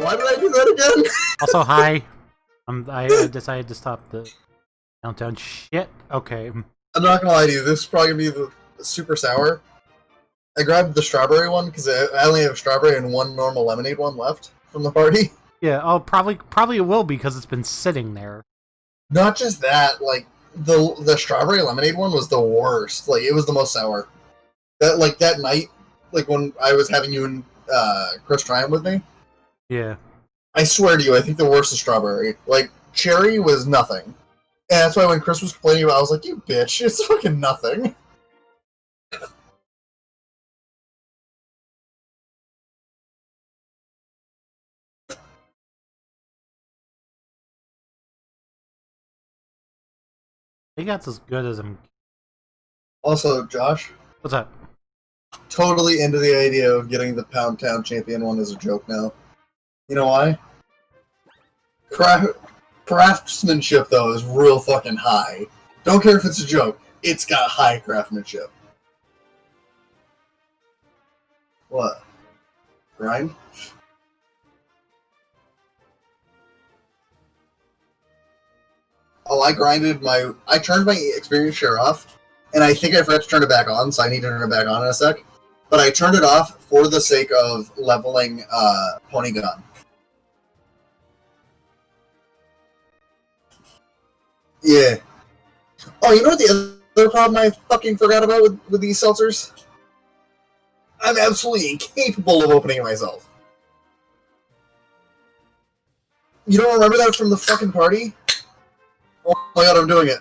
Why did I do that again? Also, hi. I decided to stop the countdown. Shit. Okay. I'm not gonna lie to you, this is probably gonna be the super sour. I grabbed the strawberry one because I only have strawberry and one normal lemonade one left from the party. Yeah. Oh, probably it will because it's been sitting there. Not just that, like the strawberry lemonade one was the worst. Like it was the most sour. That night, like when I was having you and Chris try them with me. Yeah. I swear to you, I think the worst is strawberry. Like cherry was nothing, and that's why when Chris was complaining about, it, I was like, "You bitch, it's fucking nothing." I think that's as good as I'm. Also, Josh, What's that? totally into the idea of getting the Pound Town Champion one as a joke now. You know why? Craftsmanship, though, is real fucking high. Don't care if it's a joke. It's got high craftsmanship. What? Grind? Oh, I turned my experience share off, and I think I forgot to turn it back on, so I need to turn it back on in a sec. But I turned it off for the sake of leveling Pony Gun. Yeah. Oh, you know what the other problem I fucking forgot about with these seltzers? I'm absolutely incapable of opening it myself. You don't remember that from the fucking party? Oh my god, I'm doing it.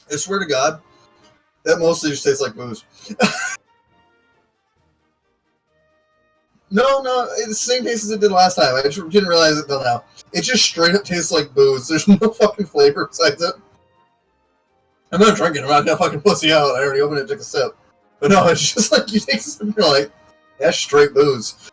I swear to God, that mostly just tastes like booze. No, it's the same taste as it did last time. I just didn't realize it until now. It just straight up tastes like booze. There's no fucking flavor besides it. I'm not drinking. I'm not gonna fucking pussy out. I already opened it and took a sip. But no, it's just like you take a sip and you're like, that's straight booze.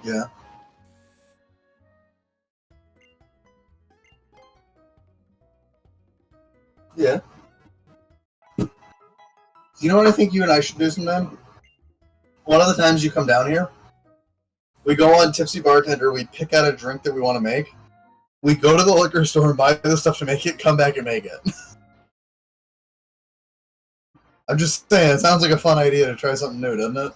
Yeah. Yeah. You know what I think you and I should do sometime? One of the times you come down here, we go on Tipsy Bartender, we pick out a drink that we want to make, we go to the liquor store and buy the stuff to make it, come back and make it. I'm just saying, it sounds like a fun idea to try something new, doesn't it?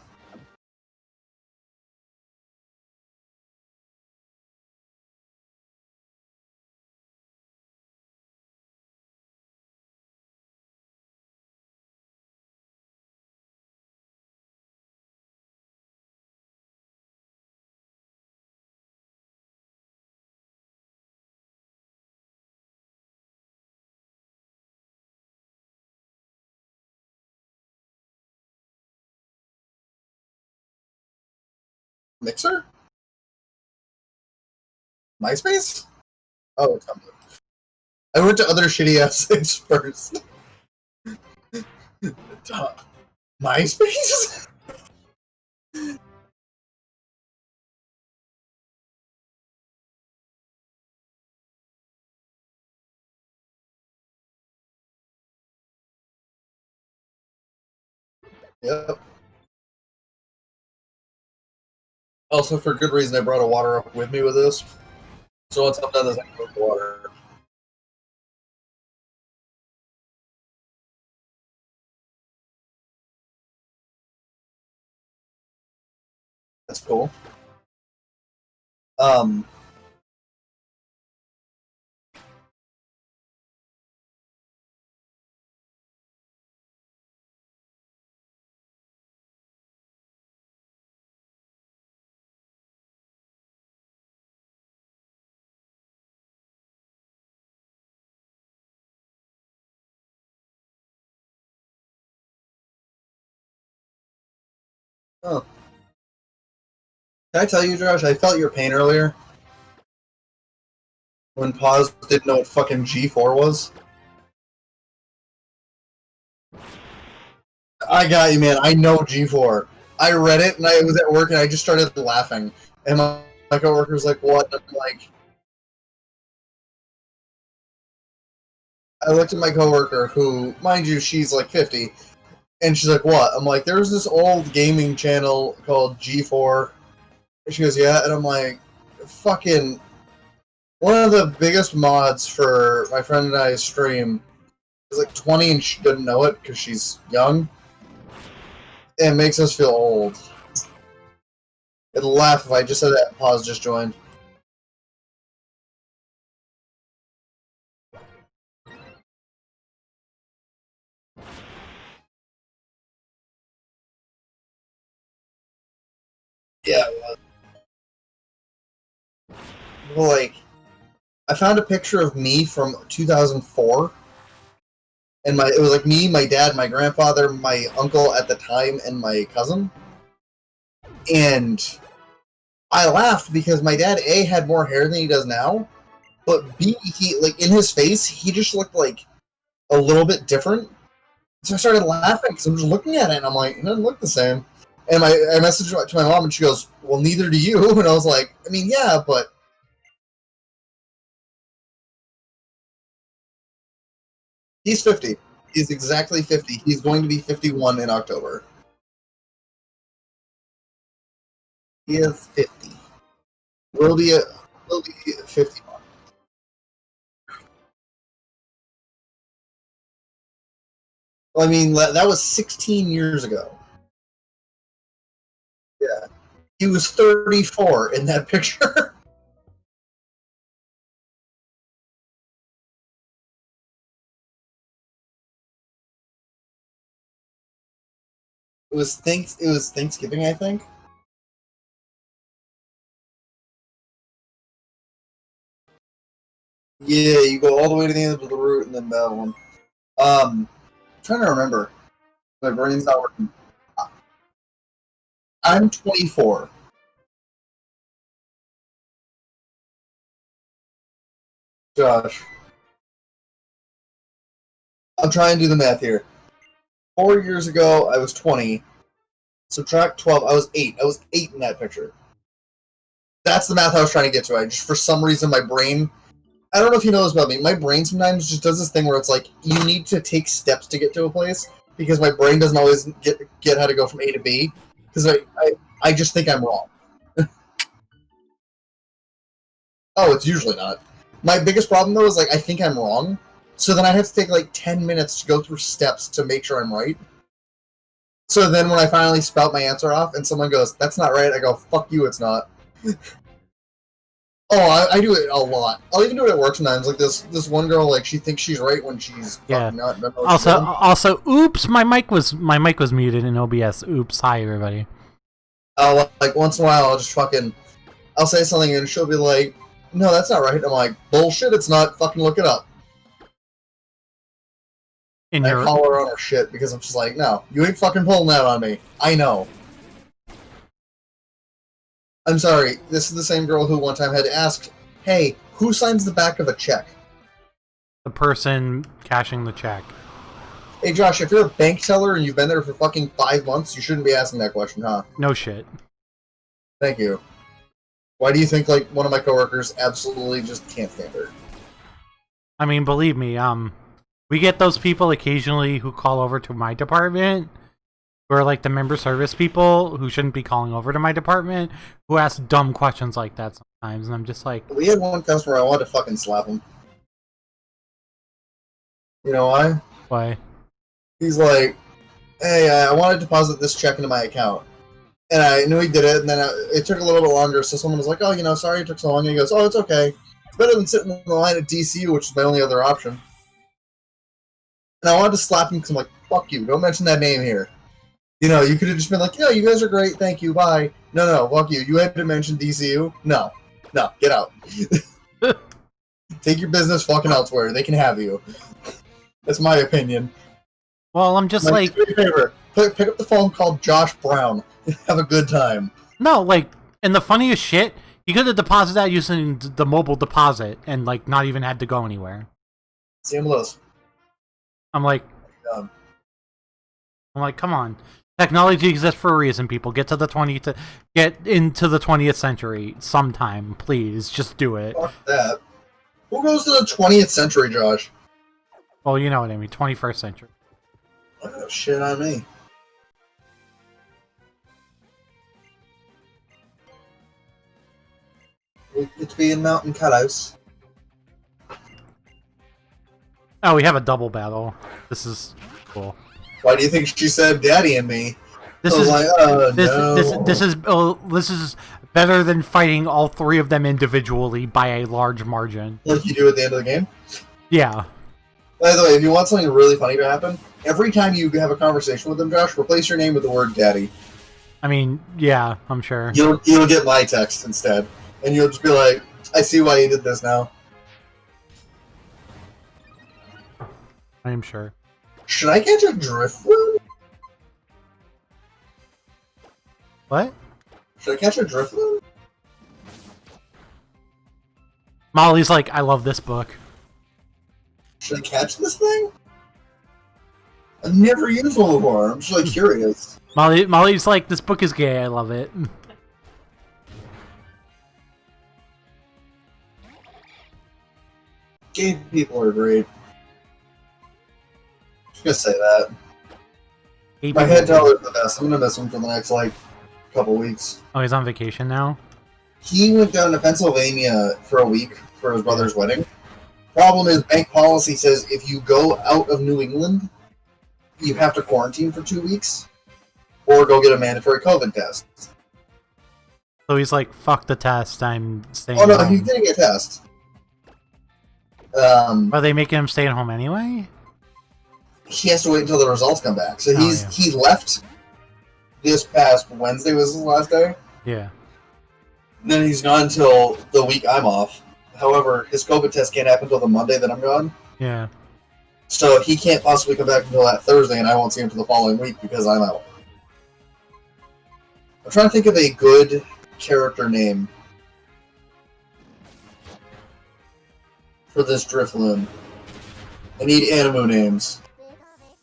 Mixer? MySpace? Oh, Tumblr. I went to other shitty ass sites first. MySpace? Yep. Also, for good reason, I brought a water up with me with this. So once I'm done this, I can put the water. That's cool. Um, Oh. Can I tell you, Josh, I felt your pain earlier. When Paz didn't know what fucking G4 was. I got you, man. I know G4. I read it, and I was at work, and I just started laughing. And my coworker was like, what? And I'm like... I looked at my coworker, who, mind you, she's like 50, and she's like, what? I'm like, there's this old gaming channel called G4. And she goes, yeah, and I'm like, fucking... One of the biggest mods for my friend and I's stream is like 20 and she doesn't know it because she's young. It makes us feel old. It'd laugh if I just said that. Pause just joined. Yeah, it was. Well, like, I found a picture of me from 2004. And it was like me, my dad, my grandfather, my uncle at the time, and my cousin. And I laughed because my dad, A, had more hair than he does now, but B, he, like, in his face, he just looked like a little bit different. So I started laughing because I'm just looking at it, and I'm like, it doesn't look the same. And I messaged to my mom, and she goes, well, neither do you. And I was like, I mean, yeah, but... He's 50. He's exactly 50. He's going to be 51 in October. He is 50. Will be 51. Well, I mean, that was 16 years ago. Yeah. He was 34 in that picture. It was Thanksgiving, I think. Yeah, you go all the way to the end of the route and then that one. I'm trying to remember. My brain's not working. I'm 24. Josh. I'm trying to do the math here. 4 years ago, I was 20. Subtract 12, I was 8. I was 8 in that picture. That's the math I was trying to get to. I just, for some reason, my brain... I don't know if you know this about me. My brain sometimes just does this thing where it's like, you need to take steps to get to a place, because my brain doesn't always get how to go from A to B, because I just think I'm wrong. Oh, it's usually not. My biggest problem, though, is, like, I think I'm wrong, so then I have to take, like, 10 minutes to go through steps to make sure I'm right. So then when I finally spout my answer off, and someone goes, that's not right, I go, fuck you, it's not. Oh, I do it a lot. I'll even do it at work sometimes. Like this one girl, like she thinks she's right when she's fucking not. Also, oops, my mic was muted in OBS. Oops, hi everybody. Like once in a while, I'll say something and she'll be like, "No, that's not right." I'm like, "Bullshit, it's not. Fucking look it up." And I call her on her shit because I'm just like, "No, you ain't fucking pulling that on me. I know." I'm sorry, this is the same girl who one time had asked, hey, who signs the back of a check? The person cashing the check. Hey Josh, if you're a bank teller and you've been there for fucking 5 months, you shouldn't be asking that question, huh? No shit. Thank you. Why do you think, like, one of my coworkers absolutely just can't stand her? I mean, believe me, we get those people occasionally who call over to my department, who are like the member service people who shouldn't be calling over to my department, who ask dumb questions like that sometimes, and I'm just like... We had one customer, I wanted to fucking slap him. You know why? Why? He's like, hey, I want to deposit this check into my account. And I knew he did it, and then it took a little bit longer, so someone was like, oh, you know, sorry it took so long, and he goes, oh, it's okay. It's better than sitting in the line at DCU, which is my only other option. And I wanted to slap him because I'm like, fuck you, don't mention that name here. You know, you could have just been like, yeah, you guys are great, thank you, bye. No, fuck you. You had to mention DCU? No, get out. Take your business fucking elsewhere. They can have you. That's my opinion. Well, I'm just like... Do me a favor. Pick up the phone, call Josh Brown, and have a good time. No, like, and the funniest shit, he could have deposited that using the mobile deposit and, like, not even had to go anywhere. Same with us. I'm like, come on. Technology exists for a reason, people. Get into the 20th century sometime, please. Just do it. Fuck that. Who goes to the 20th century, Josh? Well, you know what I mean. 21st century. Oh, shit on me. We get to be in Mountain Cuthouse. Oh, we have a double battle. This is cool. Why do you think she said "Daddy" and me? This is better than fighting all three of them individually by a large margin. Like you do at the end of the game? Yeah. By the way, if you want something really funny to happen, every time you have a conversation with them, Josh, replace your name with the word "Daddy." I mean, yeah, I'm sure. You'll get my text instead, and you'll just be like, "I see why you did this now." I am sure. Should I catch a driftwood? What? Should I catch a driftwood? Molly's like, I love this book. Should I catch this thing? I've never used one before. I'm just like curious. Molly's like, this book is gay. I love it. Gay people are great. Just gonna say that. My head teller's the best. I'm gonna miss him for the next like couple weeks. Oh, he's on vacation now? He went down to Pennsylvania for a week for his brother's wedding. Problem is, bank policy says if you go out of New England, you have to quarantine for 2 weeks, or go get a mandatory COVID test. So he's like, fuck the test, I'm staying Oh no, home. he's getting a test. Are they making him stay at home anyway? He has to wait until the results come back. So he left this past Wednesday was his last day. Yeah. Then he's gone until the week I'm off. However, his COVID test can't happen until the Monday that I'm gone. Yeah. So he can't possibly come back until that Thursday, and I won't see him until the following week because I'm out. I'm trying to think of a good character name for this Drifloon. I need Animu names.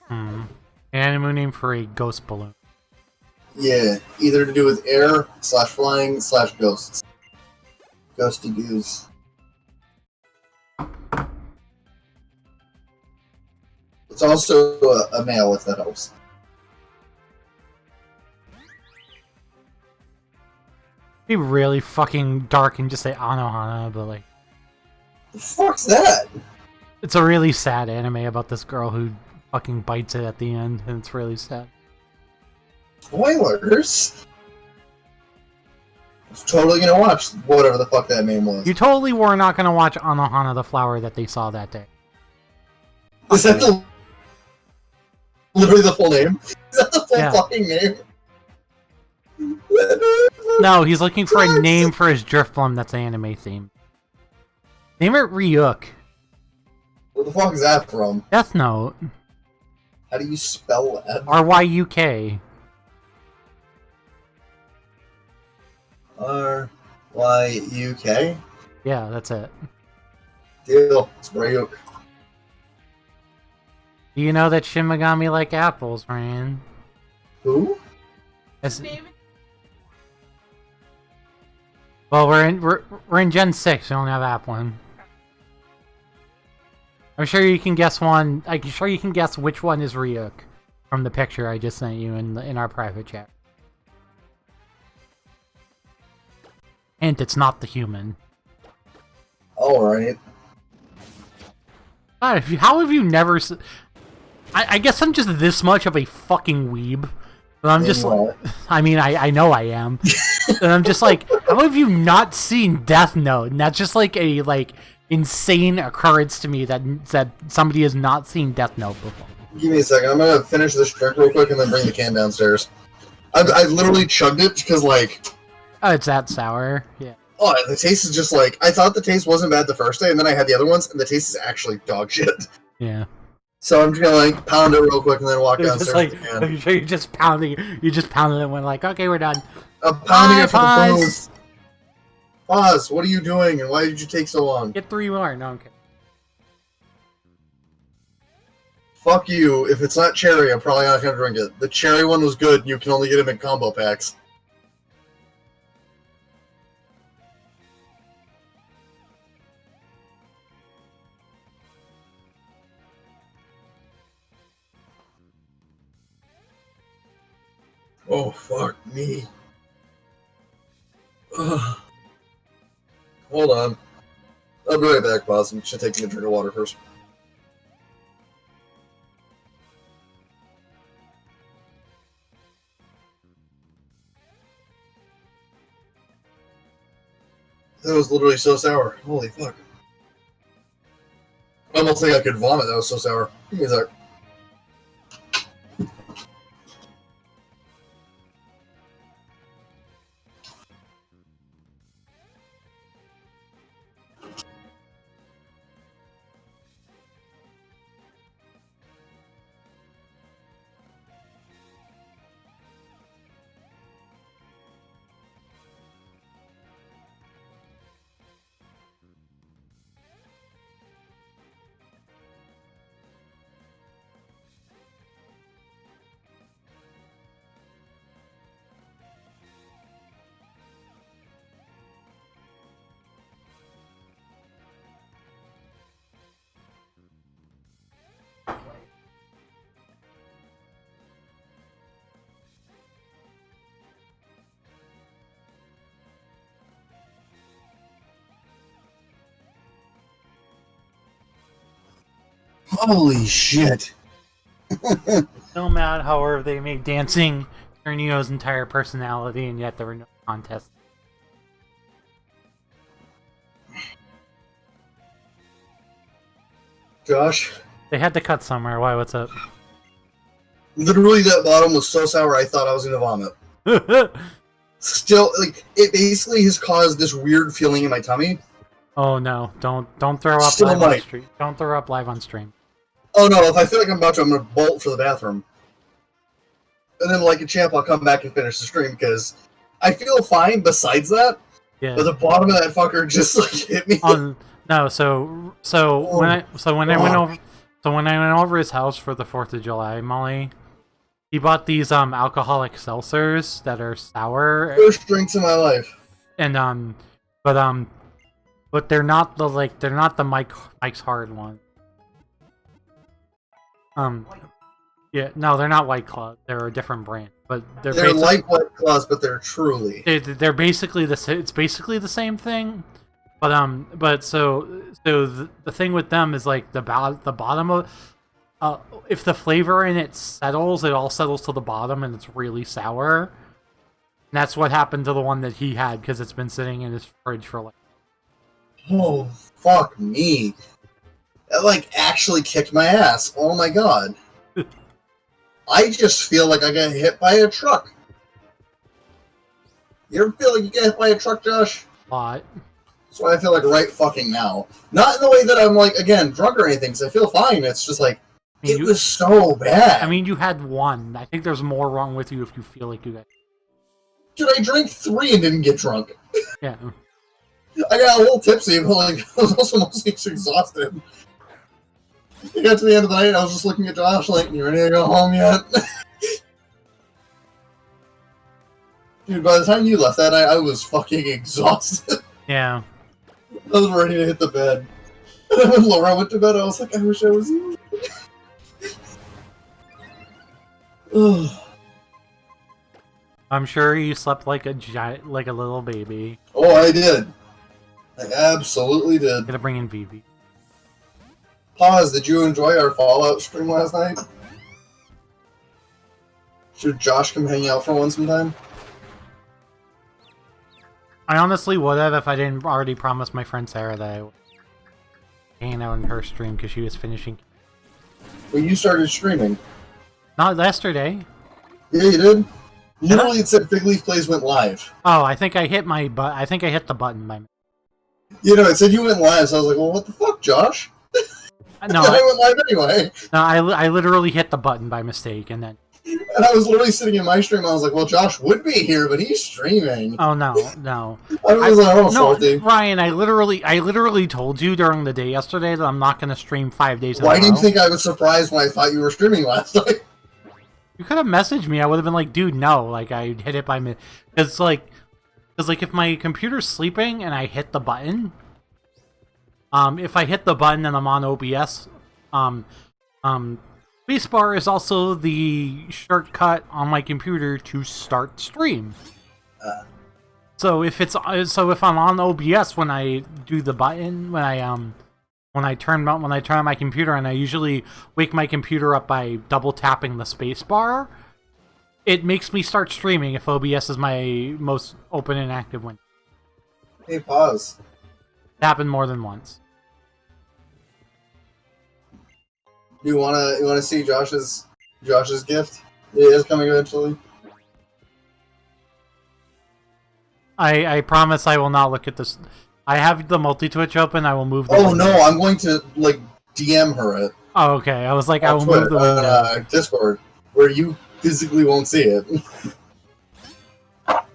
Animu name for a ghost balloon. Yeah, either to do with air, /flying, /ghosts. Ghosty goose. It's also a male, if that helps. Be really fucking dark and just say Anohana, but like... The fuck's that? It's a really sad anime about this girl who fucking bites it at the end, and it's really sad. Spoilers? I was totally gonna watch whatever the fuck that name was. You totally were not gonna watch Anohana the flower that they saw that day. Is that literally the full name? Is that the full Yeah. fucking name? No, he's looking for a name for his Drifbloom that's anime themed. Name it Ryuk. Where the fuck is that from? Death Note. How do you spell that? RYUK. RYUK? Yeah, that's it. Deal. It's Ryuk. Do you know that Shin Megami like apples, Ryan? Who? Well, we're in Gen 6. We don't have App 1. I'm sure you can guess one. I'm sure you can guess which one is Ryuk from the picture I just sent you in our private chat. Hint: it's not the human. Alright. God, how have you never? I guess I'm just this much of a fucking weeb. But I'm just. I mean, I know I am. And I'm just like, how have you not seen Death Note? And that's just like a insane occurrence to me that somebody has not seen Death Note before. Give me a second. I'm gonna finish this drink real quick and then bring the can downstairs. I literally chugged it because like. Oh, it's that sour. Yeah. Oh, the taste is just like I thought the taste wasn't bad the first day, and then I had the other ones, and the taste is actually dog shit. Yeah. So I'm just gonna like pound it real quick and then walk It was downstairs. just like you're just pounding. You just pounded it and went like, okay, we're done. I'm pounding it for Pause. the booze. Pause. What are you doing, and why did you take so long? Get 3 more. No, I'm kidding. Fuck you. If it's not cherry, I'm probably not gonna drink it. The cherry one was good. You can only get them in combo packs. Oh, fuck me. Ugh. Hold on. I'll be right back, boss. I'm just taking a drink of water first. That was literally so sour. Holy fuck. I almost think I could vomit. That was so sour. Give me a sec. Holy shit. So mad, however, they made dancing Neo's entire personality, and yet there were no contests. Josh? They had to cut somewhere. Why? What's up? Literally, that bottom was so sour I thought I was gonna vomit. Still, like, it basically has caused this weird feeling in my tummy. Oh no! Don't throw up Still live on might. stream. Don't throw up live on stream. Oh no, if I feel like I'm about to, I'm gonna bolt for the bathroom. And then, like a champ, I'll come back and finish the stream, because I feel fine besides that. Yeah. But the bottom of that fucker just, like, hit me. No, when I went over his house for the 4th of July, Molly, he bought these alcoholic seltzers that are sour. First drinks in my life. And but they're not the Mike's Hard one. Yeah, no, they're not White Claw. They're a different brand, but they're like White Claws, but they're truly. They're basically it's basically the same thing. But so the thing with them is like the bottom of if the flavor in it settles, it all settles to the bottom and it's really sour. And that's what happened to the one that he had because it's been sitting in his fridge for like. Oh fuck me! That like actually kicked my ass. Oh my god! I just feel like I got hit by a truck. You ever feel like you get hit by a truck, Josh? What? That's what I feel like right fucking now. Not in the way that I'm, like, again, drunk or anything, because I feel fine. It's just like, it was so bad. I mean, you had one. I think there's more wrong with you if you feel like you got... Dude, I drank 3 and didn't get drunk. Yeah. I got a little tipsy, but, like, I was also mostly exhausted. It got to the end of the night, I was just looking at Josh like, you ready to go home yet? Dude, by the time you left that night, I was fucking exhausted. Yeah. I was ready to hit the bed. And then when Laura went to bed, I was like, I wish I was you. I'm sure you slept like a little baby. Oh, I did. I absolutely did. Gotta bring in Vivi. Pause, did you enjoy our Fallout stream last night? Should Josh come hang out for one sometime? I honestly would have if I didn't already promise my friend Sarah that I would hang out in her stream because she was finishing. Well, you started streaming. Not yesterday. Yeah, you did? Literally, it said Figleafplays went live. Oh, I think I hit I think I hit the button. You know, it said you went live, so I was like, well, what the fuck, Josh? No, I went live anyway. No, I literally hit the button by mistake, and then... And I was literally sitting in my stream, I was like, well, Josh would be here, but he's streaming. Oh, no. I was like, oh, salty. Ryan, I literally told you during the day yesterday that I'm not going to stream 5 days in a row. Why do you think I was surprised when I thought you were streaming last night? You could have messaged me. I would have been like, dude, no. Like, I hit it by mistake. Because, like, if my computer's sleeping and I hit the button... if I hit the button and I'm on OBS... Spacebar is also the shortcut on my computer to start stream. So if I'm on OBS when I do the button, when I turn on my computer, and I usually wake my computer up by double tapping the spacebar, it makes me start streaming if OBS is my most open and active window. Hey, pause. It happened more than once. You wanna see Josh's gift? It is coming eventually. I promise I will not look at this. I have the multi-Twitch open. I will move the Oh window. no, I'm going to like DM her it. Oh, okay. I was like, I will Twitter, move the window. Discord, where you physically won't see it.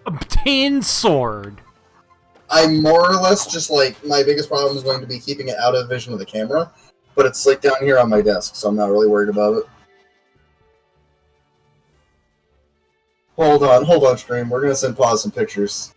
Obtain sword. I'm more or less just like, my biggest problem is going to be keeping it out of vision of the camera. But it's like down here on my desk, so I'm not really worried about it. Hold on, stream. We're gonna send pause some pictures.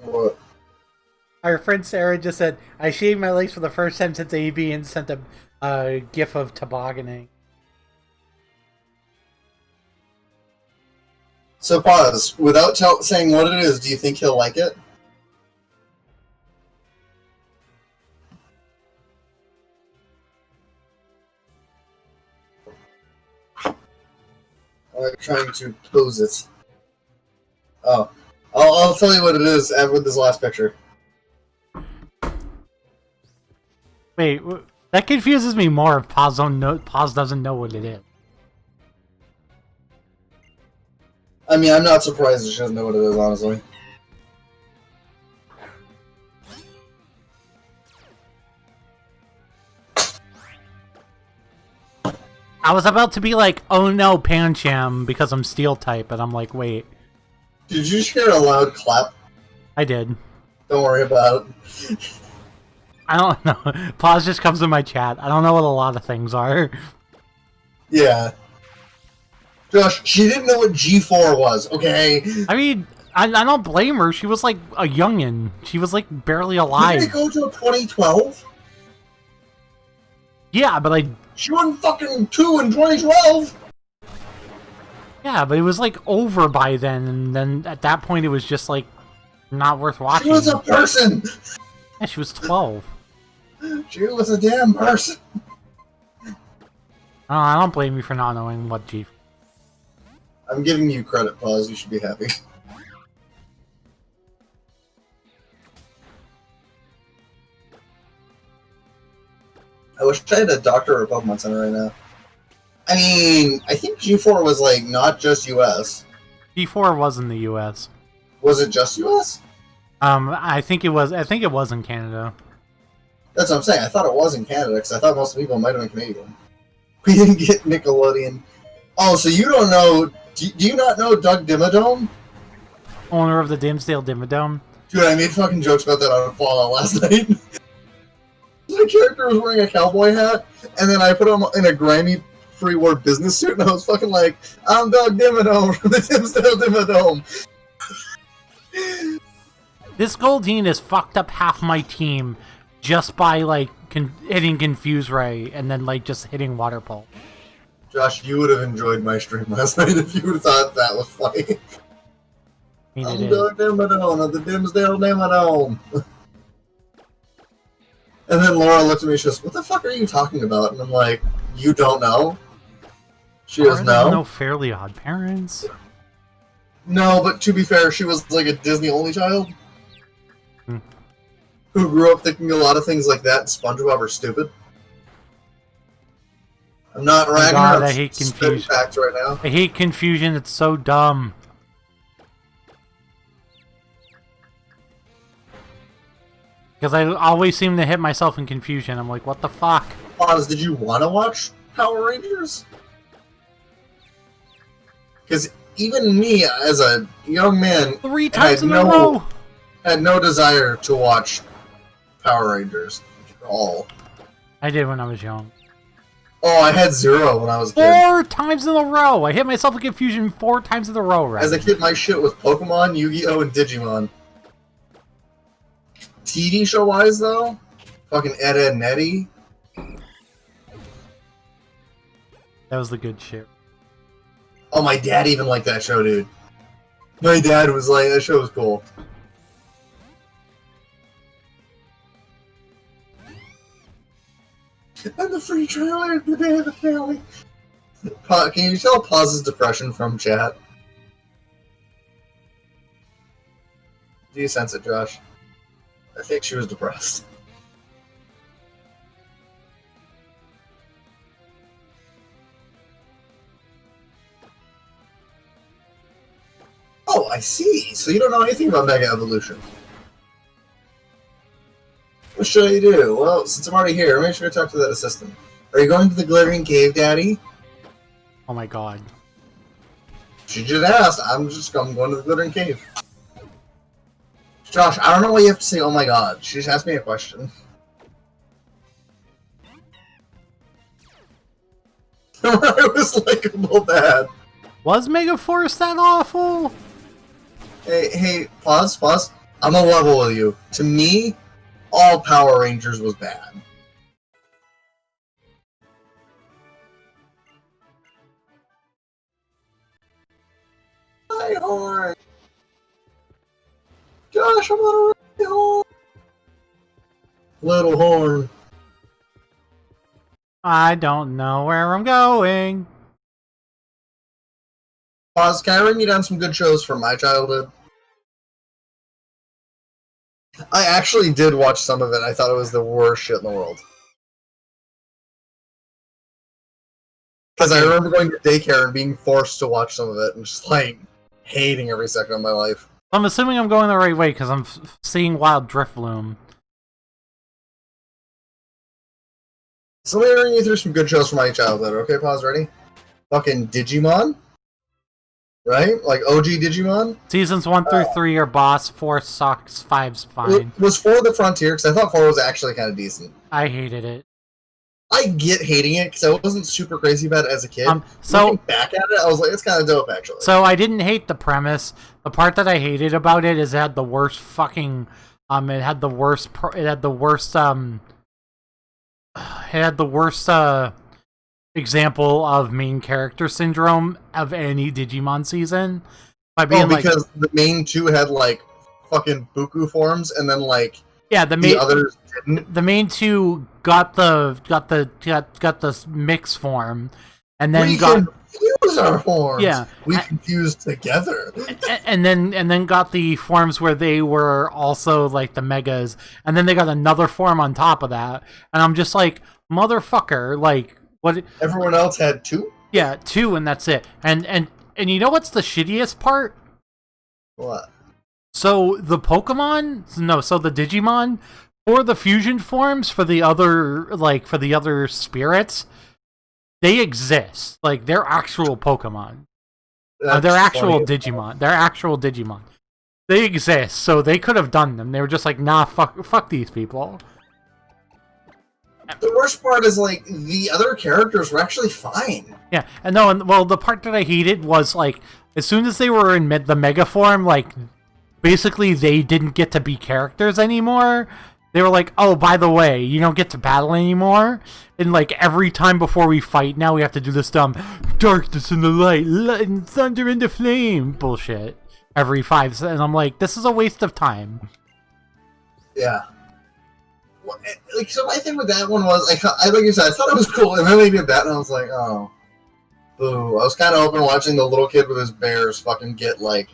What? Our friend Sarah just said, I shaved my legs for the first time since AB and sent a gif of tobogganing. So pause. Without saying what it is, do you think he'll like it? I'm trying to pose it. Oh. I'll tell you what it is with this last picture. Wait, that confuses me more if Paz doesn't know what it is. I mean, I'm not surprised that she doesn't know what it is, honestly. I was about to be like, oh no, Pancham, because I'm steel type, but I'm like, wait. Did you just hear a loud clap? I did. Don't worry about it. I don't know. Pause just comes in my chat. I don't know what a lot of things are. Yeah. Josh, she didn't know what G4 was, okay? I mean, I don't blame her. She was like a youngin'. She was like barely alive. Didn't it go to 2012? Yeah, but she won fucking 2 in 2012! Yeah, but it was like over by then, and then at that point it was just like not worth watching. She was a person! Yeah, she was 12. She was a damn person! Oh, I don't blame you for not knowing what G. I'm giving you credit, Pause. You should be happy. I wish I had a doctor or a Pokemon Center right now. I mean, I think G4 was like not just US. G4 was in the US. Was it just US? I think it was. I think it was in Canada. That's what I'm saying. I thought it was in Canada because I thought most people might have been Canadian. We didn't get Nickelodeon. Oh, so you don't know? Do you not know Doug Dimmadome? Owner of the Dimsdale Dimmadome. Dude, I made fucking jokes about that on Fallout last night. My character was wearing a cowboy hat, and then I put him in a grimy pre-war business suit, and I was fucking like, I'm Doug Dimmadome from the Dimsdale Dimmadome. This Goldeen has fucked up half my team just by, like, hitting Confuse Ray and then, like, just hitting Water Pulse. Josh, you would have enjoyed my stream last night if you would have thought that was funny. I'm Doug Dimmadome of the Dimsdale Dimmadome. And then Laura looked at me, she goes, what the fuck are you talking about? And I'm like, you don't know? She goes, no. No Fairly Odd Parents. No, but to be fair, she was like a Disney-only child. Who grew up thinking a lot of things like that and SpongeBob are stupid. I'm not Oh ragging God, her. I hate confusion. Facts right now. I hate confusion. It's so dumb. Because I always seem to hit myself in confusion. I'm like, what the fuck? Pause. Did you want to watch Power Rangers? Because even me, as a young man, 3 times in a row, had no desire to watch Power Rangers at all. I did when I was young. Oh, I had 0 when I was a kid. 4 times in a row! I hit myself in confusion 4 times in a row, right? As a kid, my shit was Pokemon, Yu-Gi-Oh, and Digimon. TV show-wise, though, fucking Ed, Edd and Eddy. That was the good shit. Oh, my dad even liked that show, dude. My dad was like, that show was cool. And the free trailer the day of the finale. Can you tell Pause's depression from chat? Do you sense it, Josh? I think she was depressed. Oh, I see. So you don't know anything about Mega Evolution. What should I do? Well, since I'm already here, make sure to talk to that assistant. Are you going to the Glittering Cave, Daddy? Oh my God. She just asked. I'm going to the Glittering Cave. Josh, I don't know why you have to say, oh my God. She just asked me a question. I was likable bad. Was Megaforce that awful? Hey, pause. I'm a level with you. To me, all Power Rangers was bad. Hi, horn. Josh, I'm on a horn. Little horn. I don't know where I'm going. Pause. Can I bring you down some good shows from my childhood? I actually did watch some of it. I thought it was the worst shit in the world. Because I remember going to daycare and being forced to watch some of it and just, like, hating every second of my life. I'm assuming I'm going the right way because I'm seeing Wild Drifloom. So let me run you through some good shows from my childhood. Okay, pause, ready? Fucking Digimon. Right? Like OG Digimon. Seasons 1 through 3 are boss, 4 sucks, 5's fine. It was 4 the Frontier, because I thought 4 was actually kind of decent. I hated it. I get hating it, because I wasn't super crazy about it as a kid. So looking back at it, I was like, it's kind of dope, actually. So I didn't hate the premise. The part that I hated about it is it had the worst fucking... it had the worst example of main character syndrome of any Digimon season. By being because the main 2 had, like, fucking buku forms, and then, like, yeah, the others didn't. The main 2 got the mix form, and then confuse our forms. Yeah, we confused together, and then got the forms where they were also like the megas, and then they got another form on top of that, and I'm just like, motherfucker, like what? Everyone else had 2. Yeah, 2, and that's it. And you know what's the shittiest part? What? So the Digimon for the fusion forms for the other spirits, they exist. Like they're actual Pokemon. They're actual Digimon. They're actual Digimon. They exist, so they could have done them. They were just like, nah, fuck these people. The worst part is, like, the other characters were actually fine. Yeah, well, the part that I hated was, like, as soon as they were in the Mega form, like, basically they didn't get to be characters anymore. They were like, oh, by the way, you don't get to battle anymore. And, like, every time before we fight, now we have to do this dumb darkness in the light, and thunder in the flame bullshit every 5 seconds. And I'm like, this is a waste of time. Yeah. Like, so my thing with that one was, like you said, I thought it was cool, and then they did that, and I was like, oh, boo. I was kind of hoping watching the little kid with his bears fucking get, like,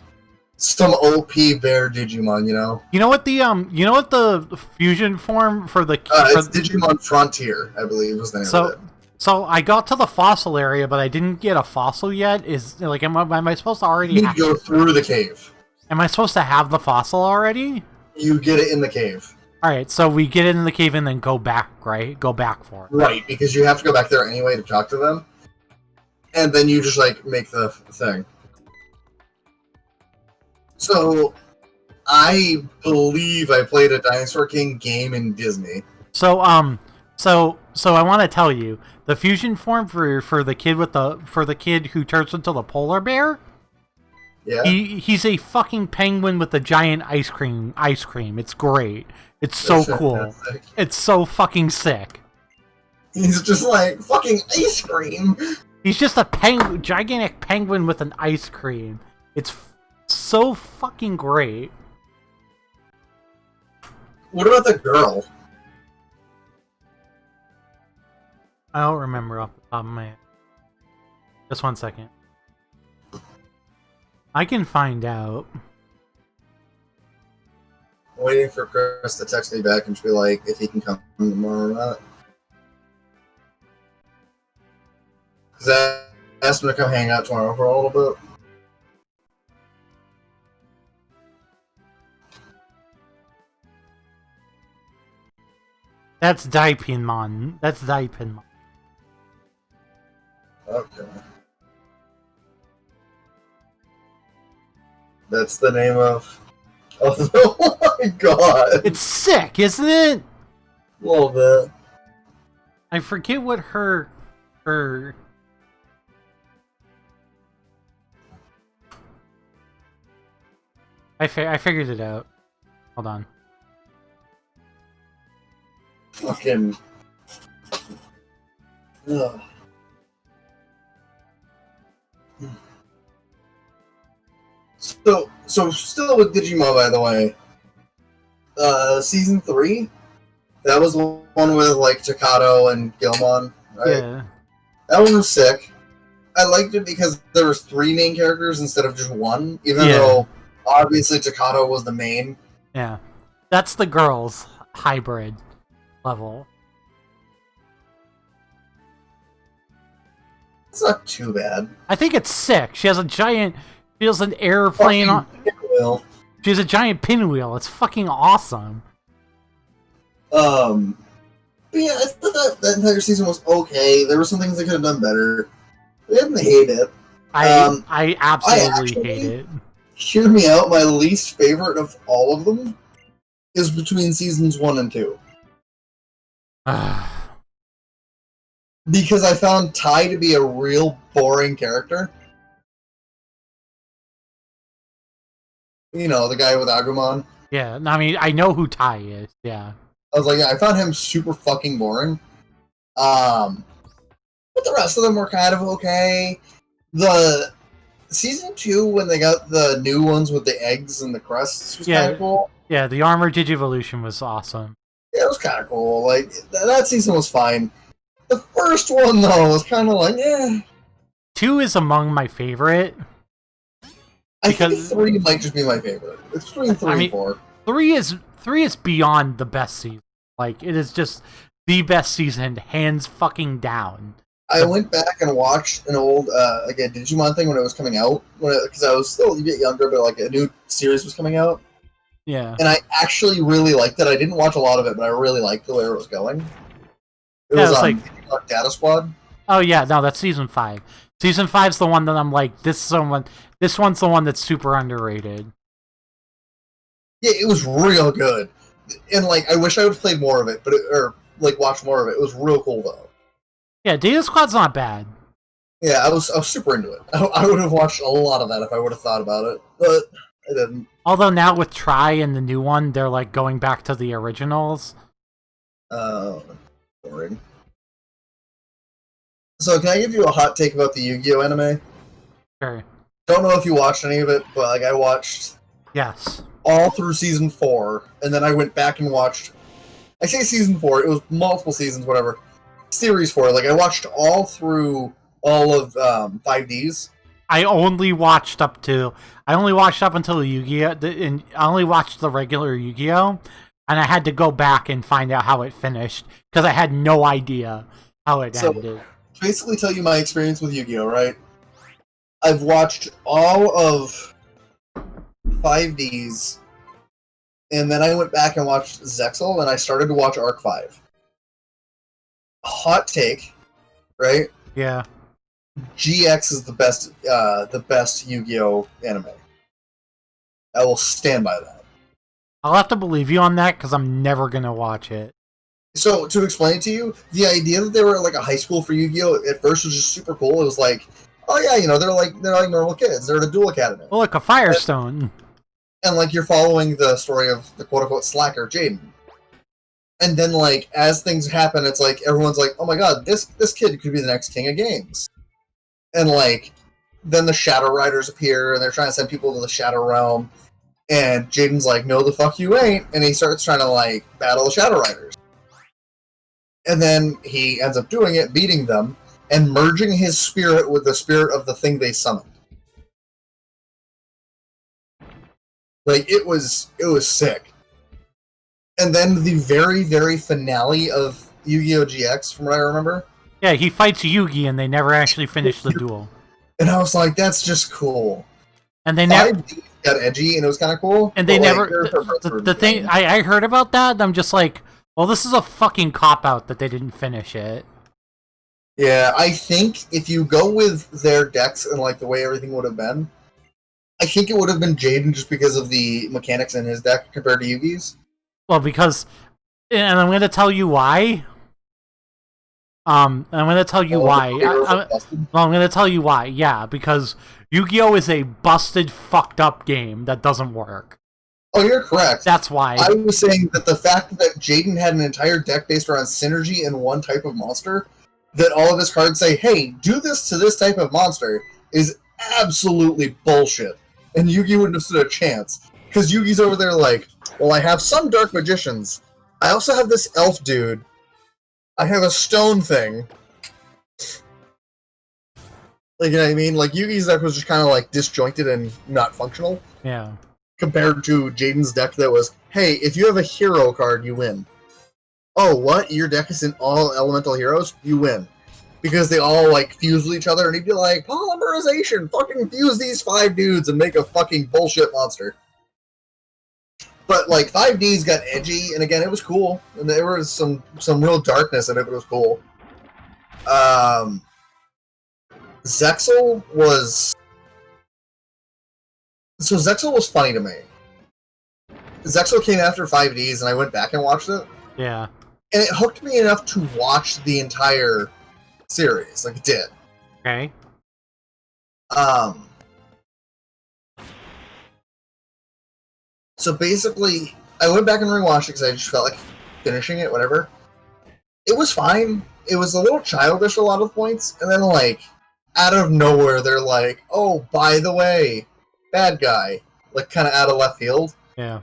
some OP bear Digimon, you know? You know what the fusion form for the... it's Digimon Frontier, I believe, was the name of it. So I got to the fossil area, but I didn't get a fossil yet. Is like, am I supposed to already? You need to go through the cave. Am I supposed to have the fossil already? You get it in the cave. All right, so we get it in the cave and then go back, right? Go back for it. Right, because you have to go back there anyway to talk to them, and then you just like make the thing. So, I believe I played a Dinosaur King game in Disney. So I want to tell you the fusion form for the kid who turns into the polar bear. Yeah. He's a fucking penguin with a giant ice cream. It's great. It's so cool. Fantastic. It's so fucking sick. He's just like fucking ice cream. He's just a gigantic penguin with an ice cream. It's so fucking great. What about the girl? I don't remember off the top of my head. Just 1 second. I can find out. I'm waiting for Chris to text me back and just be like, if he can come tomorrow or not. Because I asked him to come hang out tomorrow for a little bit. That's Daipinmon. That's Daipinmon. Okay. That's the name of... Oh my god! It's sick, isn't it? A little bit. I forget what her... I figured it out. Hold on. Fucking... Ugh. So still with Digimon, by the way. Season 3? That was the one with, like, Takato and Gilmon, right? Yeah. That one was sick. I liked it because there was 3 main characters instead of just one, even though, obviously, Takato was the main. Yeah. That's the girls' hybrid level. It's not too bad. I think it's sick. She has a giant... She has an airplane on... Pinwheel. She has a giant pinwheel. It's fucking awesome. But yeah, I thought that entire season was okay. There were some things they could have done better. I didn't hate it. I absolutely hate it. Hear me out, my least favorite of all of them is between seasons 1 and 2. Because I found Tai to be a real boring character. You know, the guy with Agumon. Yeah, I mean, I know who Tai is, yeah. I was like, yeah, I found him super fucking boring. But the rest of them were kind of okay. The season 2, when they got the new ones with the eggs and the crests, was kind of cool. Yeah, the Armor Digivolution was awesome. Yeah, it was kind of cool. Like, that season was fine. The first one, though, was kind of like, eh. 2 is among my favorite. I think 3 might just be my favorite. It's between 3 and 4. 3 is beyond the best season. Like, it is just the best season, hands fucking down. I went back and watched an old, like a Digimon thing when it was coming out, because I was still a bit younger, but like a new series was coming out. Yeah. And I actually really liked it. I didn't watch a lot of it, but I really liked the way it was going. It was like Data Squad. Oh yeah, no, that's season 5. Season 5's the one that I'm like, this one's the one that's super underrated. Yeah, it was real good. And like, I wish I would have played more of it, or like watched more of it. It was real cool though. Yeah, Data Squad's not bad. Yeah, I was super into it. I would have watched a lot of that if I would have thought about it, but I didn't. Although now with Tri and the new one, they're like going back to the originals. Boring. So can I give you a hot take about the Yu-Gi-Oh anime? Sure. Don't know if you watched any of it, but like I watched Yes. all through season 4, and then I went back and watched. I say season 4; it was multiple seasons, whatever. Series 4, like I watched all through all of 5Ds. I only watched up until the Yu-Gi-Oh! And I only watched the regular Yu-Gi-Oh! And I had to go back and find out how it finished because I had no idea how it So, ended. basically tell you my experience with Yu-Gi-Oh, right? I've watched all of 5Ds, and then I went back and watched Zexal, and I started to watch Arc 5. Hot take, right? Yeah. GX is the best Yu-Gi-Oh anime. I will stand by that. I'll have to believe you on that because I'm never gonna watch it. So, to explain it to you, the idea that they were like a high school for Yu-Gi-Oh at first was just super cool. It was like, oh yeah, they're like normal kids. They're at a dual academy. Well, like a Firestone. And like you're following the story of the quote-unquote slacker, Jaden. And then like as things happen, it's like everyone's like, oh my god, this kid could be the next king of games. And like then the Shadow Riders appear and they're trying to send people to the Shadow Realm. And Jaden's like, no the fuck you ain't, and he starts trying to like battle the Shadow Riders. And then he ends up doing it, beating them, and merging his spirit with the spirit of the thing they summoned. Like, it was sick. And then the very, very finale of Yu-Gi-Oh! GX, from what I remember. Yeah, he fights Yugi and they never actually finish the duel. And I was like, that's just cool. And they never got edgy and it was kind of cool. And they never the thing I heard about that, and I'm just like, well, this is a fucking cop-out that they didn't finish it. Yeah, I think if you go with their decks and like the way everything would have been, I think it would have been Jaden just because of the mechanics in his deck compared to Yugi's. Well, because, and I'm going to tell you why. I'm going to tell you why. I'm going to tell you why. Yeah, because Yu-Gi-Oh is a busted, fucked up game that doesn't work. Oh, you're correct. That's why. I was saying that the fact that Jaden had an entire deck based around synergy in one type of monster, that all of his cards say, hey, do this to this type of monster, is absolutely bullshit. And Yugi wouldn't have stood a chance. Because Yugi's over there like, well, I have some dark magicians. I also have this elf dude. I have a stone thing. Like, you know what I mean? Like, Yugi's deck was just kind of, like, disjointed and not functional. Yeah. Compared to Jaden's deck that was, hey, if you have a hero card, you win. Oh, what? Your deck is in all elemental heroes? You win. Because they all, like, fuse with each other, and he'd be like, polymerization! Fucking fuse these 5 dudes and make a fucking bullshit monster. But, like, 5Ds got edgy, and again, it was cool. And there was some real darkness in it, but it was cool. Zexal was... So Zexal was funny to me. Zexal came after 5Ds, and I went back and watched it. Yeah. And it hooked me enough to watch the entire series. Like, it did. Okay. So basically, I went back and rewatched it because I just felt like finishing it, whatever. It was fine. It was a little childish a lot of points, and then, like, out of nowhere, they're like, oh, by the way, bad guy. Like, kind of out of left field. Yeah.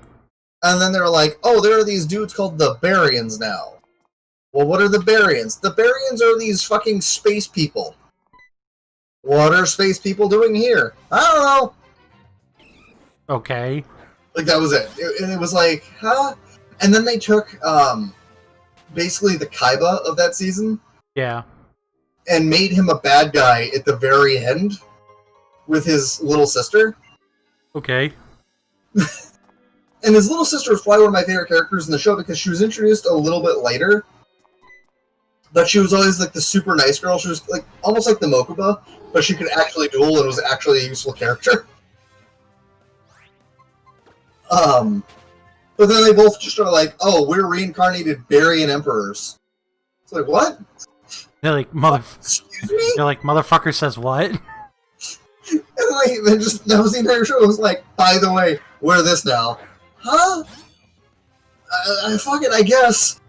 And then they're like, oh, there are these dudes called the Baryons now. Well, what are the Baryons? The Baryons are these fucking space people. What are space people doing here? I don't know. Okay. Like, that was it. And it was like, huh? And then they took, basically the Kaiba of that season. Yeah. And made him a bad guy at the very end with his little sister. Okay. And his little sister was probably one of my favorite characters in the show because she was introduced a little bit later. But she was always like the super nice girl. She was like almost like the Mokuba, but she could actually duel and was actually a useful character. But then they both just are like, oh, we're reincarnated Baryon emperors. It's like, what? They're like, Excuse me? They're like, motherfucker says what? And like, that was the entire show. It was like, by the way, we're this now. Huh? Fuck it, I guess.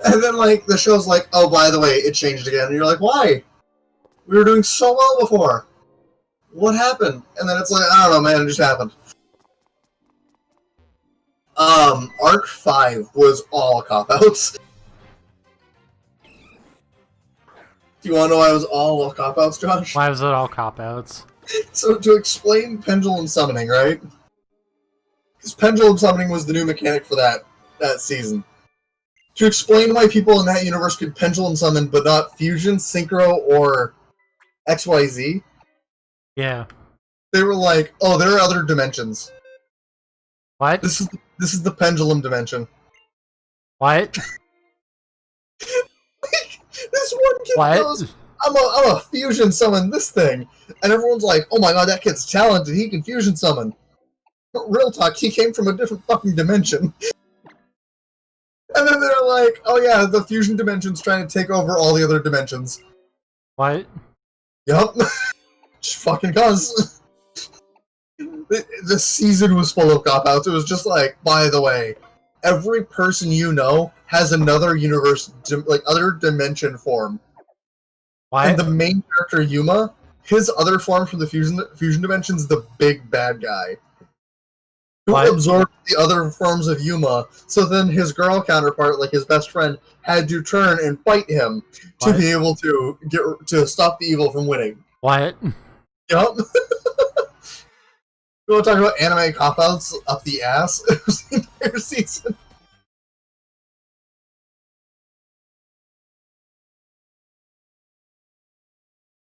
And then, like, the show's like, oh, by the way, it changed again. And you're like, why? We were doing so well before. What happened? And then it's like, I don't know, man, it just happened. Arc 5 was all cop-outs. Do you want to know why it was all cop-outs, Josh? Why was it all cop-outs? So, to explain pendulum summoning, right? Because pendulum summoning was the new mechanic for that season. to explain why people in that universe could pendulum summon, but not fusion, synchro, or XYZ. Yeah. They were like, "Oh, there are other dimensions. What? This is the pendulum dimension." What? This one kid What? goes, I'm a fusion summon this thing. And everyone's like, oh my god, that kid's talented, he can fusion summon. But real talk, he came from a different fucking dimension. And then they're like, oh yeah, the fusion dimension's trying to take over all the other dimensions. What? Yup. Just fucking cuz. The season was full of cop-outs. It was just like, by the way, every person you know has another universe, like, other dimension form. What? And the main character, Yuma, his other form from the fusion dimension's the big bad guy. Who absorbed the other forms of Yuma, so then his girl counterpart, like his best friend, had to turn and fight him to be able to stop the evil from winning. What? Yup. You want to talk about anime cop-outs up the ass? It was the entire season.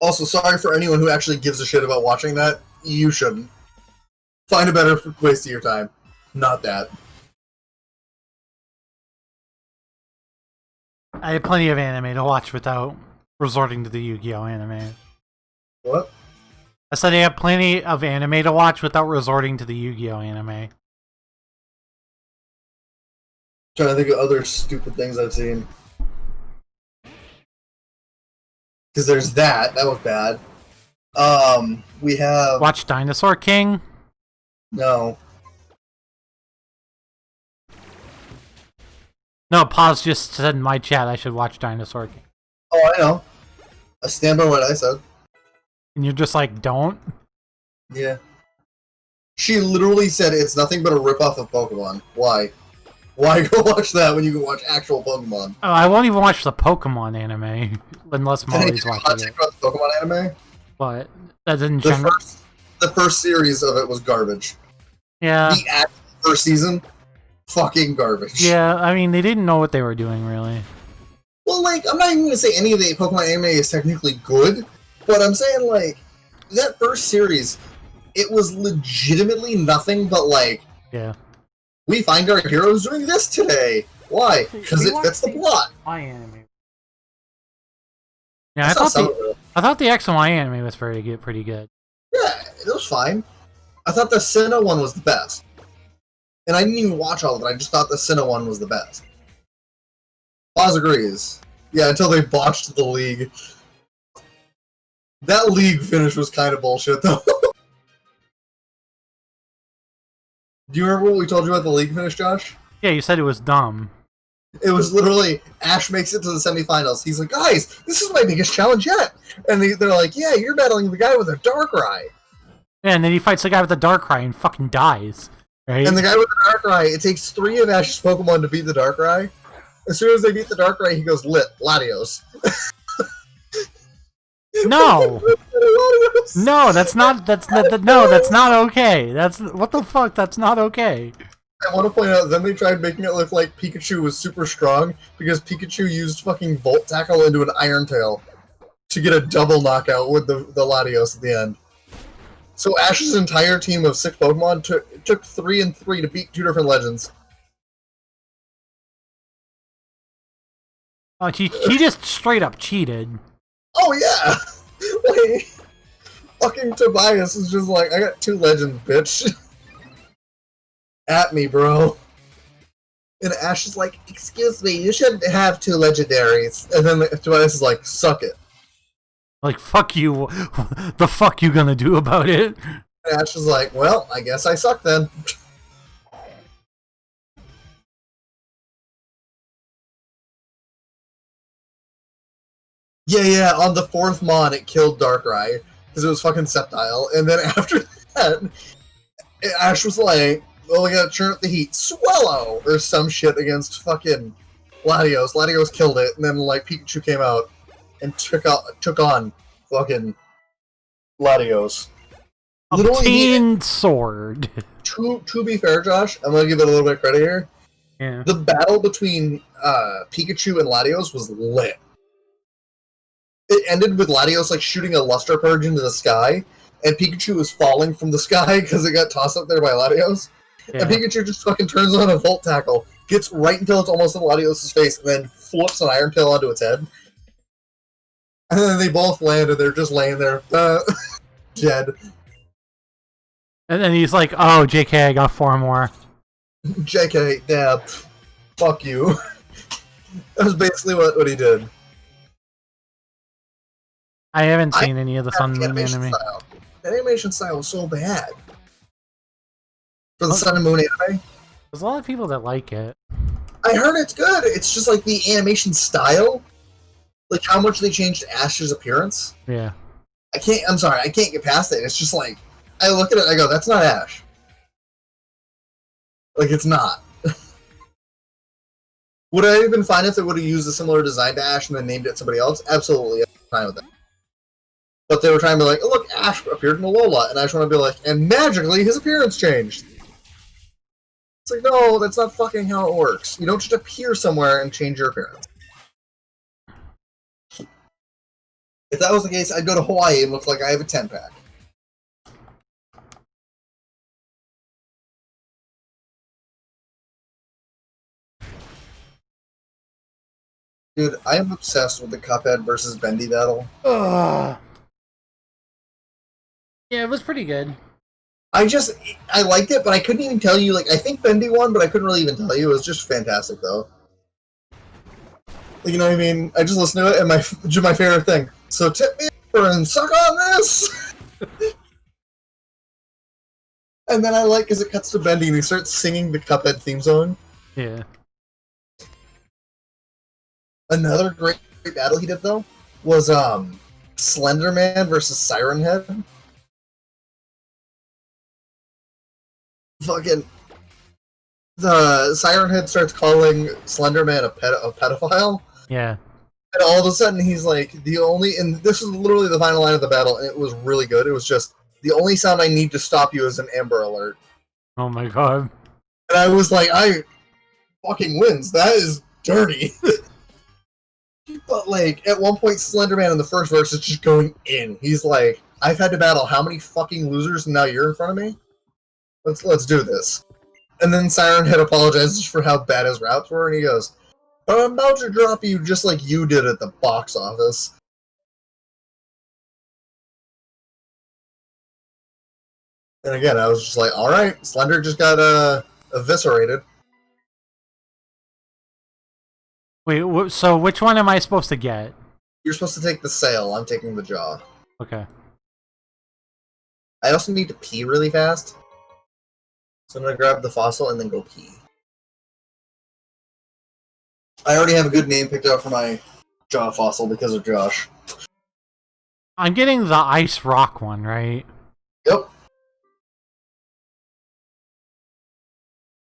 Also, sorry for anyone who actually gives a shit about watching that. You shouldn't. Find a better waste of your time. Not that. I have plenty of anime to watch without resorting to the Yu-Gi-Oh anime. What? I said I have plenty of anime to watch without resorting to the Yu-Gi-Oh anime. Trying to think of other stupid things I've seen. Because there's that. That was bad. We have... Watch Dinosaur King? No. No, Pause just said in my chat I should watch Dinosaur King. Oh, I know. I stand by what I said. And you're just like, don't? Yeah. She literally said it's nothing but a ripoff of Pokemon. Why? Why go watch that when you can watch actual Pokemon? Oh, I won't even watch the Pokemon anime unless Molly's watching it. About the Pokemon anime? But as in general, the first series of it was garbage. Yeah. The actual first season, fucking garbage. Yeah, I mean they didn't know what they were doing really. Well, like, I'm not even gonna say any of the Pokemon anime is technically good, but I'm saying, like, that first series, it was legitimately nothing but, like, yeah, we find our heroes doing this today. Why? Because it fits the plot. Anime. Yeah, I thought the X and Y anime was pretty good. Yeah, it was fine. I thought the Sinnoh one was the best. And I didn't even watch all of it, I just thought the Sinnoh one was the best. Oz agrees. Yeah, until they botched the league. That league finish was kind of bullshit, though. Do you remember what we told you about the league finish, Josh? Yeah, you said it was dumb. It was literally, Ash makes it to the semifinals. He's like, guys, this is my biggest challenge yet. And they're like, yeah, you're battling the guy with a Darkrai. Yeah, and then he fights the guy with the Darkrai and fucking dies. Right? And the guy with the Darkrai, it takes 3 of Ash's Pokemon to beat the Darkrai. As soon as they beat the Darkrai, he goes, lit, Latios. No! No, that's not okay. That's, what the fuck, that's not okay. I want to point out, then they tried making it look like Pikachu was super strong, because Pikachu used fucking Volt Tackle into an Iron Tail to get a double knockout with the Latios at the end. So Ash's entire team of 6 Pokemon took 3 and 3 to beat 2 different legends. Oh, he just straight up cheated. Oh yeah! Like, fucking Tobias is just like, I got 2 legends, bitch. At me, bro. And Ash is like, excuse me, you shouldn't have 2 legendaries. And then Tobias is like, suck it. Like, fuck you. The fuck you gonna do about it? And Ash is like, well, I guess I suck then. Yeah, on the 4th Mon, it killed Darkrai, because it was fucking Sceptile, and then after that, Ash was like, well, we gotta turn up the heat, Swallow! Or some shit against fucking Latios. Latios killed it, and then, like, Pikachu came out and took on fucking Latios. Obtained sword. To be fair, Josh, I'm gonna give it a little bit of credit here. Yeah. The battle between Pikachu and Latios was lit. It ended with Latios like shooting a luster purge into the sky, and Pikachu was falling from the sky because it got tossed up there by Latios. Yeah. And Pikachu just fucking turns on a Volt Tackle, gets right until it's almost in Latios' face, and then flips an Iron Tail onto its head. And then they both land, and they're just laying there, dead. And then he's like, "Oh, JK, I got 4 more." JK, yeah, fuck you. That was basically what he did. I haven't seen any of the Sun Moon animation anime. style. That animation style was so bad. For the Sun and Moon anime? There's a lot of people that like it. I heard it's good. It's just like the animation style, like how much they changed Ash's appearance. Yeah. I'm sorry, I can't get past it. It's just like, I look at it, I go, that's not Ash. Like, it's not. Would I have been fine if they would have used a similar design to Ash and then named it somebody else? Absolutely, I'm fine with that. But they were trying to be like, oh look, Ash appeared in Alola, and I just want to be like, and magically his appearance changed. It's like, no, that's not fucking how it works. You don't just appear somewhere and change your appearance. If that was the case, I'd go to Hawaii and look like I have a 10-pack. Dude, I am obsessed with the Cuphead versus Bendy battle. Ugh. Yeah, it was pretty good. I liked it, but I couldn't even tell you, like, I think Bendy won, but I couldn't really even tell you. It was just fantastic, though. You know what I mean? I just listened to it, and my favorite thing. So tip me over and suck on this! And then I like, because it cuts to Bendy, and he starts singing the Cuphead theme song. Yeah. Another great battle he did, though, was, Slender Man versus Siren Head. Fucking... The Siren Head starts calling Slender Man a pedophile. Yeah. And all of a sudden, he's like, and this was literally the final line of the battle, and it was really good. It was just, the only sound I need to stop you is an Amber Alert. Oh my god. And I was like, I fucking wins. That is dirty. But, like, at one point, Slenderman in the first verse is just going in. He's like, I've had to battle how many fucking losers, and now you're in front of me? Let's do this. And then Siren Head apologizes for how bad his raps were, and he goes, I'm about to drop you just like you did at the box office. And again, I was just like, alright, Slender just got eviscerated. Wait, so which one am I supposed to get? You're supposed to take the sail, I'm taking the jaw. Okay. I also need to pee really fast. So I'm gonna grab the fossil and then go pee. I already have a good name picked out for my jaw fossil because of Josh. I'm getting the ice rock one, right? Yep.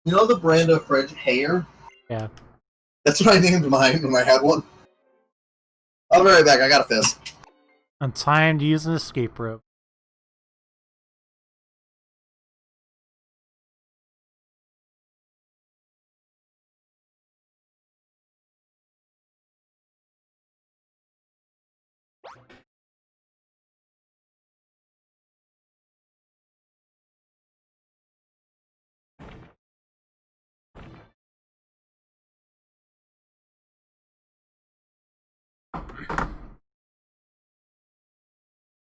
You know the brand of fridge, Hayer? Yeah. That's what I named mine when I had one. I'll be right back, I got a fizz. And time to use an escape rope.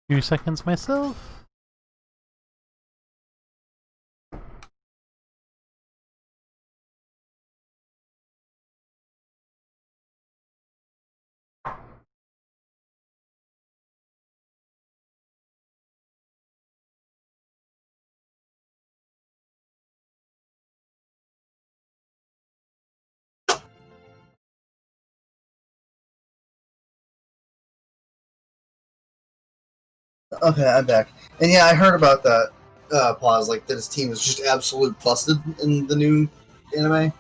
Few seconds myself. Okay, I'm back. And yeah, I heard about that pause, like that his team is just absolute busted in the new anime.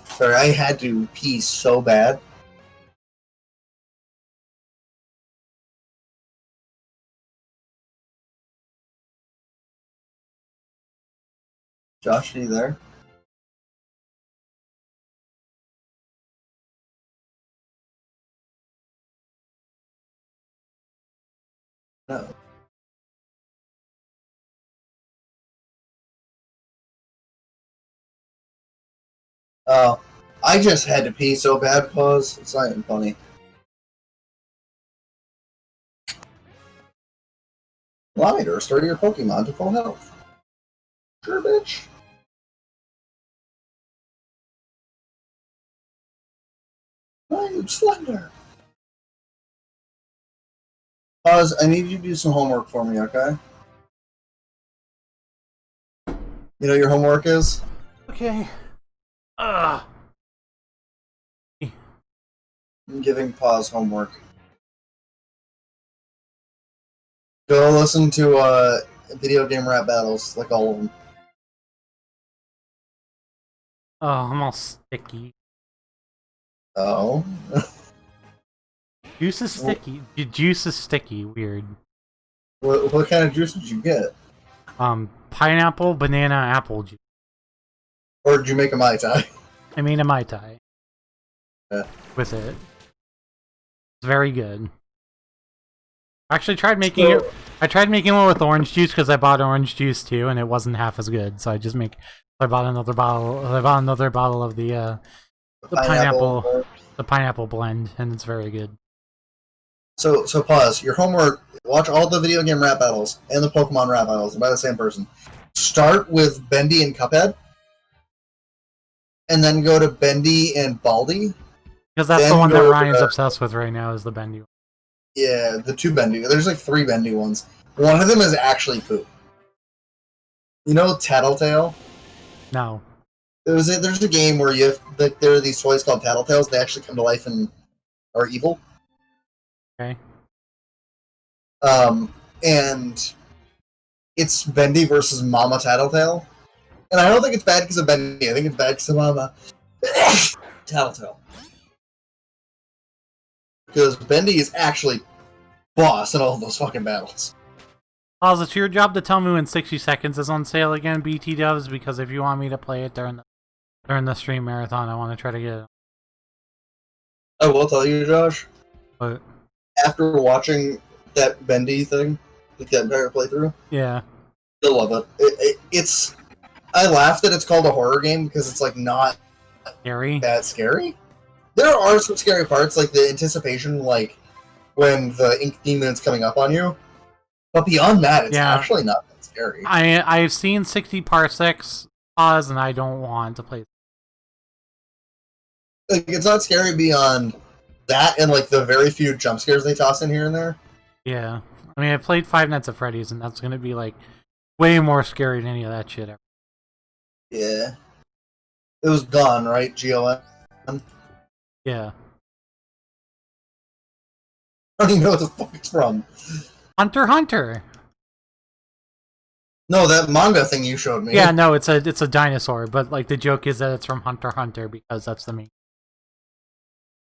Sorry, I had to pee so bad. Josh, are you there? No. Oh, I just had to pee so bad, pause. It's not even funny. Allow me to restore your Pokemon to full health. Sure, bitch. I'm Slender. Pause, I need you to do some homework for me, okay? You know what your homework is? Okay. Ugh. I'm giving Pause homework. Go listen to video game rap battles, like all of them. Oh, I'm all sticky. Oh. Juice is sticky. Juice is sticky. Weird. What kind of juice did you get? Pineapple, banana, apple juice. Or did you make a Mai Tai? I made a Mai Tai. Yeah. With it. It's very good. I actually tried making it. I tried making one with orange juice because I bought orange juice too, and it wasn't half as good. So I bought another bottle. I bought another bottle of the pineapple blend, and it's very good. So pause. Your homework. Watch all the video game rap battles and the Pokemon rap battles by the same person. Start with Bendy and Cuphead, and then go to Bendy and Baldy. Because that's the one that Ryan's obsessed with right now, is the Bendy one. Yeah, the two Bendy. There's like 3 Bendy ones. One of them is actually poop. You know Tattletale? No. There's a game where you have, there are these toys called Tattletales. They actually come to life and are evil. Okay. And it's Bendy versus Mama Tattletale. And I don't think it's bad because of Bendy. I think it's bad because of Mama Tattletale. Because Bendy is actually boss in all of those fucking battles. Oz, it's your job to tell me when 60 Seconds is on sale again, BT Dubs, because if you want me to play it during the stream marathon, I want to try to get it. I will tell you, Josh. What? After watching that Bendy thing, like that entire playthrough, yeah, still love it. It's. I laugh that it's called a horror game because it's like not scary. That scary. There are some scary parts, like the anticipation, like when the ink demon's coming up on you. But beyond that, it's actually not that scary. I've seen 60 parsecs, Oz, and I don't want to play. Like, it's not scary beyond that, and like the very few jump scares they toss in here and there. Yeah, I mean, I played Five Nights at Freddy's, and that's gonna be like way more scary than any of that shit ever. Yeah, it was Gone, right? GON. Yeah. I don't even know what the fuck it's from. Hunter x Hunter. No, that manga thing you showed me. Yeah, no, it's a dinosaur, but like the joke is that it's from Hunter x Hunter because that's the main.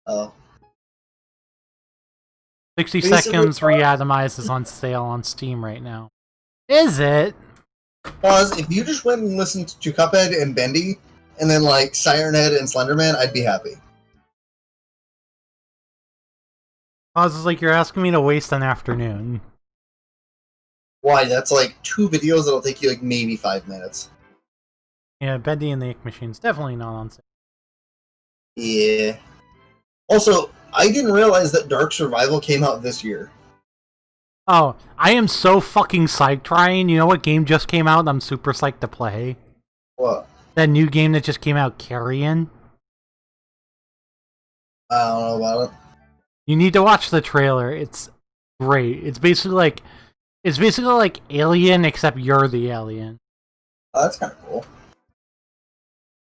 Oh. 60 Seconds Reatomized is on sale on Steam right now. Is it? Pause. If you just went and listened to Cuphead and Bendy, and then like Siren Head and Slenderman, I'd be happy. Pause is like you're asking me to waste an afternoon. Why? That's like 2 videos that'll take you like maybe 5 minutes. Yeah, Bendy and the Ink Machine's definitely not on sale. Yeah. Also, I didn't realize that Dark Survival came out this year. Oh, I am so fucking psyched, Ryan. You know what game just came out and I'm super psyched to play? What? That new game that just came out, Carrion. I don't know about it. You need to watch the trailer. It's great. It's basically like Alien, except you're the alien. Oh, that's kind of cool.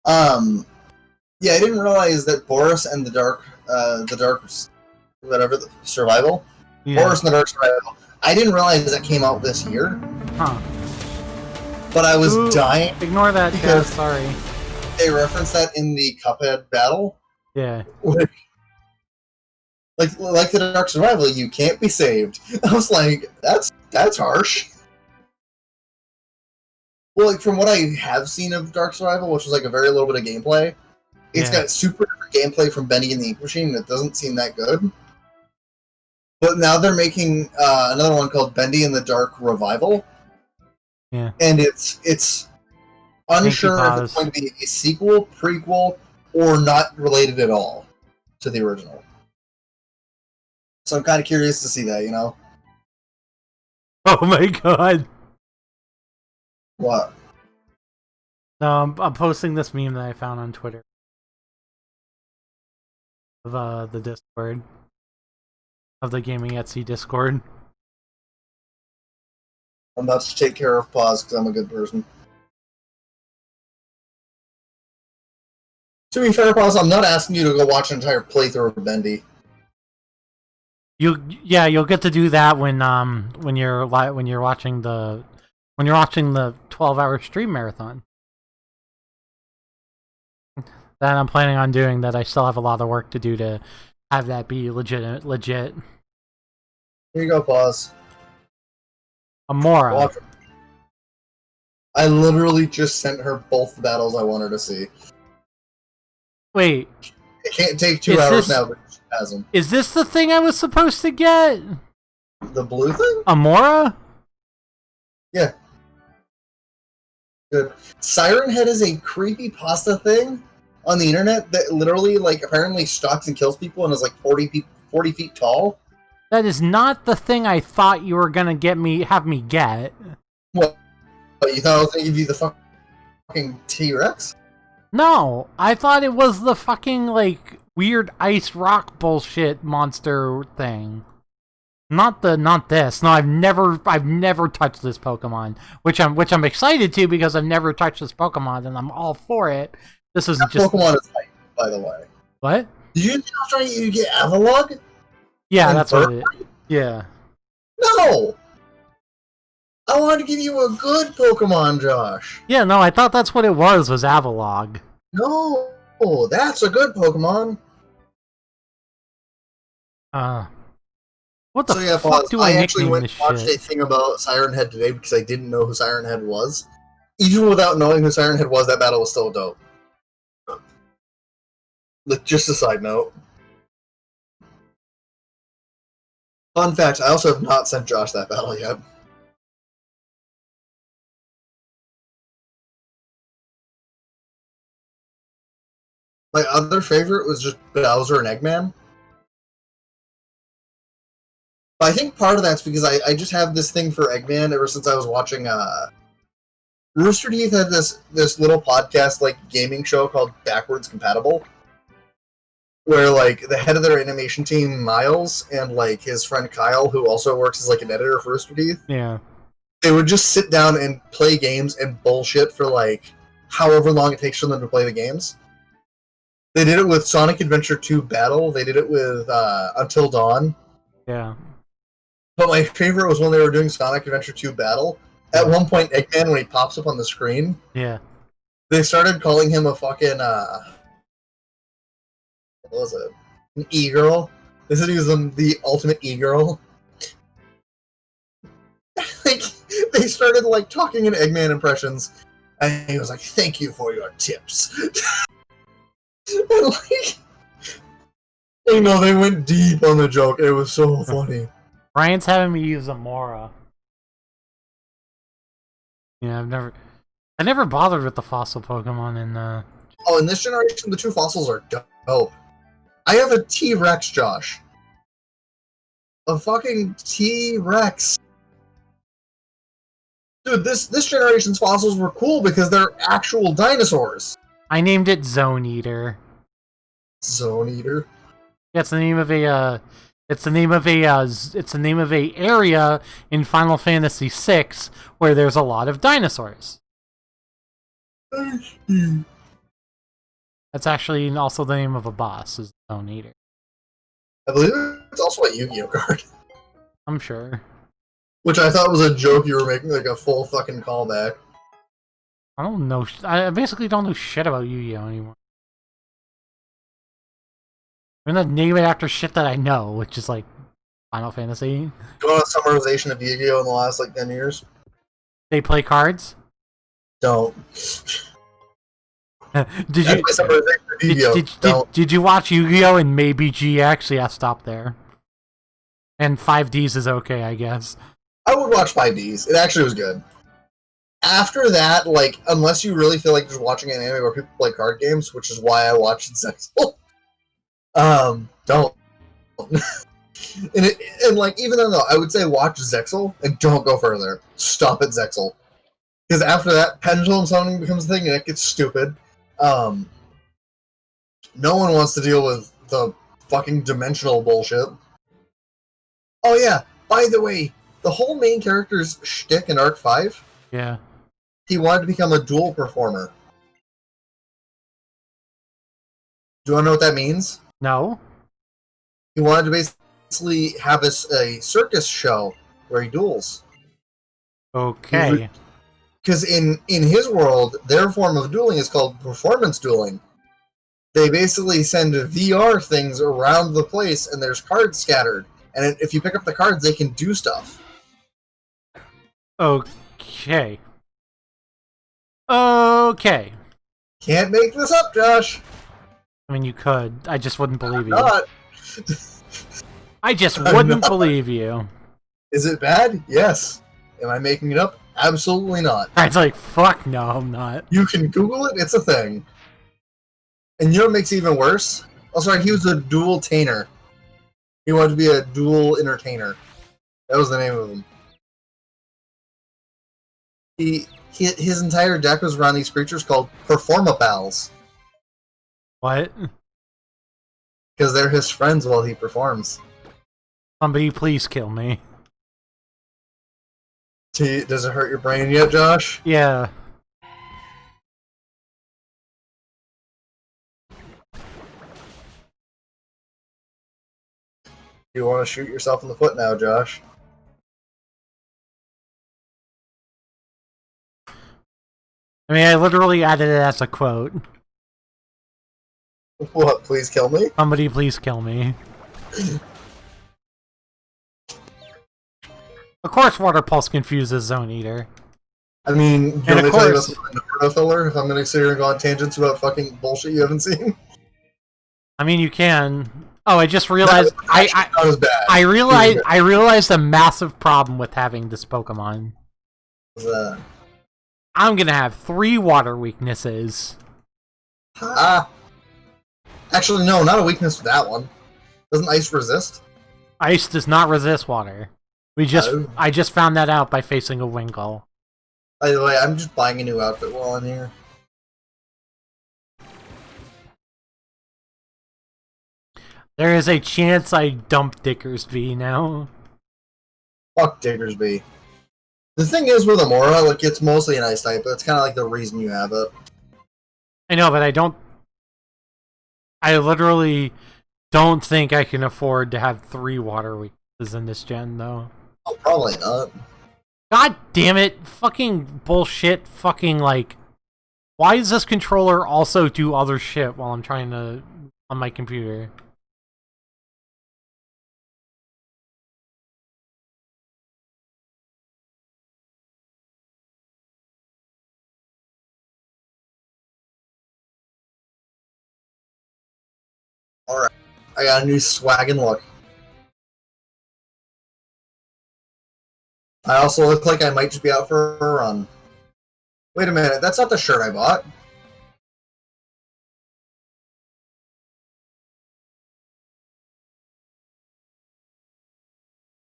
Yeah, I didn't realize that Boris and the Dark Survival. Yeah. Boris and the Dark Survival. I didn't realize that came out this year. Huh. But I was dying. Ignore that, because sorry. They referenced that in the Cuphead battle. Yeah. Like the Dark Survival, you can't be saved. I was like, that's harsh. Well, like from what I have seen of Dark Survival, which was like a very little bit of gameplay, it's got super different gameplay from Bendy and the Ink Machine, and it doesn't seem that good. But now they're making another one called Bendy and the Dark Revival. Yeah. And it's unsure if it's going to be a sequel, prequel, or not related at all to the original. So I'm kind of curious to see that, you know? Oh my god. What? No, I'm posting this meme that I found on Twitter. Of the Discord. Of the Gaming Etsy Discord. I'm about to take care of pause because I'm a good person. To be fair, pause, I'm not asking you to go watch an entire playthrough of Bendy. You'll get to do that when you're watching the 12-hour stream marathon. That I'm planning on doing. That I still have a lot of work to do to have that be legit. Here you go, pause. Amora. I literally just sent her both the battles I want her to see. Wait. It can't take 2 hours now, but she has them. Is this the thing I was supposed to get? The blue thing? Amora? Yeah. Good. Siren Head is a creepy pasta thing on the internet that literally, like, apparently stalks and kills people and is like 40 feet tall. That is not the thing I thought you were gonna have me get. What? You thought I was gonna give you the fucking T-Rex? No, I thought it was the fucking, like, weird ice rock bullshit monster thing. Not this. No, I've never touched this Pokemon, which I'm excited to because I've never touched this Pokemon and I'm all for it. This is just Pokemon is hype, by the way. What? Did you try to get Avalugg? Yeah, that's what it is. Yeah. No! I wanted to give you a good Pokemon, Josh. Yeah, no, I thought that's what it was Avalugg. No, that's a good Pokemon. What the fuck do I actually went and watched a thing about Siren Head today because I didn't know who Siren Head was. Even without knowing who Siren Head was, that battle was still dope. Like, just a side note. Fun fact, I also have not sent Josh that battle yet. My other favorite was just Bowser and Eggman. But I think part of that's because I just have this thing for Eggman ever since I was watching Rooster Teeth had this little podcast, like, gaming show called Backwards Compatible, where, like, the head of their animation team, Miles, and, like, his friend Kyle, who also works as, like, an editor for Rooster Teeth, yeah, they would just sit down and play games and bullshit for, like, however long it takes for them to play the games. They did it with Sonic Adventure 2 Battle. They did it with Until Dawn. Yeah. But my favorite was when they were doing Sonic Adventure 2 Battle. At one point, Eggman, when he pops up on the screen, yeah, they started calling him a fucking, what was it? An e-girl? They said he was the ultimate e-girl. Like, they started, like, talking in Eggman impressions, and he was like, "Thank you for your tips." And, like, you know, they went deep on the joke. It was so funny. Ryan's having me use Amora. Yeah, I never bothered with the fossil Pokemon in Oh, in this generation, the two fossils are dope. I have a T-Rex, Josh. A fucking T-Rex. Dude, this generation's fossils were cool because they're actual dinosaurs. I named it Zone Eater. Zone Eater? Yeah, it's the name of a area in Final Fantasy VI where there's a lot of dinosaurs. That's actually also the name of a boss, is Zone Eater. I believe it's also a Yu-Gi-Oh card. I'm sure. Which I thought was a joke you were making, like a full fucking callback. I don't know. I basically don't know shit about Yu-Gi-Oh anymore. I'm gonna name it after shit that I know, which is like Final Fantasy. Do you want a summarization of Yu-Gi-Oh in the last like 10 years? They play cards? Don't. Did you did you watch Yu-Gi-Oh and maybe GX? Yeah, stop there. And 5Ds is okay, I guess. I would watch 5Ds. It actually was good. After that, like, unless you really feel like just watching an anime where people play card games, which is why I watched Zexal, don't. and like, even though I would say watch Zexal and don't go further. Stop at Zexal. Because after that, pendulum summoning becomes a thing and it gets stupid. No one wants to deal with the fucking dimensional bullshit. Oh yeah, by the way, the whole main character's shtick in Arc 5, yeah, he wanted to become a duel performer. Do you want to know what that means? No. He wanted to basically have a circus show where he duels. Okay. Because in his world, their form of dueling is called performance dueling. They basically send VR things around the place, and there's cards scattered. And if you pick up the cards, they can do stuff. Okay. Okay. Can't make this up, Josh. I mean, you could. I just wouldn't believe you. Not. I just wouldn't believe you. Is it bad? Yes. Am I making it up? Absolutely not. I was like, fuck no, I'm not. You can Google it. It's a thing. And you know what makes it even worse? Oh, sorry, he was a dual tainer. He wanted to be a dual entertainer. That was the name of him. His entire deck was around these creatures called Performapals. What? Because they're his friends while he performs. Somebody please kill me. Does it hurt your brain yet, Josh? Yeah. You want to shoot yourself in the foot now, Josh? I mean, I literally added it as a quote. What, please kill me? Somebody please kill me. Of course Water Pulse confuses Zone Eater. I mean, do you And want me of to tell you about course- some Naruto filler if I'm going to sit here and go on tangents about fucking bullshit you haven't seen? I mean, you can. Oh, I just realized. Not as bad. I realized a massive problem with having this Pokemon. I'm gonna have 3 water weaknesses. Actually, no, not a weakness with that one. Doesn't ice resist? Ice does not resist water. I just found that out by facing a Winkle. By the way, I'm just buying a new outfit while I'm here. There is a chance I dump Dickersby now. Fuck Diggersby. The thing is with Amora, like, it's mostly an ice type, but it's kind of like the reason you have it. I know, but I literally don't think I can afford to have 3 water weaknesses in this gen, though. Oh, probably not. God damn it! Fucking bullshit, fucking, like... Why does this controller also do other shit while I'm trying to... on my computer? Alright. I got a new swag and look. I also look like I might just be out for a run. Wait a minute, that's not the shirt I bought.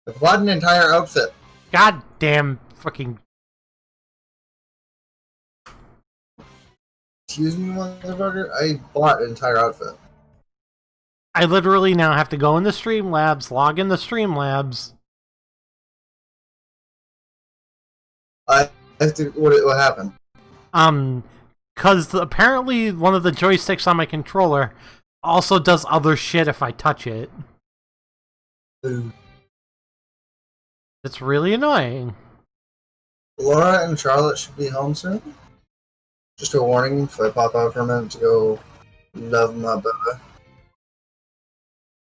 I bought an entire outfit. God damn fucking... Excuse me, motherfucker? I bought an entire outfit. I literally now have to go in the Streamlabs, log in the Streamlabs. I have to... What happened? Because apparently one of the joysticks on my controller also does other shit if I touch it. Ooh. It's really annoying. Laura and Charlotte should be home soon. Just a warning if I pop out for a minute to go love my baby.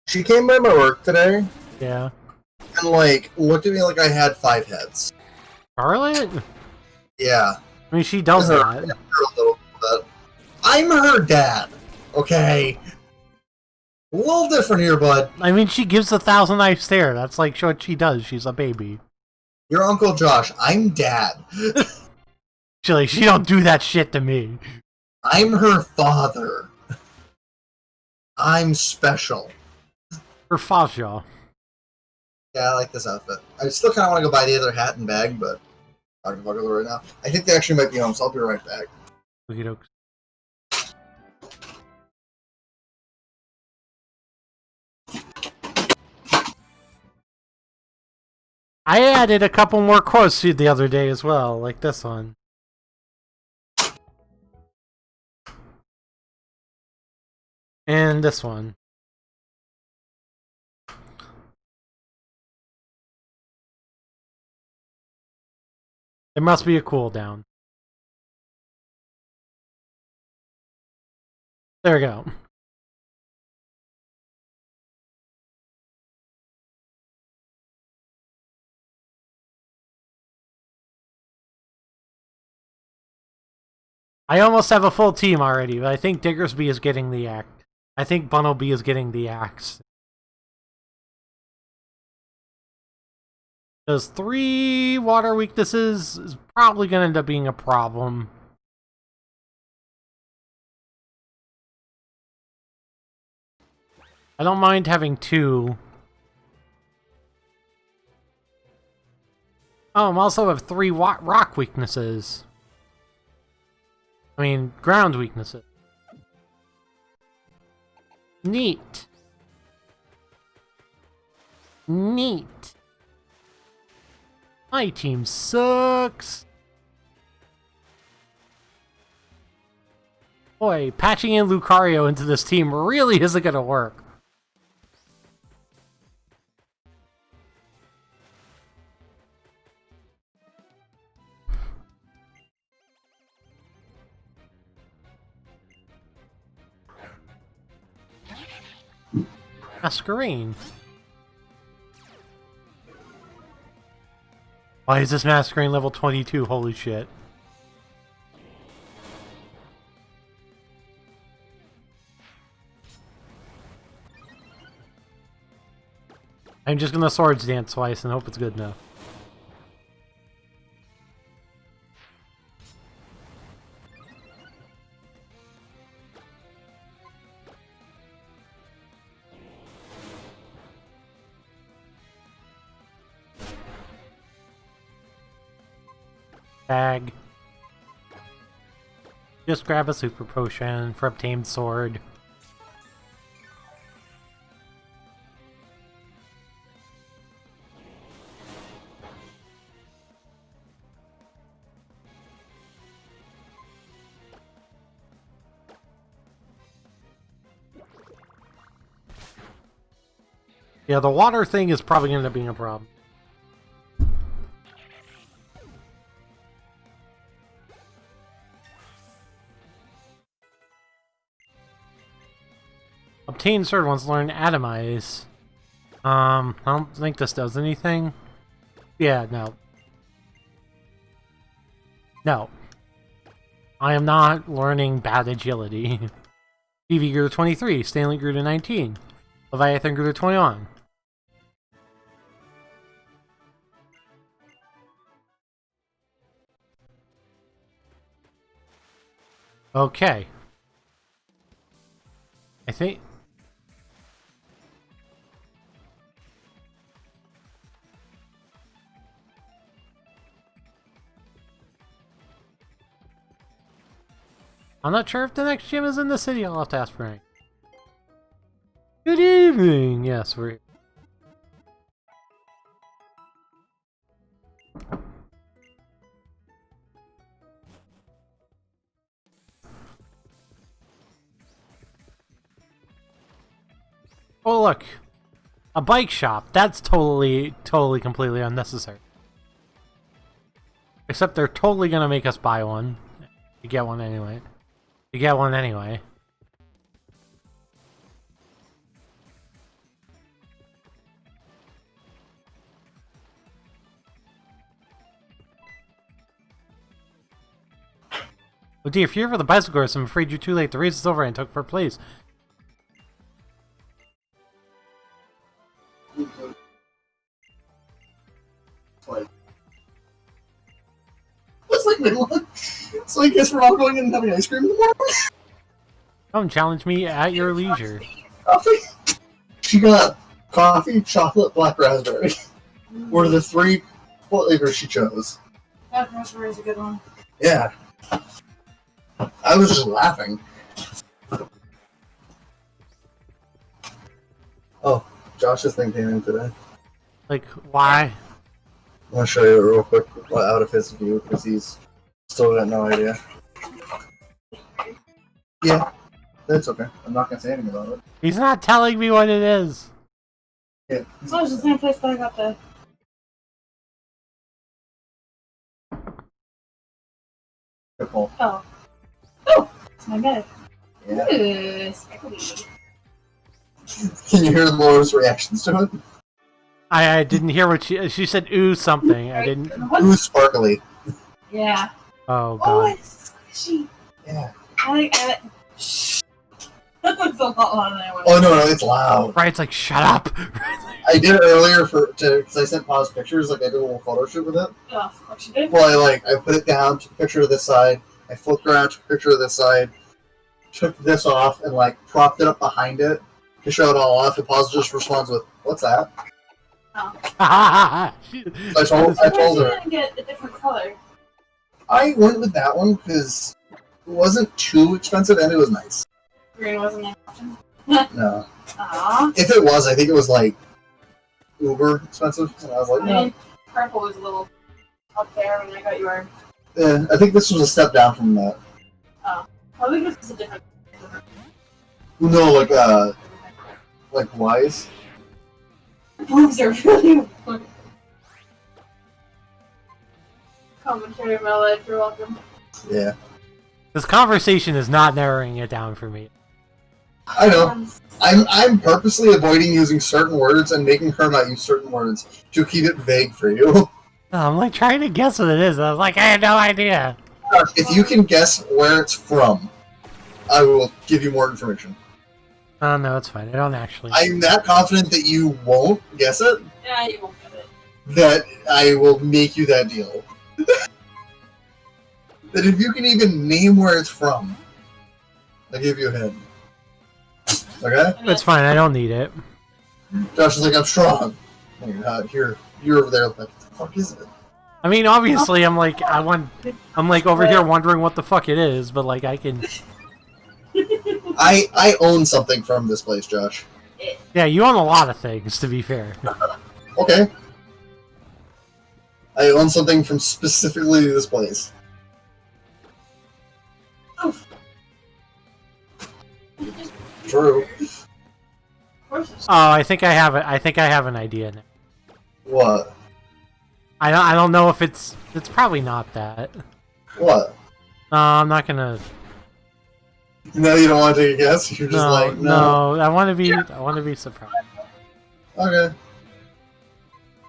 She came by my work today Yeah. and, like, looked at me like I had 5 heads. Charlotte? Yeah. I mean, she does that. Her a little bit. I'm her dad, okay? A little different here, bud. I mean, she gives a thousand eye stare. That's like what she does. She's a baby. Your Uncle Josh. I'm dad. She's like, she don't do that shit to me. I'm her father. I'm special. Her fascia. Yeah, I like this outfit. I still kind of want to go buy the other hat and bag, but I'm not going to go right now. I think they actually might be home, so I'll be right back. Okey dokes. I added a couple more quotes the other day as well, like this one. And this one. There must be a cooldown. There we go. I almost have a full team already, but I think Diggersby is getting the axe. I think Bunnelby is getting the axe. Those 3 water weaknesses is probably going to end up being a problem. I don't mind having 2. Oh, I also have 3 rock weaknesses. I mean, ground weaknesses. Neat. Neat. My team sucks. Boy, patching in Lucario into this team really isn't gonna work. Masquerade. Why is this Masquerade level 22? Holy shit. I'm just gonna Swords Dance twice and hope it's good enough. Bag. Just grab a super potion for obtained sword. Yeah, the water thing is probably going to end up being a problem. Obtain sword wants to learn Atomize. I don't think this does anything. Yeah, no. No. I am not learning bad agility. PV grew to 23, Stanley grew to 19, Leviathan grew to 21. Okay. I think... I'm not sure if the next gym is in the city. I'll have to ask Frank. Good evening! Yes, we're... Oh, look. A bike shop. That's totally, completely unnecessary. Except they're totally gonna make us buy one. You get one anyway. You get one anyway. Oh dear, if you're here for the bicycle race, I'm afraid you're too late. The race is over and took for place. It's like midlunch. So I guess we're all going in and having ice cream in the morning. Come challenge me at your leisure. Coffee? She got coffee, chocolate, black raspberry. Were the 3 flavors she chose. Black raspberry is a good one. Yeah. I was just laughing. Oh, Josh's thing came in today. Like, why? I'm gonna show you it real quick out of his view because he's still got no idea. Yeah, that's okay. I'm not gonna say anything about it. He's not telling me what it is. Yeah. Oh, it's the same place that I got the. Good pull. Oh. Oh! It's my bed. Yeah. Ooh, sparkly. Can you hear the Laura's reactions to it? I didn't hear what she said. Ooh, something. I didn't. Ooh, sparkly. Yeah. Oh Oh, god. it's squishy. Yeah. Shh. That looks a lot louder than I wanted. Oh no, it's loud. Brian's like, shut up. I did it earlier because I sent Pause pictures, like I did a little photo shoot with it. Oh, of course you did. Well, I put it down, took a picture of this side, I flipped around, took a picture of this side, took this off, and like propped it up behind it to show it all off. And Pause just responds with, "What's that?" Oh. I told I her. didn't get a different color. I went with that one because it wasn't too expensive and it was nice. Green wasn't an option. No. Aww. If it was, I think it was like uber expensive. And I was like, I no. mean, purple was a little up there when I got your. Yeah, I think this was a step down from that. Oh. I think this is a different. No, like wise. Boobs are really. Commentary of my life, you're welcome. Yeah. This conversation is not narrowing it down for me. I know. I'm purposely avoiding using certain words and making her not use certain words to keep it vague for you. I'm like trying to guess what it is. I was like, I had no idea. If you can guess where it's from, I will give you more information. Oh no, it's fine. I don't actually. I'm that confident that you won't guess it, Yeah, you won't get it. that I will make you that deal. That if you can even name where it's from, I'll give you a hint. Okay? It's fine. I don't need it. Josh is like, I'm strong. No, you're not. You're over there like, what the fuck is it? I mean, obviously, I'm like over here wondering what the fuck it is, but like I can. I own something from this place, Josh. Yeah, you own a lot of things, to be fair. Okay. I own something from specifically this place. True. Of course it's Oh, I think I have it. I think I have an idea now. What? I don't know if it's probably not that. What? No, I'm not gonna. No, you don't want to take a guess? You're just like, no. I want to be surprised. Okay.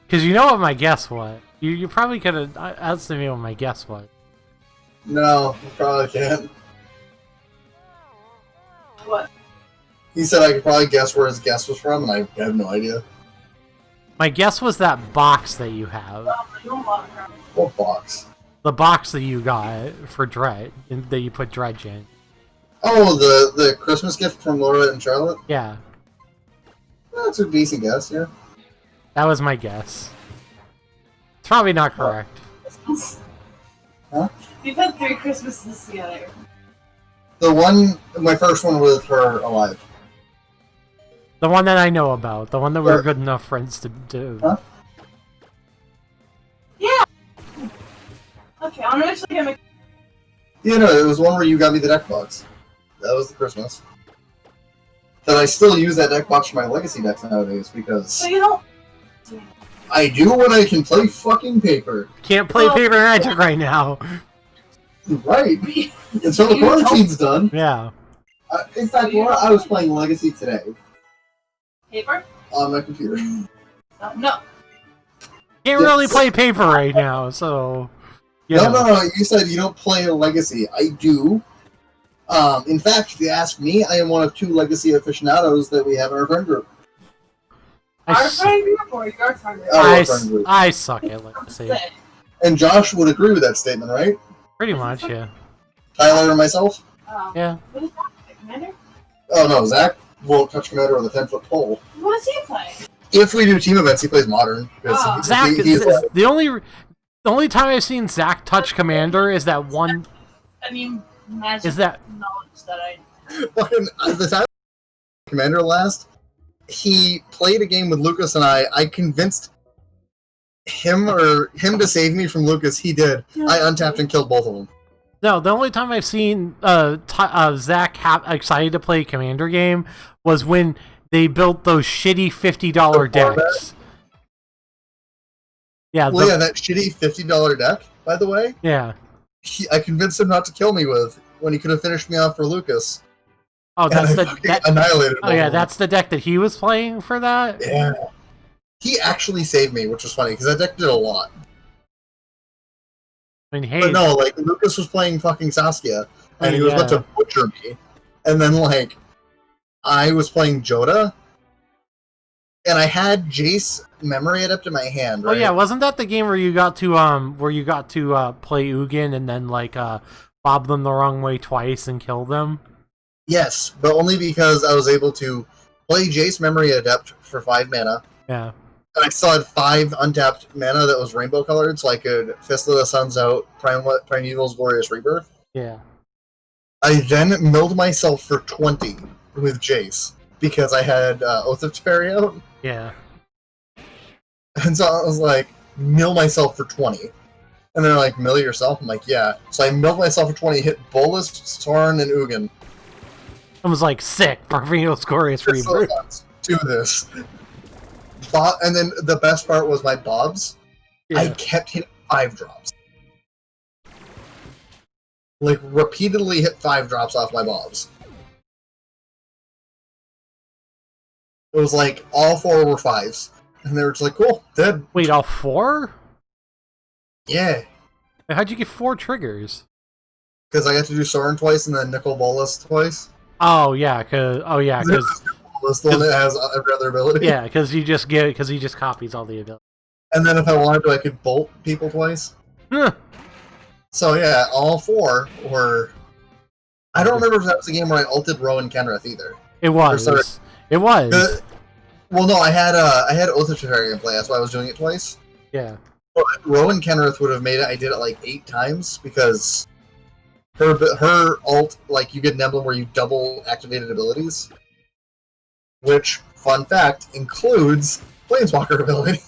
Because you know what my guess was. You probably could have asked me what my guess was. No, you probably can't. what? He said I could probably guess where his guess was from, and I have no idea. My guess was that box that you have. You don't want to. What box? The box that you got for Dredge, that you put Dredge in. Oh, the Christmas gift from Laura and Charlotte? Yeah, That's a decent guess, yeah. that was my guess. It's probably not correct. Huh? We've had 3 Christmases together. The one, my first one with her alive. The one that I know about. The one that we were good enough friends to do. Huh? Yeah! Okay, I'm actually gonna make. Yeah, no, it was one where you got me the deck box. That was the Christmas. That I still use that deck box for my legacy decks nowadays because So you don't. I do when I can play fucking paper. Can't play Well- Paper Magic right now. Right. Until the You don't- quarantine's done. Yeah. In fact, Laura, I was playing Legacy today Paper? on my computer. No. Can't really play Paper right now, so... Yeah. No. You said you don't play a Legacy. I do. In fact, if you ask me, I am one of 2 Legacy aficionados that we have in our friend group. Our friend group or your friend group? Our friend group. I suck at Legacy. And Josh would agree with that statement, right? Pretty much, yeah. Tyler and myself? Yeah. What is that? Commander? Oh no, Zach won't touch Commander with a 10-foot pole. What does he play? If we do team events, he plays Modern. Oh. Zach, he's like, the only time I've seen Zach touch Commander is that one. I mean, magic Is that knowledge that I... fucking, the time Commander last, he played a game with Lucas and I convinced him to save me from Lucas. He did. I untapped and killed both of them. No, the only time I've seen Zach excited to play a Commander game was when they built those shitty $50 decks. Yeah. Well, yeah, that shitty $50 deck, by the way. Yeah. I convinced him not to kill me with when he could have finished me off for Lucas. Oh, that's annihilated. Oh yeah, that's the deck that he was playing for that. Yeah. He actually saved me, which was funny because that deck did a lot. I mean, hey. But no, like Lucas was playing fucking Saskia, and he was about to butcher me, and then like I was playing Joda, and I had Jace Memory Adept in my hand. Right? Oh yeah, wasn't that the game where you got to play Ugin and then like bob them the wrong way twice and kill them? Yes, but only because I was able to play Jace Memory Adept for 5 mana. Yeah. And I still had 5 untapped mana that was rainbow colored, so I could Fist of the Suns out Primeval's Glorious Rebirth. Yeah. I then milled myself for 20 with Jace because I had Oath of Teferi out. Yeah. And so I was like, mill myself for 20. And they're like, mill yourself? I'm like, yeah. So I milled myself for 20, hit Bolus, Sorin, and Ugin. I was like, sick. Primeval's Glorious Rebirth. Do this. And then the best part was my Bobs. Yeah. I kept hitting 5 drops. Like, repeatedly hit 5 drops off my Bobs. It was like, all 4 were 5s. And they were just like, cool, dead. Wait, all 4? Yeah. How'd you get 4 triggers? Because I got to do Sorin twice and then Nicol Bolas twice. Oh, yeah, because... That's the one that has every other ability. Yeah, because he just copies all the abilities. And then if I wanted to, I could bolt people twice. So yeah, all 4 were... I don't remember if that was a game where I ulted Rowan Kenrith either. It was. It was. Well, no, I had Oath of Teferi in play, that's why I was doing it twice. Yeah. But Rowan Kenrith would have made it, I did it like 8 times, because her ult, like, you get an emblem where you double activated abilities. Which, fun fact, includes Planeswalker ability.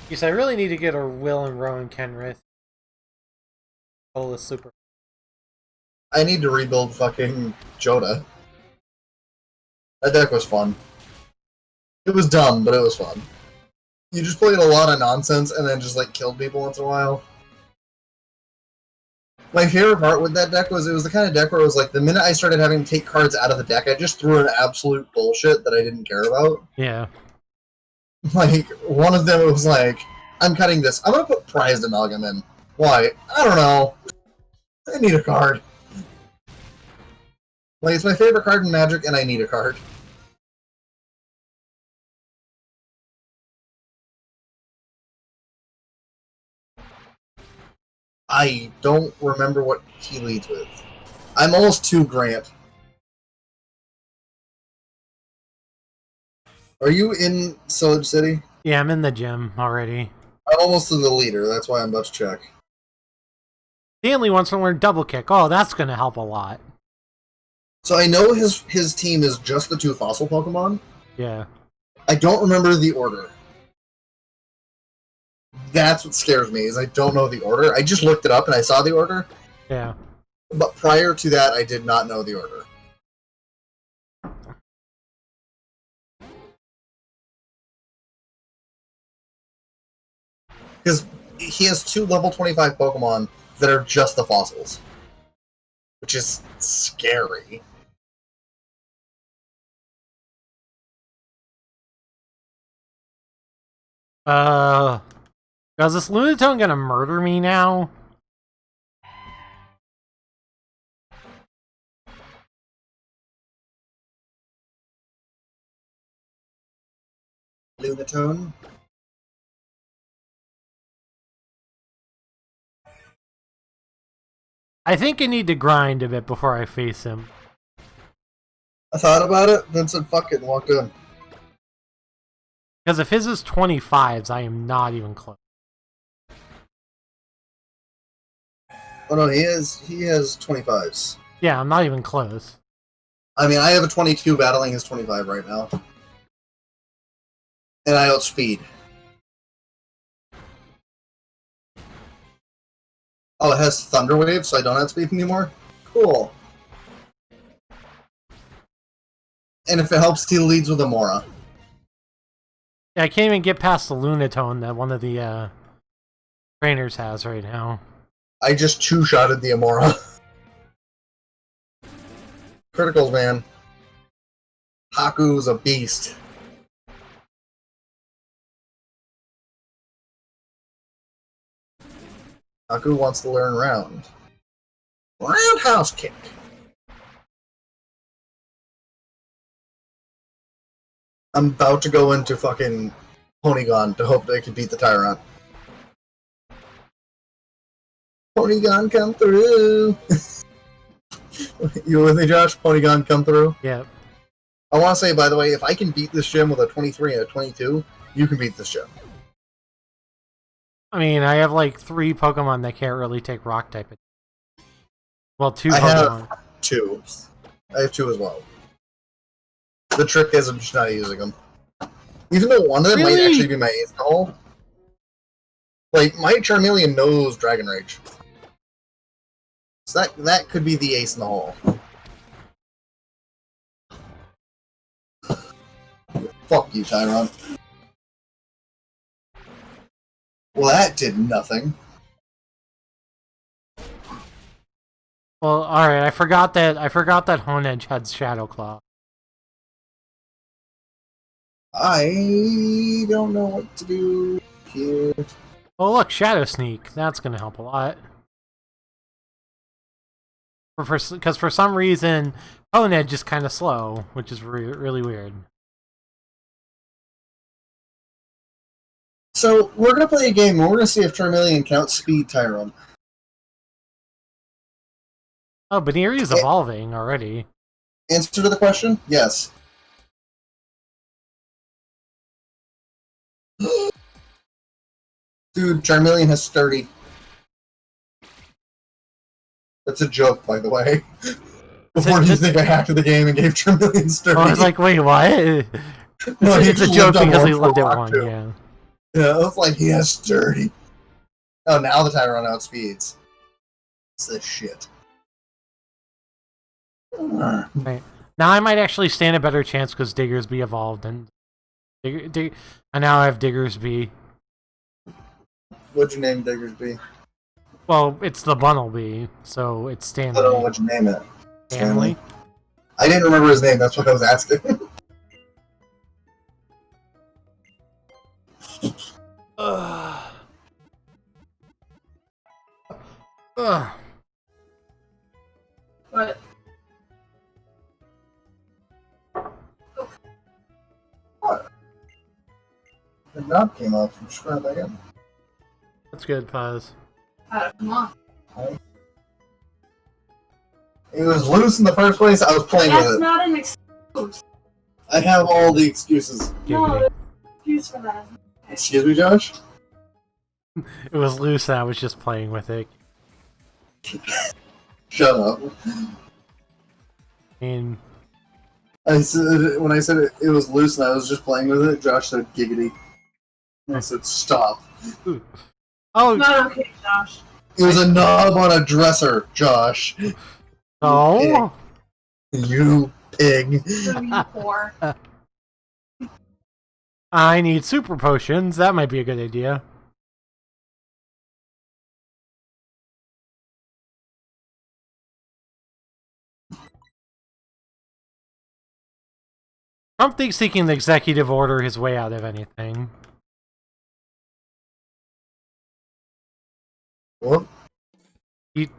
Yes, I really need to get a Will and Rowan Kenrith. Oh, the super. I need to rebuild fucking Joda. That deck was fun. It was dumb, but it was fun. You just played a lot of nonsense and then just like killed people once in a while. My favorite part with that deck was it was the kind of deck where it was like the minute I started having to take cards out of the deck, I just threw in absolute bullshit that I didn't care about. Yeah. Like, one of them was like, I'm cutting this. I'm gonna put Prized Amalgam in. Why? I don't know. I need a card. Like, it's my favorite card in Magic, and I need a card. I don't remember what he leads with. I'm almost 2 Grant. Are you in Sillage City? Yeah, I'm in the gym already. I'm almost to the leader, that's why I'm about to check. Stanley wants to learn Double Kick. Oh, that's going to help a lot. So I know his team is just the 2 fossil Pokemon. Yeah. I don't remember the order. That's what scares me, is I don't know the order. I just looked it up and I saw the order. Yeah. But prior to that, I did not know the order. Because he has 2 level 25 Pokemon that are just the fossils. Which is scary. Is this Lunatone gonna murder me now? Lunatone. I think I need to grind a bit before I face him. I thought about it, then said fuck it and walked in. Because if his is 25s, I am not even close. Oh no, he has 25s. Yeah, I'm not even close. I mean, I have a 22 battling his 25 right now. And I outspeed. Oh, it has Thunder Wave, so I don't outspeed anymore? Cool. And if it helps, he leads with Amora. Yeah, I can't even get past the Lunatone that one of the trainers has right now. I just two-shotted the Amora. Criticals, man. Haku's a beast. Haku wants to learn round. Roundhouse kick. I'm about to go into fucking Ponygon to hope they can beat the Tyrant. Ponygon come through. You with me, Josh? Ponygon come through? Yep. I want to say, by the way, if I can beat this gym with a 23 and a 22, you can beat this gym. I mean, I have like 3 Pokemon that can't really take Rock type. Well, 2 I Pokemon. have 2. I have 2 as well. The trick is I'm just not using them. Even though one of them might actually be my ace in the hole. Like, my Charmeleon knows Dragon Rage. So that could be the ace in the hole. Fuck you, Tyron. Well, that did nothing. Well, alright, I forgot that Honedge had Shadow Claw. I don't know what to do here. Oh look, Shadow Sneak. That's gonna help a lot. Because for some reason, Honedge is kind of slow, which is really weird. So, we're going to play a game, and we're going to see if Charmeleon can outspeed Tyrone. Oh, Baneri is evolving already. Answer to the question? Yes. Dude, Charmeleon has sturdy. That's a joke, by the way. Before you think I hacked the game and gave Charmeleon sturdy. I was like, wait, what? No, it's a joke because he lived at 1, yeah. Yeah, it looks like he has sturdy. Oh, now the Tyrone outspeeds. It's this shit. Right. Now I might actually stand a better chance because Diggersby evolved, and and now I have Diggersby. What'd you name Diggersby? Well, it's the Bunnelby, so it's Stanley. I don't know what you name it. Stanley? I didn't remember his name, that's what I was asking. Ugh. What? What? The knob came off from scrub again. That's good, Paz. How'd it come off? It was loose in the first place, I was playing with That's it. not an excuse. I have all the excuses. No, there's an excuse for that. Excuse me, Josh? It was loose and I was just playing with it. Shut up. And I said, when I said it was loose and I was just playing with it, Josh said giggity. And I said stop. oh It's not okay, Josh. It was a knob on a dresser, Josh. no! You pig. So you poor. I need super potions. That might be a good idea. Trump thinks he can executive order his way out of anything. What?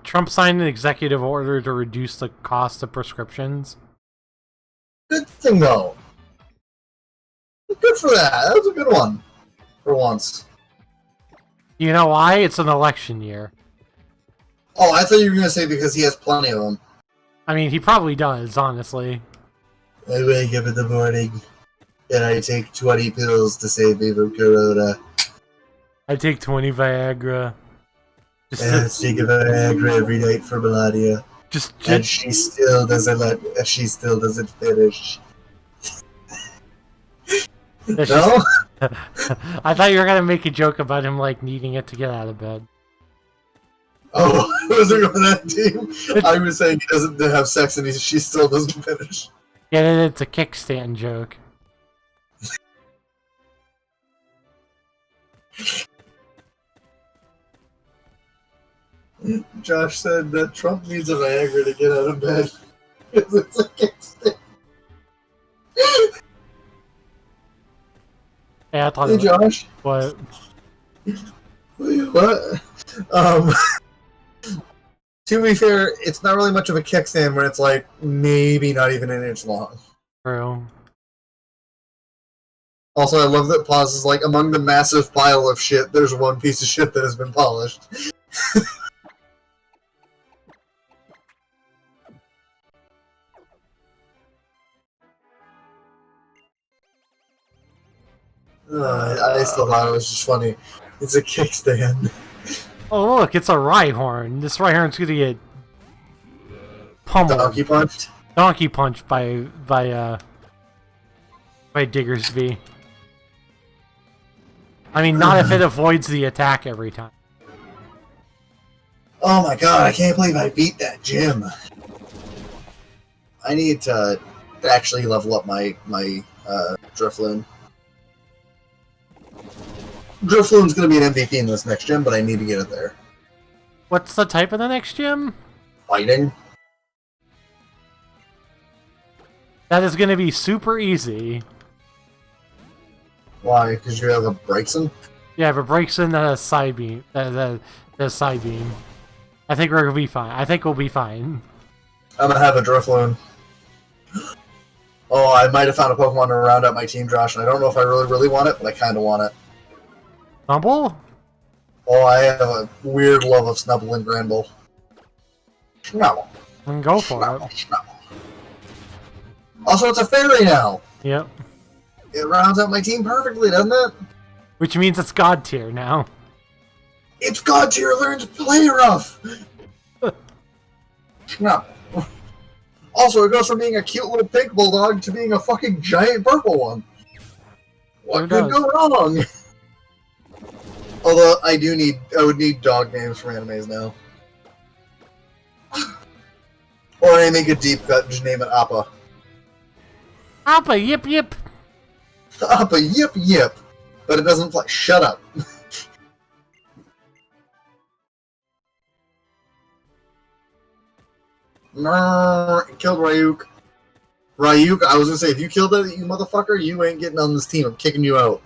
Trump signed an executive order to reduce the cost of prescriptions. Good thing, though. Good for that. That was a good one. For once. You know why? It's an election year. Oh, I thought you were going to say because he has plenty of them. I mean, he probably does, honestly. I wake up in the morning and I take 20 pills to save me from Corona. I take 20 Viagra. And I take a Viagra every night for Melania. And she still doesn't finish. No? I thought you were gonna make a joke about him like needing it to get out of bed. Oh, I wasn't going that team. I was saying he doesn't have sex and she still doesn't finish. Yeah, it's a kickstand joke. Josh said that Trump needs a Viagra to get out of bed. It's a kickstand. Yeah, I thought hey, Josh. What? What? To be fair, it's not really much of a kickstand when it's like maybe not even an inch long. True. Also, I love that Pause is like among the massive pile of shit, there's one piece of shit that has been polished. I still thought it was just funny. It's a kickstand. Oh look, it's a Rhyhorn. This Rhyhorn's gonna get pummeled. Donkey punched? Donkey punched by Diggersby. I mean, not if it avoids the attack every time. Oh my god, I can't believe I beat that gym. I need to actually level up my Drifloon. Drifloon's gonna be an MVP in this next gym, but I need to get it there. What's the type of the next gym? Fighting. That is gonna be super easy. Why? Because you have a Braixen? Yeah, if it breaks in the side beam, the side beam, I think we're gonna be fine. I think we'll be fine. I'm gonna have a Drifloon. Oh, I might have found a Pokemon to round out my team, Josh, and I don't know if I really want it, but I kind of want it. Snubble? Oh, I have a weird love of Snubble and Granbull. Snubble. Then go for it. Snubble. Also, it's a fairy now! Yep. It rounds out my team perfectly, doesn't it? Which means it's God tier now. It's God tier, learns play rough! Snubble. Also, it goes from being a cute little pink bulldog to being a fucking giant purple one. What could go wrong? Although, I would need dog names for animes now. Or I make a deep cut and just name it Appa. Appa, yip yip! Appa, yip yip! But it doesn't fly. Shut up. Killed Ryuk. Ryuk, I was gonna say, if you killed that, you motherfucker, you ain't getting on this team. I'm kicking you out.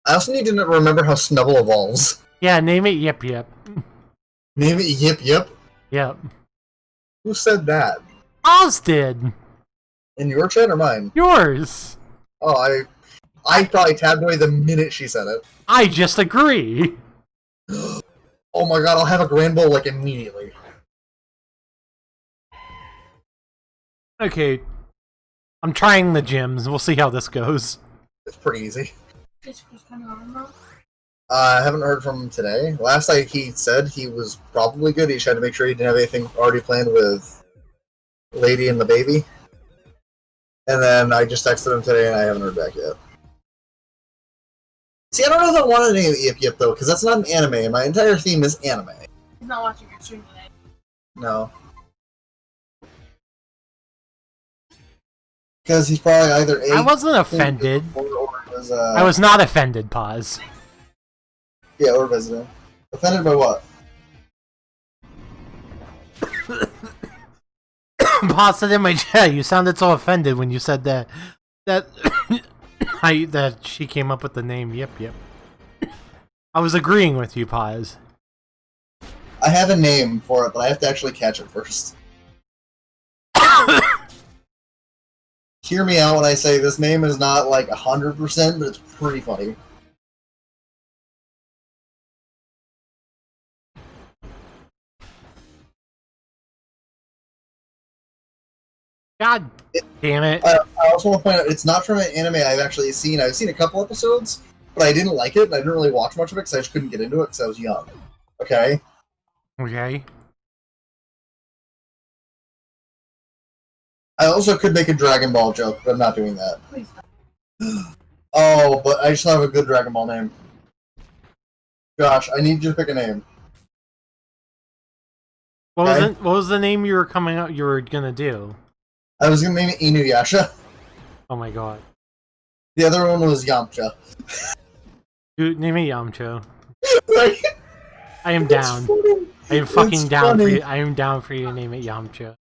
I also need to remember how Snubble evolves. Yeah, name it Yip Yip. Name it Yip Yip? Yep. Who said that? Oz did! In your chat or mine? Yours! Oh, I probably tabbed away the minute she said it. I just agree! Oh my god, I'll have a Granbull, like, immediately. Okay. I'm trying the gyms. We'll see how this goes. It's pretty easy. I haven't heard from him today. Last night he said he was probably good. He tried to make sure he didn't have anything already planned with Lady and the Baby. And then I just texted him today and I haven't heard back yet. See, I don't know if I want to name it Yip Yip though, because that's not an anime, and my entire theme is anime. He's not watching your stream today. No. Because he's probably either A. I wasn't offended. I was not offended, pause. Yeah, or visiting. Offended by what? Pause said in my chat, you sounded so offended when you said that that she came up with the name Yip Yip. I was agreeing with you, pause. I have a name for it, but I have to actually catch it first. Hear me out when I say this name is not like 100%, but it's pretty funny. God damn it. I also want to point out, it's not from an anime I've actually seen. I've seen a couple episodes, but I didn't like it, and I didn't really watch much of it because I just couldn't get into it because I was young. Okay? Okay. I also could make a Dragon Ball joke, but I'm not doing that. Please don't. Oh, but I just have a good Dragon Ball name. Josh, I need you to pick a name. What was the name you were gonna do? I was gonna name it Inuyasha. Oh my god. The other one was Yamcha. Dude, name it Yamcha. Right? I am down. Funny. I am fucking It's down for funny. you. I am down for you to name it Yamcha.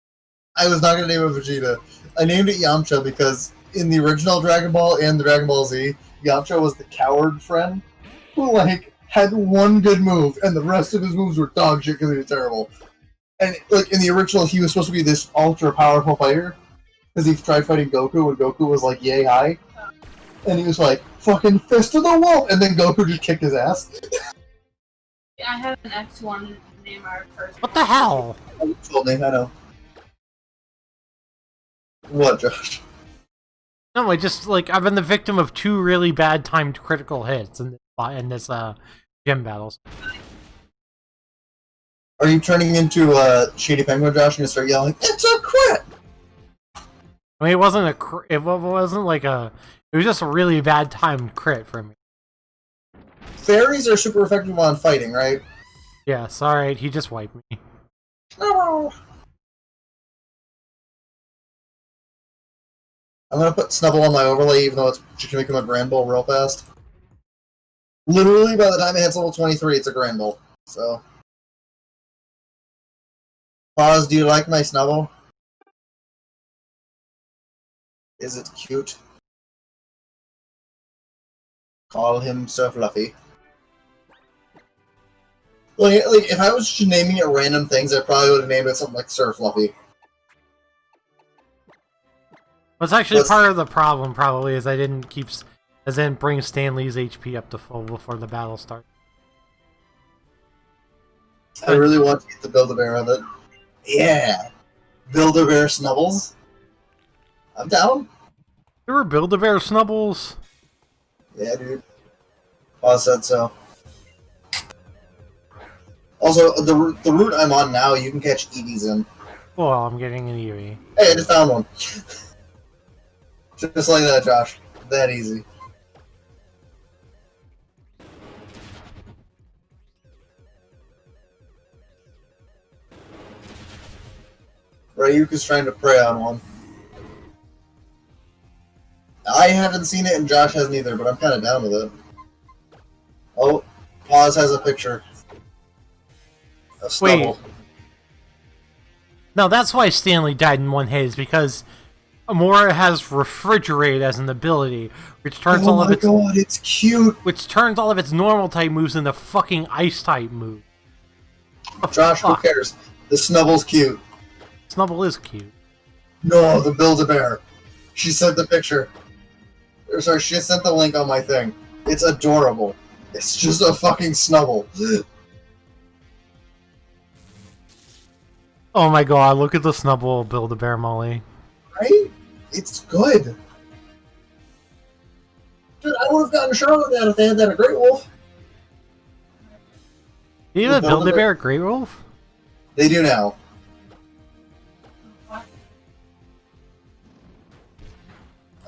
I was not gonna name it Vegeta. I named it Yamcha because in the original Dragon Ball and the Dragon Ball Z, Yamcha was the coward friend who, like, had one good move, and the rest of his moves were dog shit because he was terrible. And, like, in the original, he was supposed to be this ultra-powerful fighter, because he tried fighting Goku when Goku was, like, yay high. And he was like, fucking fist of the wolf! And then Goku just kicked his ass. Yeah, I had an X1 name our first. What the hell? Full name, I know. What, Josh? No, I just, like, I've been the victim of 2 really bad timed critical hits in this gym battles. Are you turning into Shady Penguin, Josh, and you start yelling, "It's a crit!" I mean, it wasn't like a... It was just a really bad timed crit for me. Fairies are super effective on fighting, right? Yes, alright, he just wiped me. No. I'm gonna put Snubble on my overlay, even though it's just gonna become a Grand Bull real fast. Literally, by the time it hits level 23, it's a Grand Bull. So. Pause, do you like my Snubble? Is it cute? Call him Sir Fluffy. Like, if I was just naming it random things, I probably would have named it something like Sir Fluffy. What's actually part of the problem, probably, is I didn't bring Stanley's HP up to full before the battle started. I really want to get the Build-A-Bear of it. Yeah! Build-A-Bear Snubbles? I'm down. There were Build-A-Bear Snubbles? Yeah, dude. Oh, I said so. Also, the route I'm on now, you can catch Eevees in. Well, I'm getting an Eevee. Hey, I just found one. Just like that, Josh. That easy. Ryuka's trying to prey on one. I haven't seen it and Josh hasn't either, but I'm kind of down with it. Oh, Pause has a picture of Stubble. Wait. No, that's why Stanley died in one hit, is because Amora has Refrigerate as an ability, which turns Oh my god, it's cute! which turns all of its normal type moves into fucking ice type moves. Josh, who cares? The Snubble's cute. Snubble is cute. No, the Build-A-Bear. She sent the picture. Or, sorry, she sent the link on my thing. It's adorable. It's just a fucking Snubble. Oh my god, look at the Snubble Build-A-Bear Molly. Right? It's good. Dude, I would have gotten Charlotte that if they had that at Great Wolf. Do you have a Build-A-Bear at Great Wolf? They do now.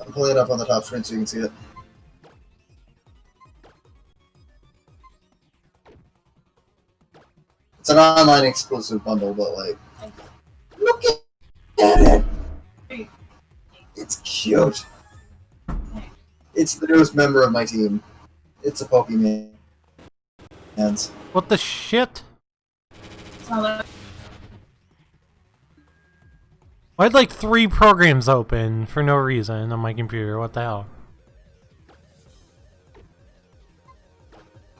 I'm pulling it up on the top screen so you can see it. It's an online exclusive bundle, but like, look at it! It's cute. It's the newest member of my team. It's a Pokemon. What the shit? I had like 3 programs open for no reason on my computer. What the hell?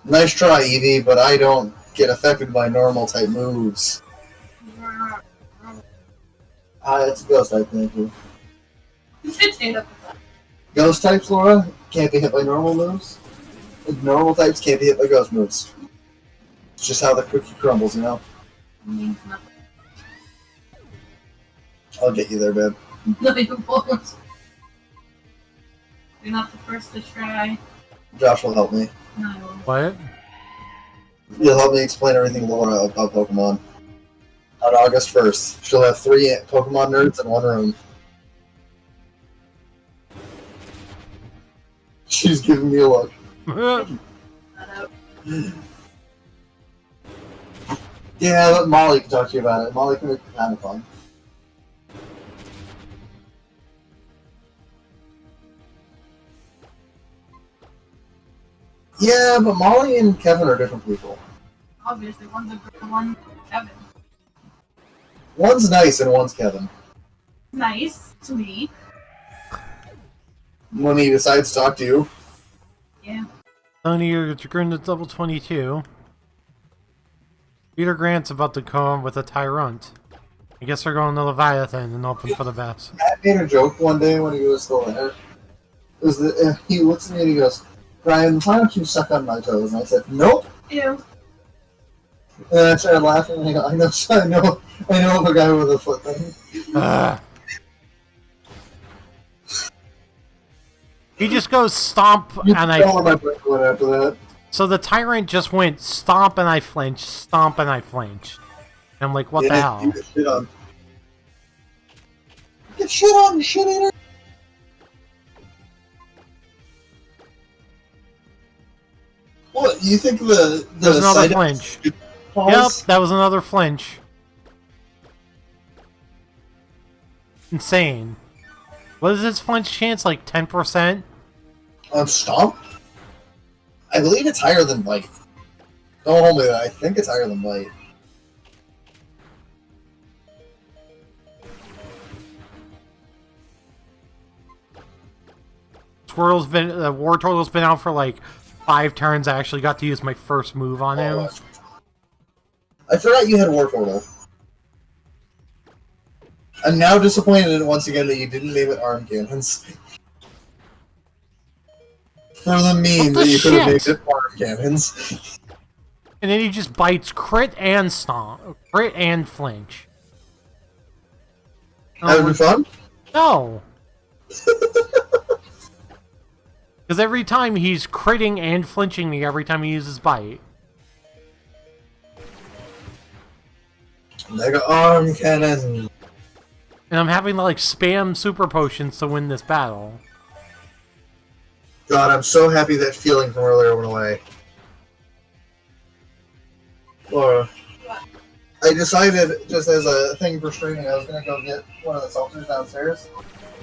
Nice try, Eevee, but I don't get affected by normal type moves. It's a ghost type, thank you. Ghost types, Laura, can't be hit by normal moves. And normal types can't be hit by ghost moves. It's just how the cookie crumbles, you know? I'll get you there, babe. No, you won't. You're not the first to try. Josh will help me. No, I won't. What? You'll help me explain everything to Laura about Pokemon. On August 1st, she'll have 3 Pokemon nerds in one room. She's giving me a look. Yeah, but Molly can talk to you about it. Molly can make it kind of fun. Yeah, but Molly and Kevin are different people. Obviously, one's a girl, one's Kevin. One's nice and one's Kevin. Nice to me. When he decides to talk to you. Yeah. Tony, you're going to level 22. Peter Grant's about to come with a Tyrant. I guess they're going to Leviathan and open for the best. Matt made a joke one day when he was still there. He looks at me and he goes, "Brian, why don't you suck on my toes?" And I said, "Nope." Ew. And I started laughing and I go, I know of a guy with a foot thing. He just goes stomp You and tell where my brain went after that. So the Tyrant just went stomp and I flinched, stomp and I flinched. And I'm like, what the hell? You get shit on. Get shit on, you shit eater! What, you think the There's another side flinch. pause? Yep, that was another flinch. Insane. What is his flinch chance? Like 10%? On Stomp? I believe it's higher than Bite. Don't hold me to that. I think it's higher than Bite. War Turtle's been out for like 5 turns. I actually got to use my first move on him. I forgot you had War Turtle. I'm now disappointed once again that you didn't name it Arm Cannons. For the meme that you could have named it Arm Cannons. And then he just bites crit and stomp. Crit and flinch. Having fun? No. Because every time he's critting and flinching me every time he uses bite. Mega Arm Cannon. And I'm having to like spam super potions to win this battle. God, I'm so happy that feeling from earlier went away. Laura, I decided, just as a thing for streaming, I was gonna go get one of the seltzers downstairs.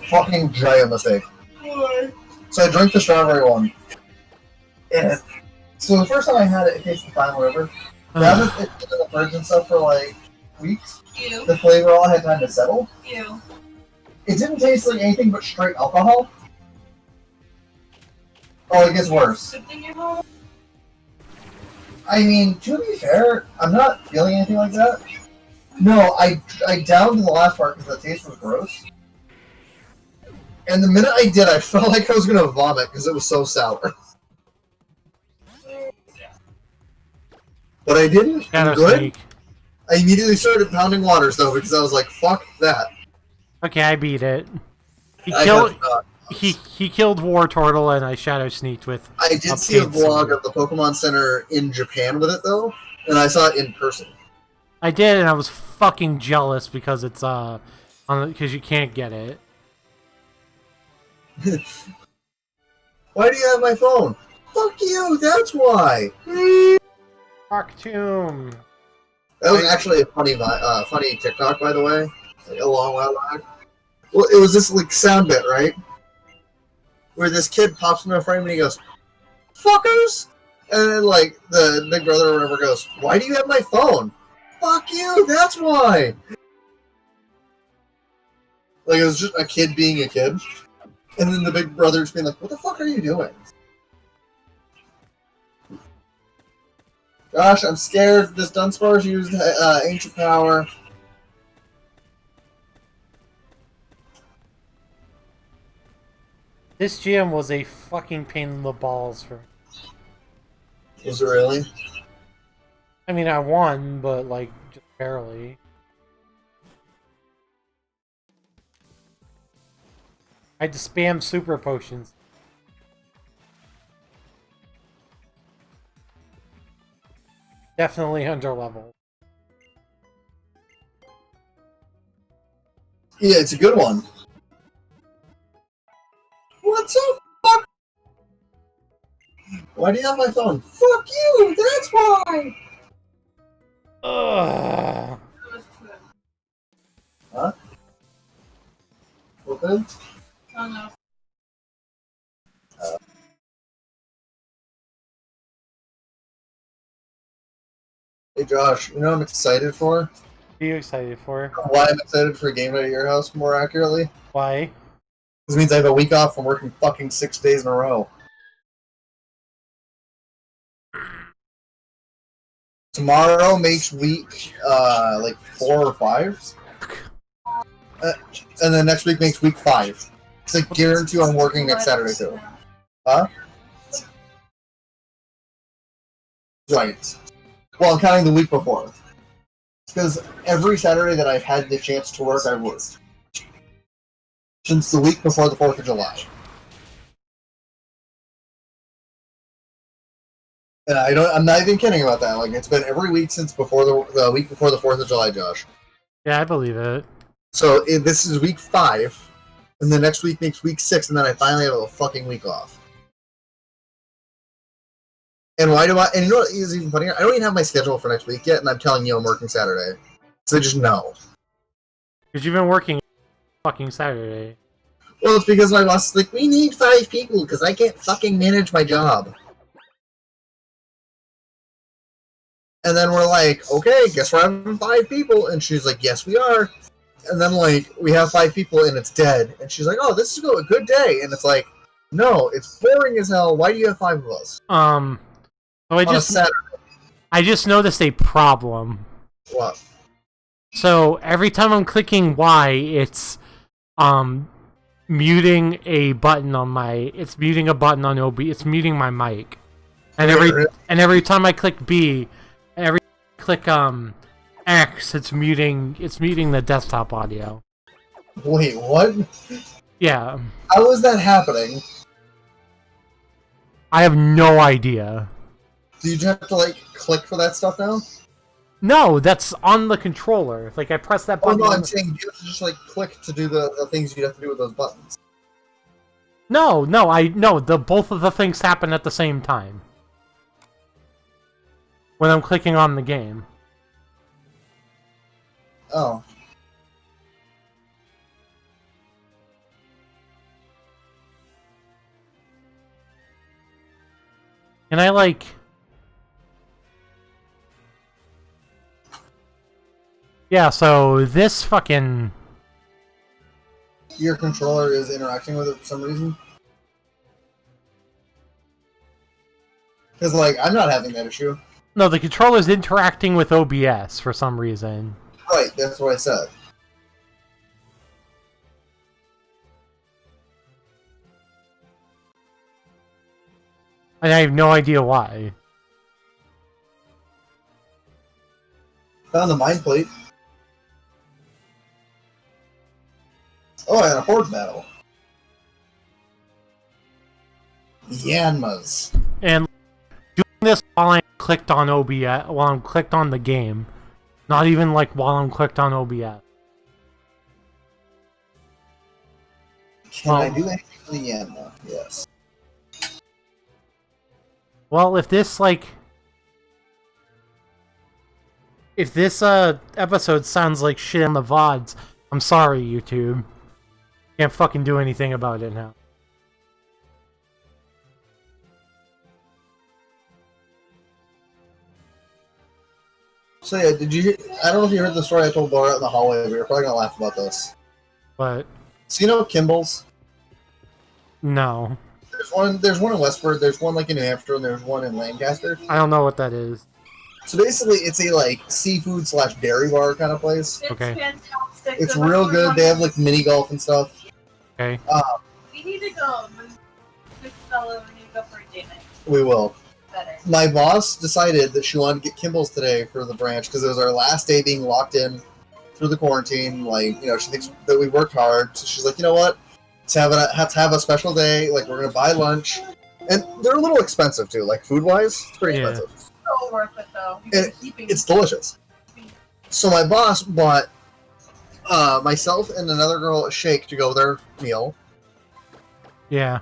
Fucking giant mistake. Why? So I drank the strawberry one. And so the first time I had it, it tasted fine, whatever. Now that it's been in the fridge and stuff for like weeks, Ew. the flavor all had time to settle. Ew. It didn't taste like anything but straight alcohol. Oh, it gets worse. Good thing you're home. I mean, to be fair, I'm not feeling anything like that. No, I downed the last part because the taste was gross. And the minute I did, I felt like I was gonna vomit because it was so sour. But I didn't. I'm good. Sneak. I immediately started pounding waters though because I was like, "Fuck that." Okay, I beat it. He killed War Turtle and I shadow sneaked with. I did see a vlog of the Pokemon Center in Japan with it though, and I saw it in person. I did, and I was fucking jealous because it's because you can't get it. Why do you have my phone? Fuck you, that's why! Fuck Tomb. That was actually a funny TikTok, by the way. Like, a long while back. Well, it was this like sound bit, right? Where this kid pops into a frame and he goes, "Fuckers!" And then like the big brother or whatever goes, "Why do you have my phone?" "Fuck you, that's why!" Like it was just a kid being a kid. And then the big brother just being like, "What the fuck are you doing?" Gosh, I'm scared. This Dunsparce used ancient power. This gym was a fucking pain in the balls for me. Was it really? I mean, I won, but like just barely. I had to spam super potions. Definitely underleveled. Yeah, it's a good one. What's up, fuck? Why do you have my phone? Fuck you! That's why! Ugh. Huh? Open? Oh no. Hey Josh, you know what I'm excited for? What are you excited for? Why I'm excited for a game at your house, more accurately? Why? This means I have a week off from working fucking 6 days in a row. Tomorrow makes week, like 4 or 5. And then next week makes week 5. It's a guarantee I'm working next Saturday too. Huh? Right. Well, I'm counting the week before. Because every Saturday that I've had the chance to work, I've worked. Since the week before the 4th of July. And I'm not even kidding about that. Like, it's been every week since before the week before the 4th of July, Josh. Yeah, I believe it. So, this is week 5, and the next week makes week 6, and then I finally have a fucking week off. And why do I... And you know what is even funnier? I don't even have my schedule for next week yet, and I'm telling you I'm working Saturday. So I just know. Because you've been working fucking Saturday. Well, it's because my boss is like, we need 5 people, because I can't fucking manage my job. And then we're like, okay, guess we're having 5 people. And she's like, yes, we are. And then, like, we have 5 people, and it's dead. And she's like, oh, this is a good day. And it's like, no, it's boring as hell. Why do you have 5 of us? So I just noticed a problem. What? So every time I'm clicking Y, it's muting a button on my. It's muting a button on OB. It's muting my mic. And every time I click B, every time I click X, it's muting the desktop audio. Wait, what? Yeah. How is that happening? I have no idea. Do you just have to, like, click for that stuff now? No, that's on the controller. Like, I press that button. Oh, no, I'm saying you have to just, like, click to do the things you have to do with those buttons. No, both of the things happen at the same time. When I'm clicking on the game. Oh. And I, like... Yeah, so this fucking... Your controller is interacting with it for some reason? Because, like, I'm not having that issue. No, the controller's interacting with OBS for some reason. Right, that's what I said. And I have no idea why. Found the mind plate. Oh, and a horde battle. Yanmas. And doing this while I'm clicked on OBS, while I'm clicked on the game. Not even like while I'm clicked on OBS. Can I do anything for the Yanma? Yes. Well, if this, like... If this, episode sounds like shit on the VODs, I'm sorry, YouTube. Can't fucking do anything about it now. So yeah, I don't know if you heard the story I told Laura in the hallway, but you're probably gonna laugh about this. But... So you know Kimball's? No. There's one in Westford, there's one like in New Hampshire, and there's one in Lancaster. I don't know what that is. So basically, it's a like seafood / dairy bar kind of place. It's Okay. fantastic. It's real good. They have like mini golf and stuff. Okay. We need to go. This fellow, we need to go for a date night. We will. Better. My boss decided that she wanted to get Kimball's today for the branch because it was our last day being locked in through the quarantine. Like, you know, she thinks that we worked hard, so she's like, you know what? Have to have a special day. Like, we're gonna buy lunch, and they're a little expensive too. Like food-wise, it's pretty expensive. So worth it though. And it's delicious. So my boss bought myself and another girl a shake to go with our meal. Yeah.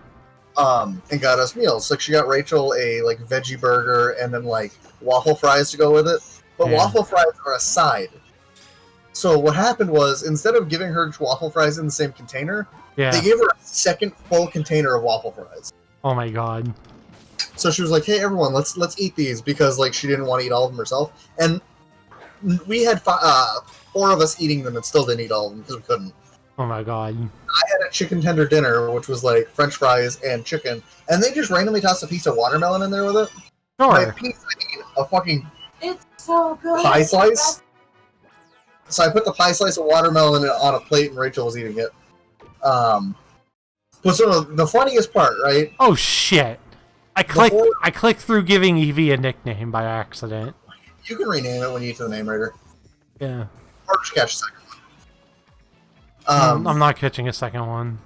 And got us meals. Like she got Rachel a like veggie burger and then like waffle fries to go with it. But waffle fries are a side. So what happened was instead of giving her waffle fries in the same container, they gave her a second full container of waffle fries. Oh my god. So she was like, "Hey everyone, let's eat these," because like she didn't want to eat all of them herself. And we had 4 of us eating them and still didn't eat all of them because we couldn't. Oh my god. I had a chicken tender dinner, which was like French fries and chicken, and they just randomly tossed a piece of watermelon in there with it. Sure. By a piece, I mean a fucking It's so good. pie slice. So I put the pie slice of watermelon on a plate, and Rachel was eating it. But so the funniest part, right? Oh shit! I clicked through giving Evie a nickname by accident. You can rename it when you get to the name writer. Yeah. Or just catch a second one. I'm not catching a second one.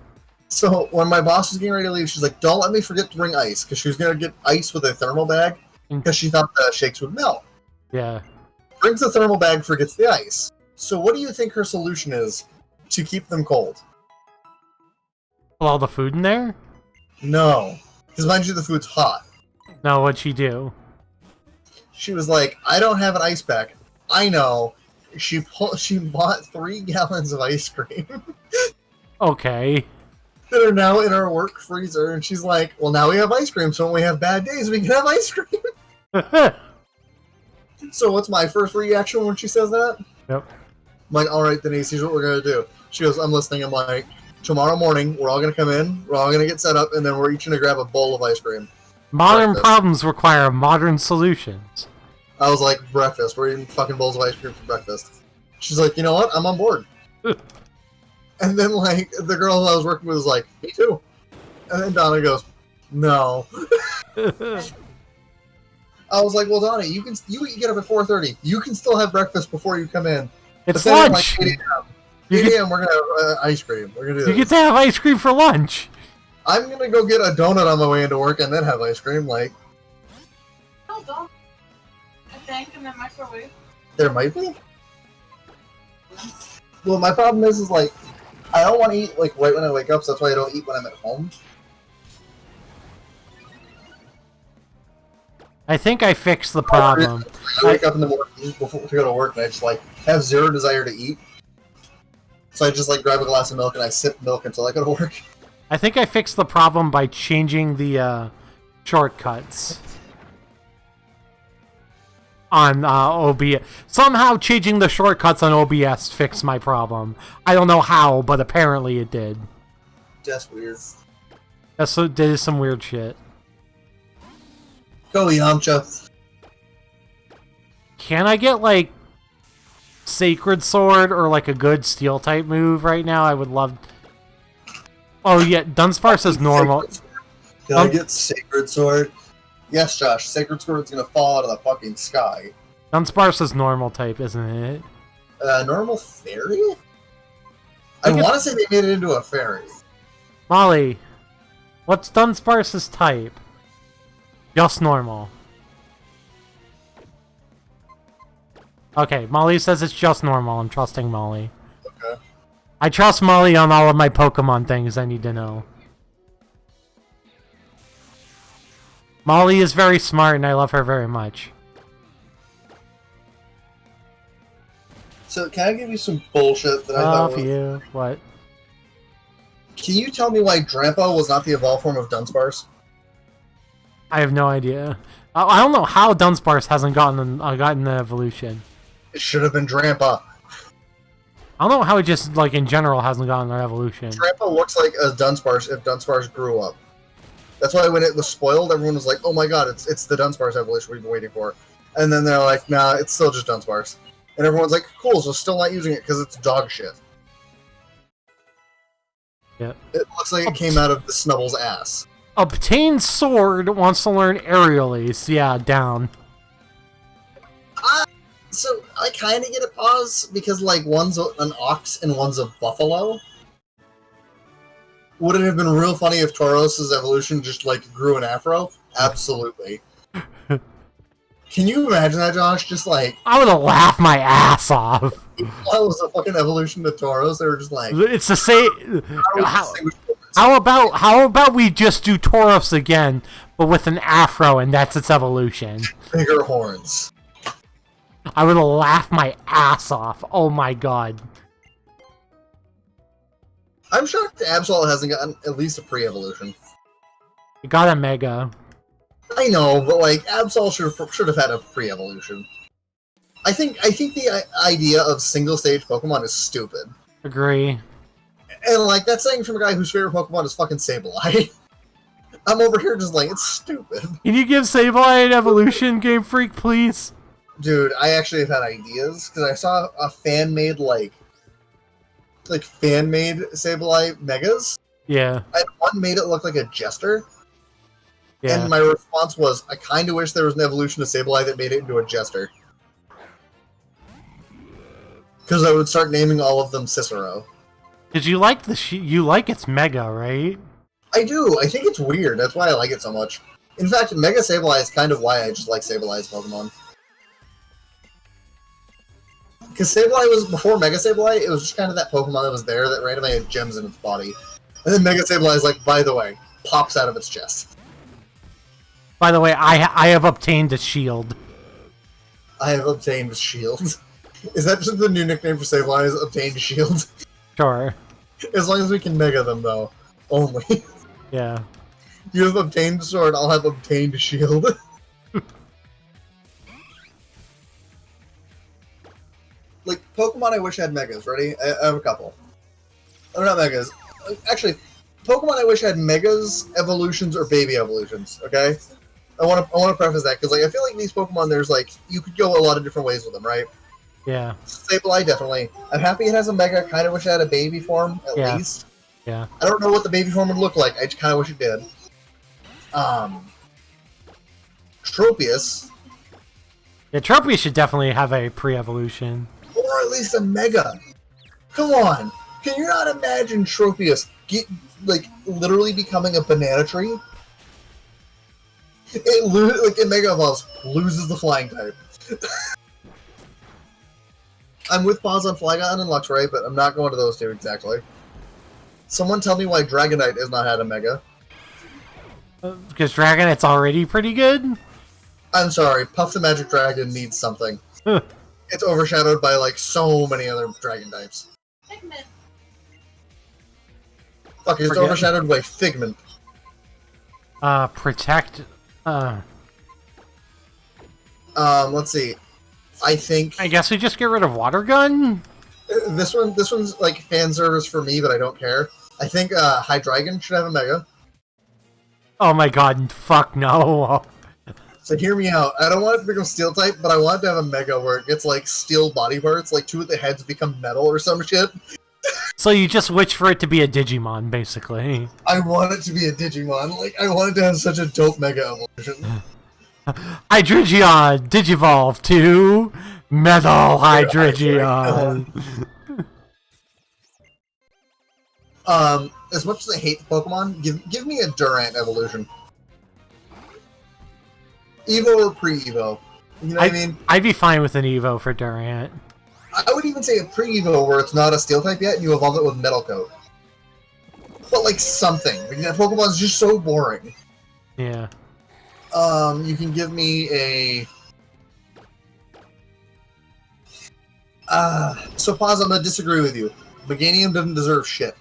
So when my boss was getting ready to leave, she's like, "Don't let me forget to bring ice," because she was gonna get ice with a thermal bag because she thought the shakes would melt. Yeah. Brings the thermal bag, forgets the ice. So what do you think her solution is to keep them cold? Put all the food in there? No, because mind you, the food's hot. No, what'd she do? She was like, "I don't have an ice pack." I know. She bought 3 gallons of ice cream Okay. that are now in our work freezer, and she's like, "Well, now we have ice cream, so when we have bad days, we can have ice cream." So what's my first reaction when she says that? Yep. I'm like, "All right, Denise, here's what we're gonna do." She goes, "I'm listening." I'm like, "Tomorrow morning, we're all gonna come in, we're all gonna get set up, and then we're each gonna grab a bowl of ice cream." Modern Breakfast. problems require modern solutions. I was like, "Breakfast. We're eating fucking bowls of ice cream for breakfast." She's like, "You know what? I'm on board." And then, like, the girl I was working with was like, "Me too." And then Donna goes, "No." I was like, "Well, Donna, you get up at 4:30. You can still have breakfast before you come in." It's But then at, lunch. Like 8 a.m. 8 a.m. We're gonna have ice cream. We're gonna do You this. get to have ice cream for lunch. I'm gonna go get a donut on my way into work and then have ice cream. Like, No, don't. I think in the microwave. there might be. Well, my problem is like, I don't want to eat like right when I wake up, so that's why I don't eat when I'm at home. I think I fixed the problem. I wake up in the morning before to go to work, and I just like have zero desire to eat. So I just like grab a glass of milk and I sip milk until I go to work. I think I fixed the problem by changing the shortcuts on OBS. Somehow changing the shortcuts on OBS fixed my problem. I don't know how, but apparently it did. That's weird. That is some weird shit. Go Yamcha. Can I get like Sacred Sword or like a good steel type move right now? I would love. Oh yeah, Dunsparce says normal. Can I get Sacred Sword? Yes, Josh. Sacred Sword's gonna fall out of the fucking sky. Dunsparce is normal type, isn't it? Normal fairy? I want to say they made it into a fairy. Molly, what's Dunsparce's type? Just normal. Okay, Molly says it's just normal. I'm trusting Molly. Okay. I trust Molly on all of my Pokemon things I need to know. Molly is very smart and I love her very much. So can I give you some bullshit that I thought was... you. What? Can you tell me why Drampa was not the evolved form of Dunsparce? I have no idea. I don't know how Dunsparce hasn't gotten the evolution. It should have been Drampa. I don't know how it just, like, in general hasn't gotten an evolution. Drampa looks like a Dunsparce if Dunsparce grew up. That's why when it was spoiled, everyone was like, "Oh my god, it's the Dunsparce evolution we've been waiting for." And then they're like, "Nah, it's still just Dunsparce." And everyone's like, "Cool, so still not using it because it's dog shit." Yep. It looks like it came out of the Snubble's ass. Obtain sword wants to learn aerial ace. Yeah, down. So I kind of get a pause because like one's an ox and one's a buffalo. Would it have been real funny if Tauros' evolution just like grew an afro? Absolutely. Can you imagine that, Josh? Just like I would have laughed my ass off. that was a fucking evolution to Tauros. They were just like, It's the same. How about we just do Tauros again, but with an afro, and that's its evolution? bigger horns. I would have laughed my ass off. Oh my god. I'm shocked Absol hasn't gotten at least a pre-evolution. It got a mega. I know, but like Absol should have had a pre-evolution. I think the idea of single stage Pokemon is stupid. Agree. And like that's saying from a guy whose favorite Pokemon is fucking Sableye. I'm over here just like it's stupid. Can you give Sableye an evolution, Game Freak, please? Dude, I actually have had ideas because I saw a fan-made like fan-made Sableye Megas. Yeah. And one made it look like a jester. Yeah. And my response was, I kind of wish there was an evolution of Sableye that made it into a jester. Because I would start naming all of them Cicero. Did you like you like its mega, right? I do. I think it's weird. That's why I like it so much. In fact, Mega Sableye is kind of why I just like Sableye's Pokemon. Because Sableye was, before Mega Sableye, it was just kind of that Pokemon that was there that randomly had gems in its body. And then Mega Sableye is like, by the way, pops out of its chest. By the way, I have obtained a shield. I have obtained a shield. Is that just the new nickname for Sableye, is obtained a shield? Sure. As long as we can Mega them, though. Only. Yeah. You have obtained a sword, I'll have obtained a shield. Like, Pokemon I wish had Megas. Ready? I have a couple. Oh, not Megas. Actually, Pokemon I wish had Megas, Evolutions, or Baby Evolutions, okay? I want to preface that, because like, I feel like these Pokemon, there's like, you could go a lot of different ways with them, right? Yeah. Sableye, definitely. I'm happy it has a Mega. I kind of wish it had a baby form, at least. Yeah. I don't know what the baby form would look like. I just kind of wish it did. Tropius. Yeah, Tropius should definitely have a pre-evolution. Or at least a Mega. Come on. Can you not imagine Tropius literally becoming a banana tree? It Mega Evolves, loses the flying type. I'm with pause on Flygon and Luxray, but I'm not going to those two exactly. Someone tell me why Dragonite has not had a Mega. Because Dragonite's already pretty good? I'm sorry, Puff the Magic Dragon needs something. It's overshadowed by like so many other dragon types. Figment. Fuck, it's overshadowed by Figment. Protect. Let's see. I guess we just get rid of Water Gun? This one's like fan service for me, but I don't care. I think Hydreigon should have a Mega. Oh my god, fuck no. So hear me out. I don't want it to become Steel type, but I want it to have a Mega where it gets like steel body parts, like two of the heads become metal or some shit. So you just wish for it to be a Digimon, basically. I want it to be a Digimon. Like, I want it to have such a dope Mega evolution. Hydreigon, Digivolve to Metal Hydreigon. As much as I hate the Pokemon, give me a Durant evolution. Evo or pre-Evo. You know what I mean? I'd be fine with an Evo for Durant. I would even say a pre-Evo where it's not a Steel type yet and you evolve it with Metal Coat. But like something. Because that Pokemon's just so boring. Yeah. You can give me a... so pause, I'm gonna disagree with you. Meganium doesn't deserve shit.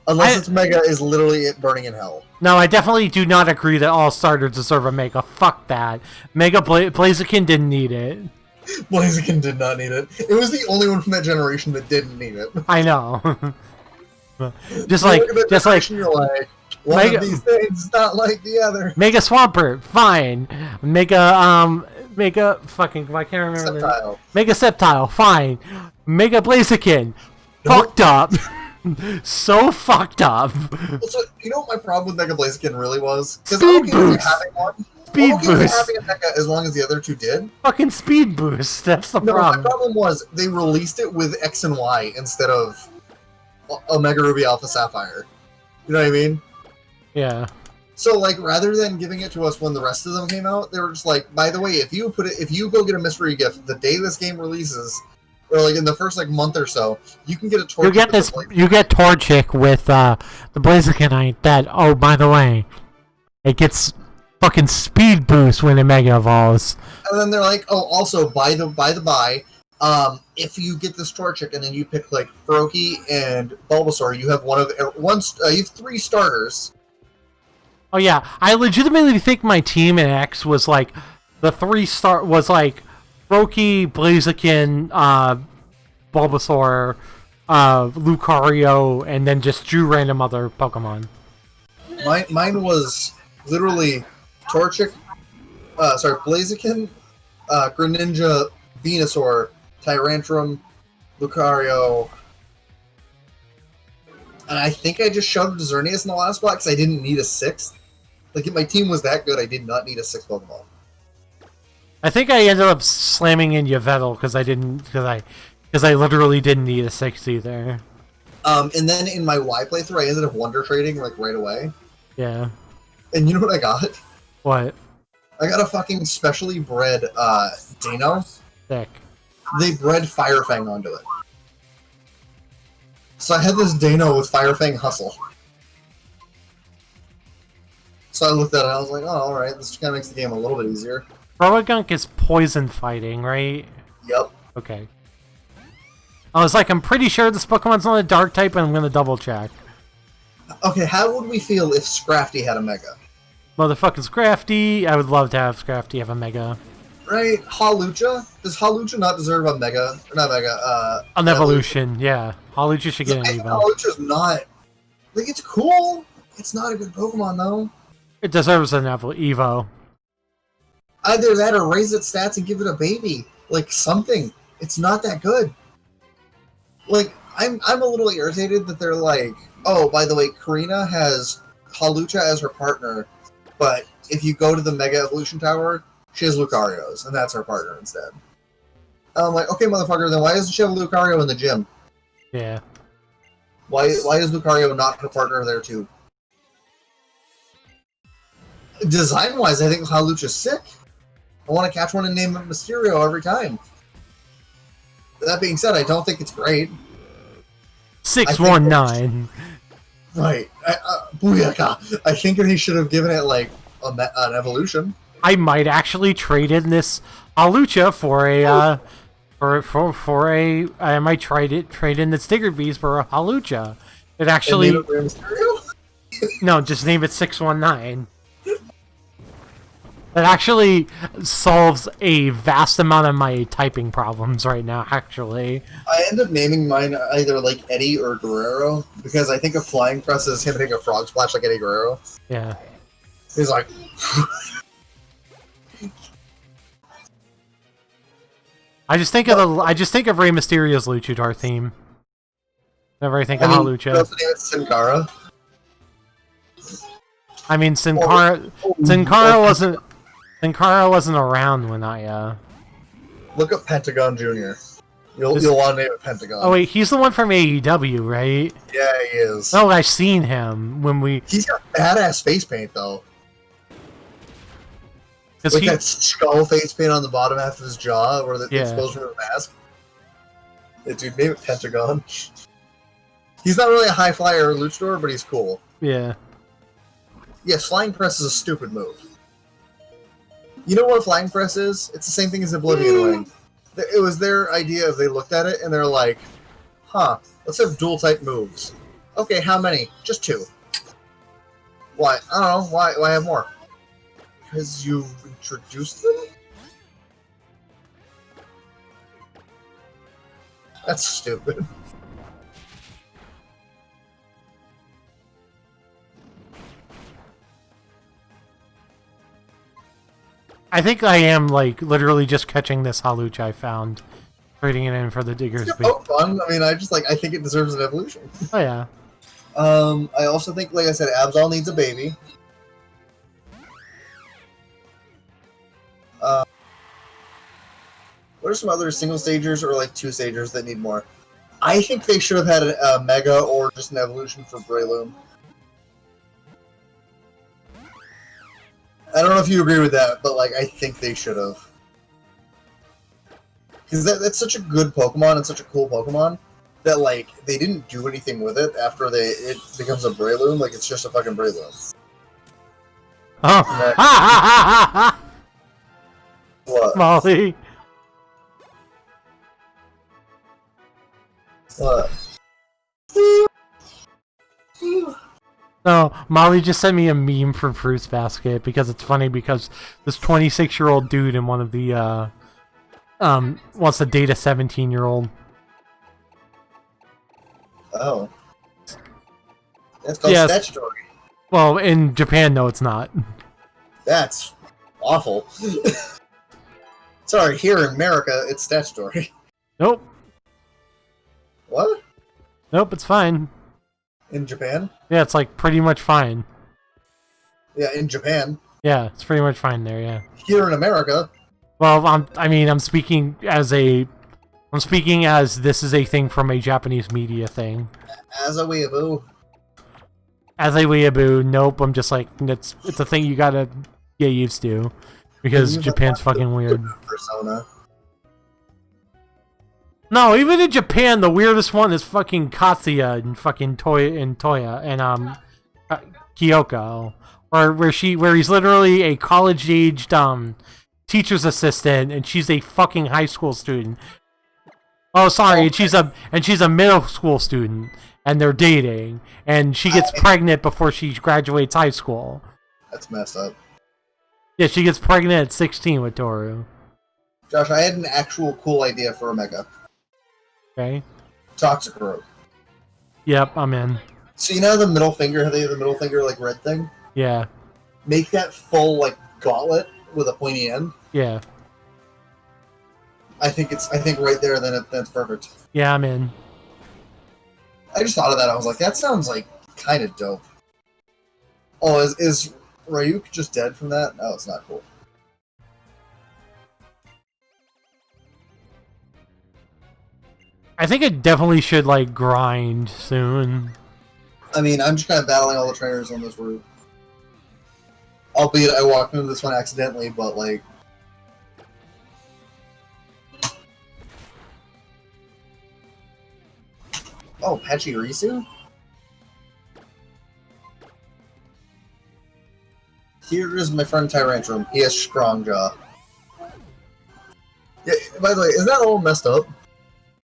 Unless its Mega is literally it burning in hell. No, I definitely do not agree that all starters deserve a Mega. Fuck that. Mega Blaziken didn't need it. Blaziken did not need it. It was the only one from that generation that didn't need it. I know. just you like you're like, one of these things is not like the other. Mega Swampert, fine. Mega fucking, I can't remember. Sceptile. Mega Sceptile, fine. Mega Blaziken, fucked up. So fucked up. Also, you know what my problem with Mega Blaziken really was? Because Speed I'm okay boost. with having one. Speed I'm okay with boost. having a Mega as long as the other two did. Fucking speed boost. That's the No, problem. my problem was they released it with X and Y instead of Omega Ruby Alpha Sapphire. You know what I mean? Yeah. So, like, rather than giving it to us when the rest of them came out, they were just like, by the way, if you go get a mystery gift the day this game releases, or like in the first like month or so, you can get a Torchic. You get Torchic with the Blazikenite that, oh, by the way, it gets fucking speed boost when it Mega Evolves. And then they're like, oh, also, by the by, if you get this Torchic and then you pick like Froakie and Bulbasaur, you have you have 3 starters. Oh yeah, I legitimately think my team in X was like the 3-star was like Froakie, Blaziken, Bulbasaur, Lucario, and then just drew random other Pokemon. Mine was literally Torchic, Blaziken, Greninja, Venusaur, Tyrantrum, Lucario, and I think I just shoved Xerneas in the last spot because I didn't need a 6th. Like, if my team was that good, I did not need a 6th Pokemon. I think I ended up slamming in Yveltal because I literally didn't need a 6 either. And then in my Y playthrough, I ended up Wonder Trading like right away. Yeah. And you know what I got? What? I got a fucking specially bred Dino. Sick. They bred Firefang onto it. So I had this Dino with Firefang Hustle. So I looked at it and I was like, oh, alright, this kind of makes the game a little bit easier. Prowagunk is poison fighting, right? Yep. Okay. I was like, I'm pretty sure this Pokemon's not a dark type, and I'm gonna double check. Okay, how would we feel if Scrafty had a Mega? Motherfucking Scrafty. I would love to have Scrafty have a Mega. Right? Hawlucha? Does Hawlucha not deserve a Mega? Or not Mega, An evolution, yeah. Hawlucha should get an Evo. Hawlucha's not... Like, it's cool. It's not a good Pokemon, though. It deserves an Evo. Either that or raise its stats and give it a baby. Like, something. It's not that good. Like, I'm a little irritated that they're like, oh, by the way, Karina has Hawlucha as her partner, but if you go to the Mega Evolution Tower, she has Lucario's, and that's her partner instead. I'm like, okay, motherfucker, then why doesn't she have Lucario in the gym? Yeah. Why is Lucario not her partner there, too? Design-wise, I think Hawlucha's sick. I want to catch one and name it Mysterio every time. That being said, I don't think it's great. 619. Right. Booyaka. I think that he should have given it, like, an evolution. I might actually trade in this Hawlucha for a, I might trade in the Sticker Beast for a Hawlucha. It actually... And name it Mysterio? No, just name it 619. That actually solves a vast amount of my typing problems right now, actually. I end up naming mine either like Eddie or Guerrero, because I think a Flying Press is him hitting a Frog Splash like Eddie Guerrero. Yeah. He's like... I just think of Rey Mysterio's Luchador theme. Whenever I think of Hawlucha. Also name it Sin Cara. I mean, Sin Cara wasn't around when I, Look up Pentagon Jr. You'll want to name it Pentagon. Oh wait, he's the one from AEW, right? Yeah, he is. Oh, I've seen him when we... He's got badass face paint, though. Like that skull face paint on the bottom half of his jaw, where it's exposed from the mask. Yeah, dude, name it Pentagon. He's not really a high flyer or luchador, but he's cool. Yeah. Yes, Flying Press is a stupid move. You know what a Flying Press is? It's the same thing as Oblivion Ring. It was their idea if they looked at it and they're like, huh, let's have dual-type moves. Okay, how many? Just 2. Why? I don't know. Why have more? Because you introduced them? That's stupid. I think I am, like, literally just catching this Hawlucha I found. Trading it in for the Digger's It's Beak. fun. I mean, I think it deserves an evolution. Oh yeah. I also think, like I said, Absol needs a baby. What are some other single stagers or like 2 stagers that need more? I think they should have had a Mega or just an evolution for Breloom. I don't know if you agree with that, but like I think they should have. Because that's such a good Pokemon and such a cool Pokemon that like they didn't do anything with it after it becomes a Breloom. Like it's just a fucking Breloom. Oh. What? Molly. What? No, Molly just sent me a meme from Fruits Basket because it's funny because this 26-year-old dude in one of the wants to date a 17-year-old. Oh. That's called statutory. Well, in Japan, no, it's not. That's awful. Sorry, here in America, it's statutory. Nope. What? Nope, it's fine. In Japan? Yeah, it's like pretty much fine. Yeah, in Japan. Yeah, it's pretty much fine there, yeah. Here in America. Well, I'm speaking as this is a thing from a Japanese media thing. As a weeaboo. As a weeaboo, nope, I'm just like, it's a thing you gotta get used to. Because Japan's fucking weird. Persona. No, even in Japan, the weirdest one is fucking Katsuya and fucking Toya and Kyoko, where he's literally a college-aged teacher's assistant, and she's a fucking high school student. Oh, sorry, and she's a middle school student, and they're dating, and she gets pregnant before she graduates high school. That's messed up. Yeah, she gets pregnant at 16 with Toru. Josh, I had an actual cool idea for a Mega. Okay. Toxic Rogue. Yep, I'm in. So you know the middle finger, how they have the middle finger like red thing? Yeah. Make that full like gauntlet with a pointy end. Yeah. I think right there that's perfect. Yeah, I'm in. I just thought of that. I was like, that sounds like kind of dope. Oh, is Ryuk just dead from that? No, it's not cool. I think it definitely should, like, grind soon. I mean, I'm just kind of battling all the trainers on this route. Albeit I walked into this one accidentally, but, like... Oh, Pachirisu? Here is my friend Tyrantrum. He has strong jaw. Yeah, by the way, is that all messed up?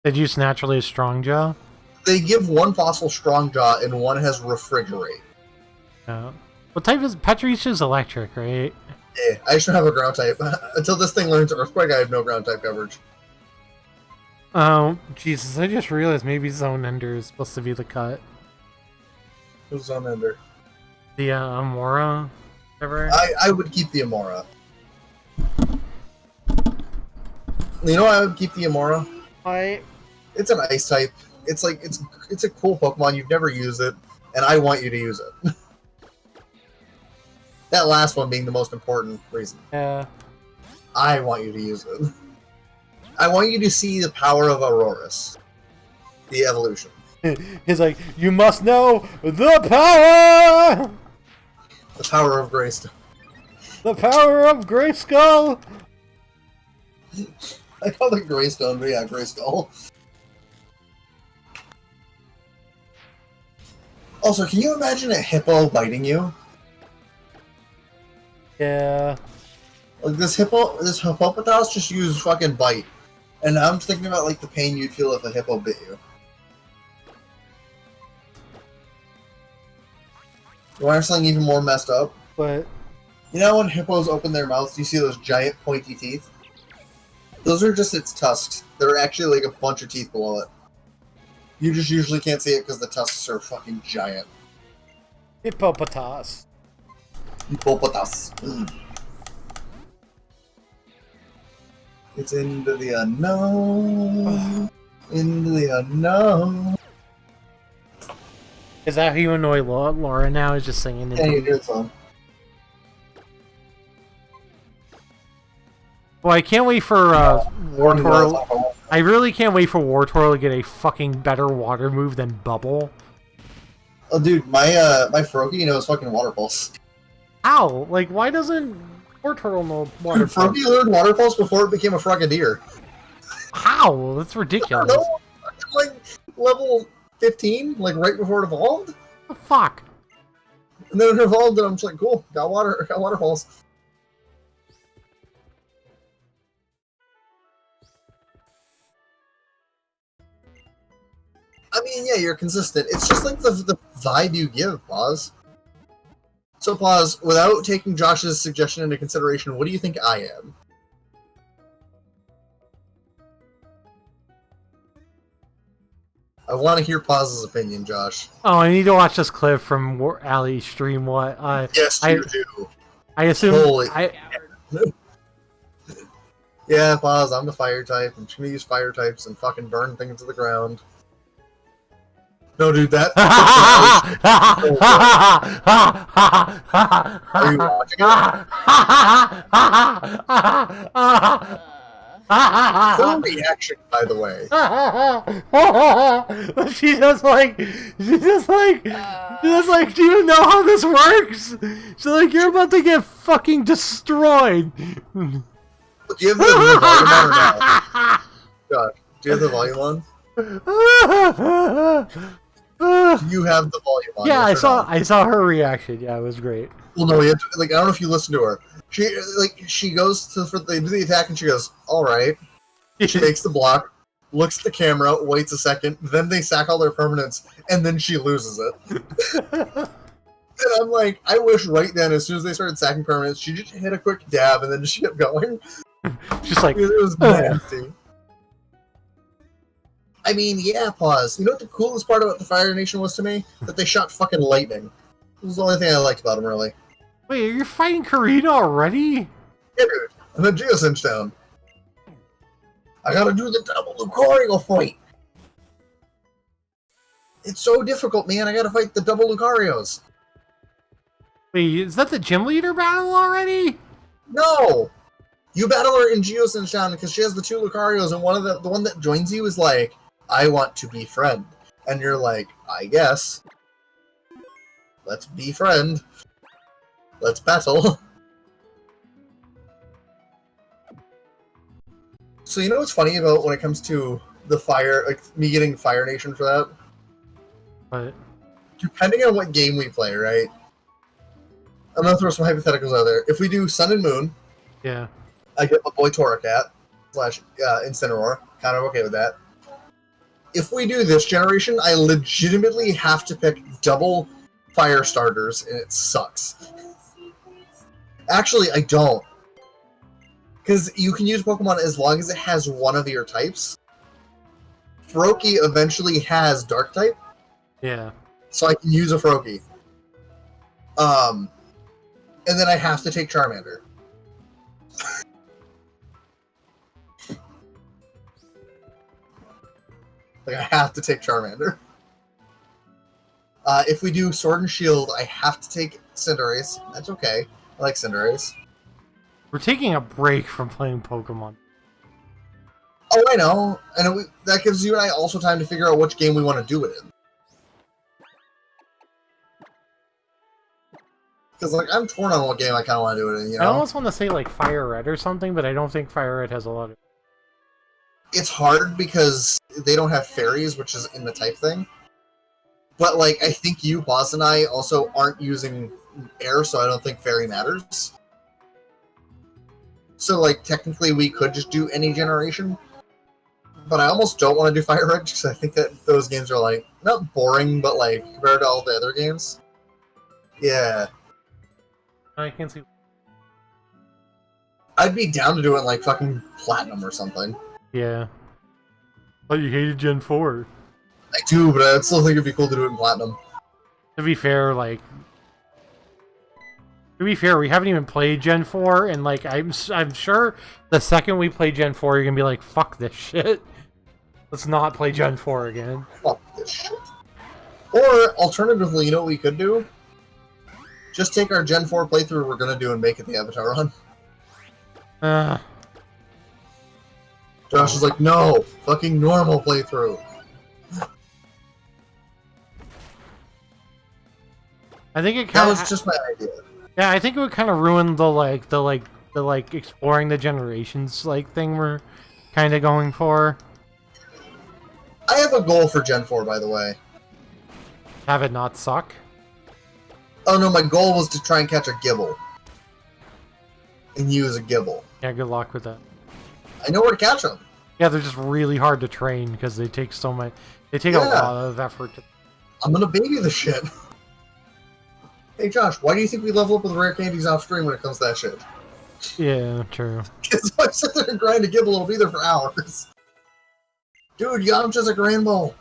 Did you naturally a strong jaw? They give one fossil strong jaw and one has refrigerate. What type is Pachirisu's electric, right? Yeah, I just don't have a ground type. Until this thing learns Earthquake, I have no ground type coverage. Oh, Jesus, I just realized maybe Zone Ender is supposed to be the cut. Who's Zone Ender? The Amora? Whatever? I would keep the Amora. You know I would keep the Amora? Why? It's an ice type. It's like it's a cool Pokemon. You've never used it, and I want you to use it. That last one being the most important reason. Yeah. I want you to use it. I want you to see the power of Aurorus. The evolution. He's like, you must know the power! The power of Greystone. The power of Grayskull! I call it Greystone, but yeah, Greyskull. Also, can you imagine a hippo biting you? Yeah. Like this hippopotamus just used fucking bite. And I'm just thinking about like the pain you'd feel if a hippo bit you. You want something even more messed up? But you know when hippos open their mouths, you see those giant pointy teeth? Those are just its tusks. There are actually like a bunch of teeth below it. You just usually can't see it because the tusks are fucking giant. Hippopotas. Hippopotamus. It's into the unknown. Into the unknown. Is that how you annoy Laura now? Is just singing into Yeah, you do the song. Well, I can't wait for War Twirl. I really can't wait for War Twirl to get a fucking better water move than Bubble. Oh, dude, my Froakie knows fucking Water Pulse. How? Like, why doesn't War Twirl know Water Pulse? Froakie learned Water Pulse before it became a Frogadier. How? That's ridiculous. I don't know. Like, level 15, like right before it evolved. What the fuck? And then it evolved, and I'm just like, cool, got Water Pulse. I mean, yeah, you're consistent. It's just like the vibe you give, Pause. So, Pause, without taking Josh's suggestion into consideration, what do you think I am? I want to hear Pause's opinion, Josh. Oh, I need to watch this clip from Ali's stream. What? Yes, you do. I assume. Holy. Yeah, Pause, I'm the fire type. I'm just gonna use fire types and fucking burn things to the ground. No, dude, that. Are you watching it? Cool reaction, by the way. She's just like, do you know how this works? She's like, you're about to get fucking destroyed. Do you have the volume on or no? God, do you have the volume on? Do you have the volume on? Yeah, I saw her reaction. Yeah, it was great. Well, no, I don't know if you listened to her. She goes they do the attack and she goes, all right. She makes the block, looks at the camera, waits a second, then they sack all their permanents, and then she loses it. And I'm like, I wish right then, as soon as they started sacking permanents, she just hit a quick dab and then she kept going. Just like, it was nasty. I mean, yeah, Pause. You know what the coolest part about the Fire Nation was to me? That they shot fucking lightning. It was the only thing I liked about them, really. Wait, you're fighting Karina already? Yeah, dude. I'm a Geocinch down. I gotta do the double Lucario fight. It's so difficult, man. I gotta fight the double Lucarios. Wait, is that the gym leader battle already? No! You battle her in Geocinch down because she has the two Lucarios, and the one that joins you is like, I want to be friend. And you're like, I guess. Let's be friend. Let's battle. So you know what's funny about when it comes to the fire, like me getting Fire Nation for that? What? Depending on what game we play, right? I'm gonna throw some hypotheticals out there. If we do Sun and Moon, yeah, I get my boy Torracat / Incineroar. Kind of okay with that. If we do this generation, I legitimately have to pick double fire starters, and it sucks. Actually, I don't. Because you can use Pokemon as long as it has one of your types. Froakie eventually has Dark type. Yeah. So I can use a Froakie. And then I have to take Charmander. Like, I have to take Charmander. If we do Sword and Shield, I have to take Cinderace. That's okay. I like Cinderace. We're taking a break from playing Pokemon. Oh, I know. And that gives you and I also time to figure out which game we want to do it in. Because, like, I'm torn on what game I kind of want to do it in, you know? I almost want to say, like, Fire Red or something, but I don't think Fire Red has a lot of... It's hard because they don't have fairies, which is in the type thing. But, like, I think you, Boss, and I also aren't using air, so I don't think fairy matters. So, like, technically we could just do any generation. But I almost don't want to do Fire Red, because I think that those games are, like, not boring, but, like, compared to all the other games. Yeah. I can see... I'd be down to do it, like, fucking Platinum or something. Yeah. But you hated Gen 4. I do, but I still think it'd be cool to do it in Platinum. To be fair, like... To be fair, we haven't even played Gen 4, and like I'm sure the second we play Gen 4, you're gonna be like, "Fuck this shit. Let's not play Gen 4 again." Fuck this shit. Or alternatively, you know what we could do? Just take our Gen 4 playthrough we're gonna do and make it the Avatar run. Josh is like, no, fucking normal playthrough. I think it That kind was of just my idea. yeah. I think it would kind of ruin the exploring the generations thing we're kind of going for. I have a goal for Gen 4, by the way. Have it not suck. Oh no, my goal was to try and catch a Gibble. And use a Gibble. Yeah, good luck with that. I know where to catch them. Yeah, they're just really hard to train because they take so much. They take a lot of effort. I'm gonna baby the shit. Hey Josh, why do you think we level up with rare candies off stream when it comes to that shit? Yeah, true. Because if I sit there and grind a Gibble, it'll be there for hours. Dude, Yamcha's a Grand Bowl.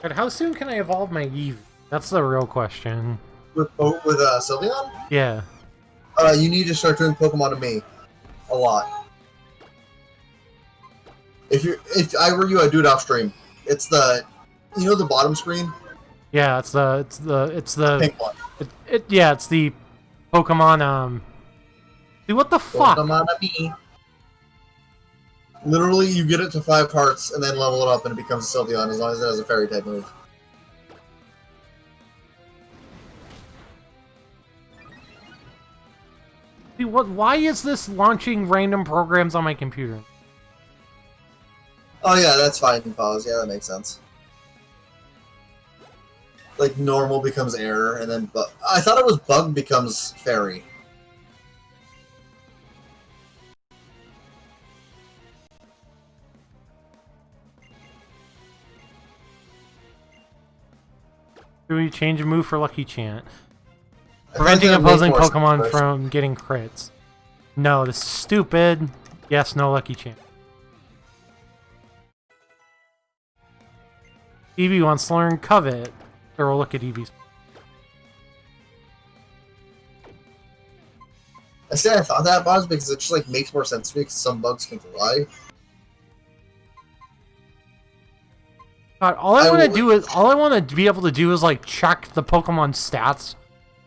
But how soon can I evolve my Eevee? That's the real question. With Sylveon? Yeah. You need to start doing Pokemon to me. A lot. If I were you, I'd do it off stream. It's the, you know, the bottom screen. Yeah, it's the Pink one. Yeah, it's the Pokemon. Dude, what the fuck? Pokemon to me. Literally, you get it to 5 hearts and then level it up, and it becomes a Sylveon as long as it has a Fairy type move. Dude, what? Why is this launching random programs on my computer? Oh yeah, that's fine. Pause. Yeah, that makes sense. Like normal becomes error, and then I thought it was bug becomes fairy. Do we change a move for Lucky Chant? Preventing opposing Pokemon from getting crits. No, this is stupid. Yes, no Lucky Chant. Eevee wants to learn Covet. Or we'll look at Eevee's. I said I thought that was because it just like makes more sense to me because some bugs can fly. God, all I want to be able to do is like check the Pokemon stats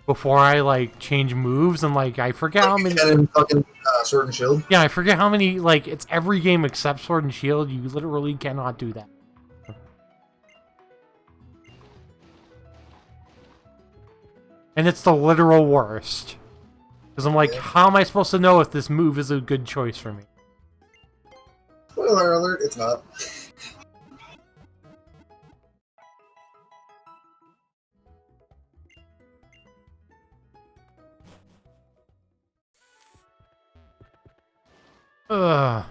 before I like change moves, and like I forget how many. And fucking Sword and Shield. Yeah, I forget how many. Like it's every game except Sword and Shield. You literally cannot do that. And it's the literal worst. Because I'm like, how am I supposed to know if this move is a good choice for me? Spoiler alert, it's not. Ugh.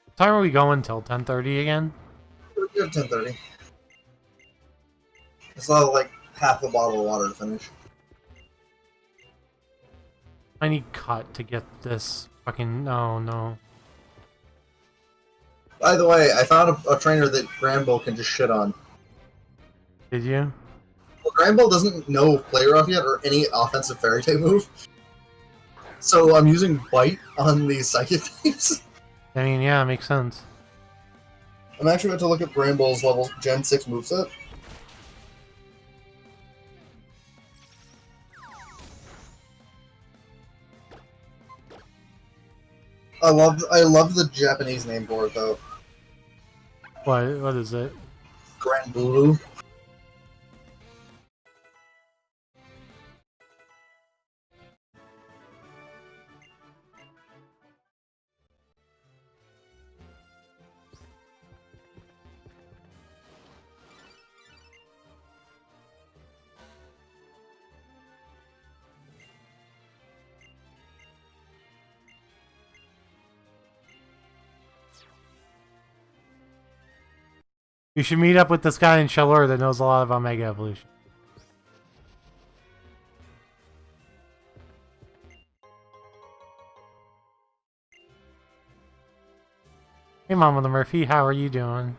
What time are we going till? 10:30 again? We're good at 10:30. It's not like half a bottle of water to finish. I need cut to get this fucking... no. By the way, I found a trainer that Granbull can just shit on. Did you? Well, Granbull doesn't know Play Rough yet or any offensive Fairy type move. So I'm using Bite on these Psychic types. I mean, yeah, it makes sense. I'm actually about to look at Granbull's level Gen 6 moveset. I love the Japanese name for it though. What is it? Granbulu. You should meet up with this guy in Shallur that knows a lot about Mega Evolution. Hey, Mama the Murphy, how are you doing?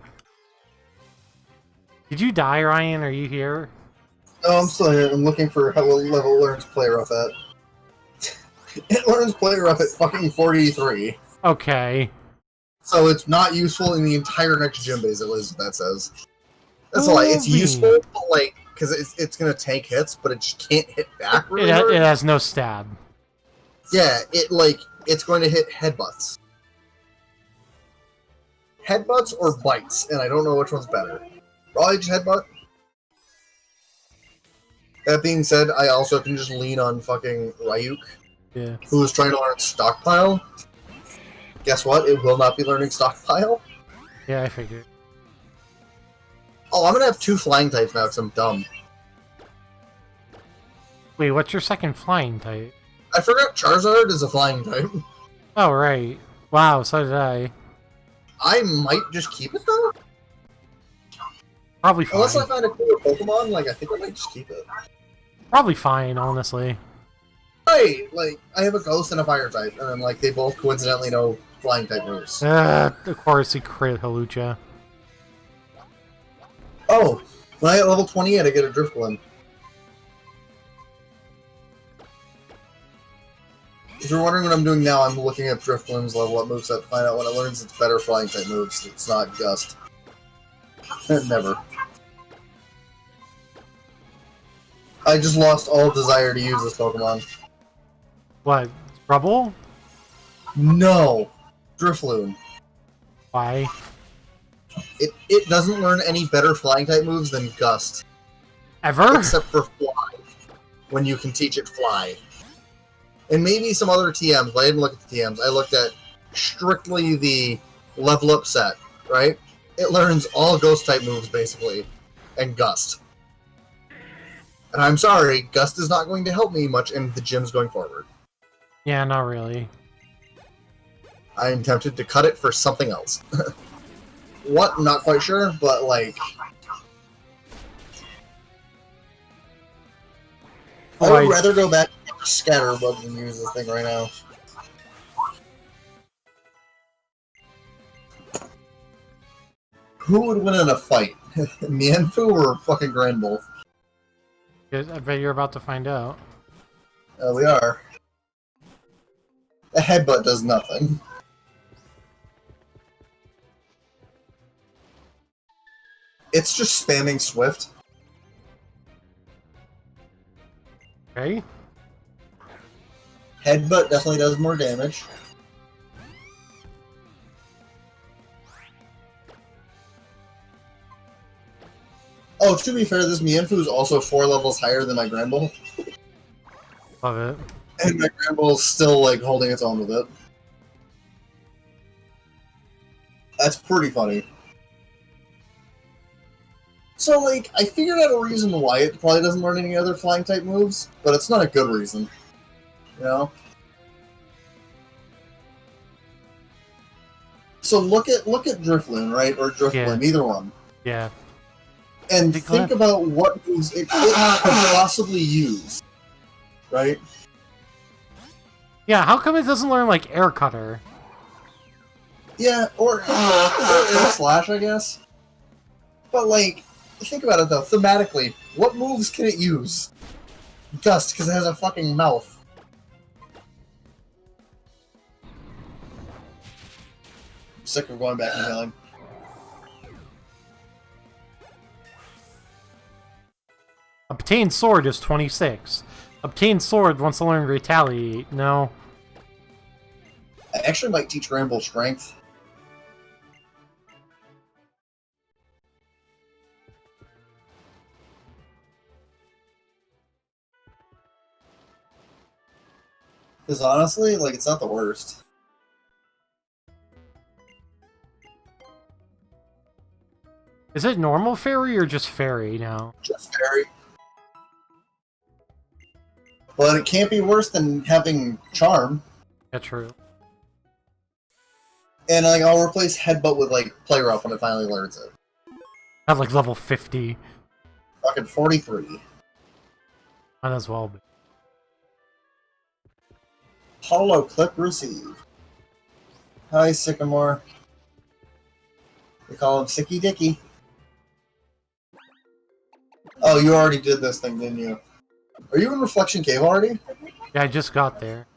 Did you die, Ryan? Are you here? Oh, I'm still here. I'm looking for how level it learns play rough at. It learns play rough at fucking 43. Okay. So it's not useful in the entire next gym, basically, is what that says. That's a lie. It's Holy. useful, but like, because it's gonna tank hits, but it just can't hit back really It hard. has no stab. Yeah, it's going to hit headbutts. Headbutts or bites, and I don't know which one's better. Probably just headbutt. That being said, I also can just lean on fucking Ryuk, Yeah. who is trying to learn Stockpile. Guess what? It will not be learning Stockpile. Yeah, I figured. Oh, I'm gonna have 2 flying types now because I'm dumb. Wait, what's your second flying type? I forgot Charizard is a flying type. Oh, right. Wow, so did I. I might just keep it though. Probably fine. Unless I find a cooler Pokemon, like I think I might just keep it. Probably fine, honestly. Right, like I have a Ghost and a Fire type, and then like they both coincidentally know flying type moves. Of course, he crit Halucha. Oh, when I get level 28, I get a Driftblim. If you're wondering what I'm doing now, I'm looking at Driftblim's level up moveset to find out when it learns its better flying type moves. It's not Gust. Never. I just lost all desire to use this Pokemon. What? Rubble? No! Drifloon. Why? It doesn't learn any better flying type moves than Gust. Ever? Except for Fly. When you can teach it Fly. And maybe some other TMs, but I didn't look at the TMs. I looked at strictly the level up set, right? It learns all Ghost type moves, basically. And Gust. And I'm sorry, Gust is not going to help me much in the gyms going forward. Yeah, not really. I'm tempted to cut it for something else. What? Not quite sure, but like... I would rather go back to Scatterbug than use this thing right now. Who would win in a fight? Mienfoo or fucking Granbull? I bet you're about to find out. We are. A headbutt does nothing. It's just spamming Swift. Okay. Headbutt definitely does more damage. Oh, to be fair, this Mienfoo is also 4 levels higher than my Granbull. Love it. And my Granbull is still, like, holding its own with it. That's pretty funny. So, like, I figured out a reason why it probably doesn't learn any other flying type moves, but it's not a good reason. You know? So look at Drifloon, right? Or Driftblim, either one. Yeah. And think about what moves it could possibly use. Right? Yeah, how come it doesn't learn, like, Air Cutter? Yeah, or Air Slash, I guess. But, like, think about it, though. Thematically, what moves can it use? Gust, because it has a fucking mouth. I'm sick of going back and yelling. Obtain Sword is 26. Obtain Sword wants to learn Retaliate. No. I actually might teach Granbull Strength. Because honestly, like, it's not the worst. Is it normal fairy or just fairy now? Just Fairy. But it can't be worse than having Charm. Yeah, true. And, like, I'll replace Headbutt with, like, Play Rough when it finally learns it. At like level 50. Fucking 43. Might as well be. Hollow Clip received. Hi, Sycamore. They call him Sicky Dicky. Oh, you already did this thing, didn't you? Are you in Reflection Cave already? Yeah, I just got there.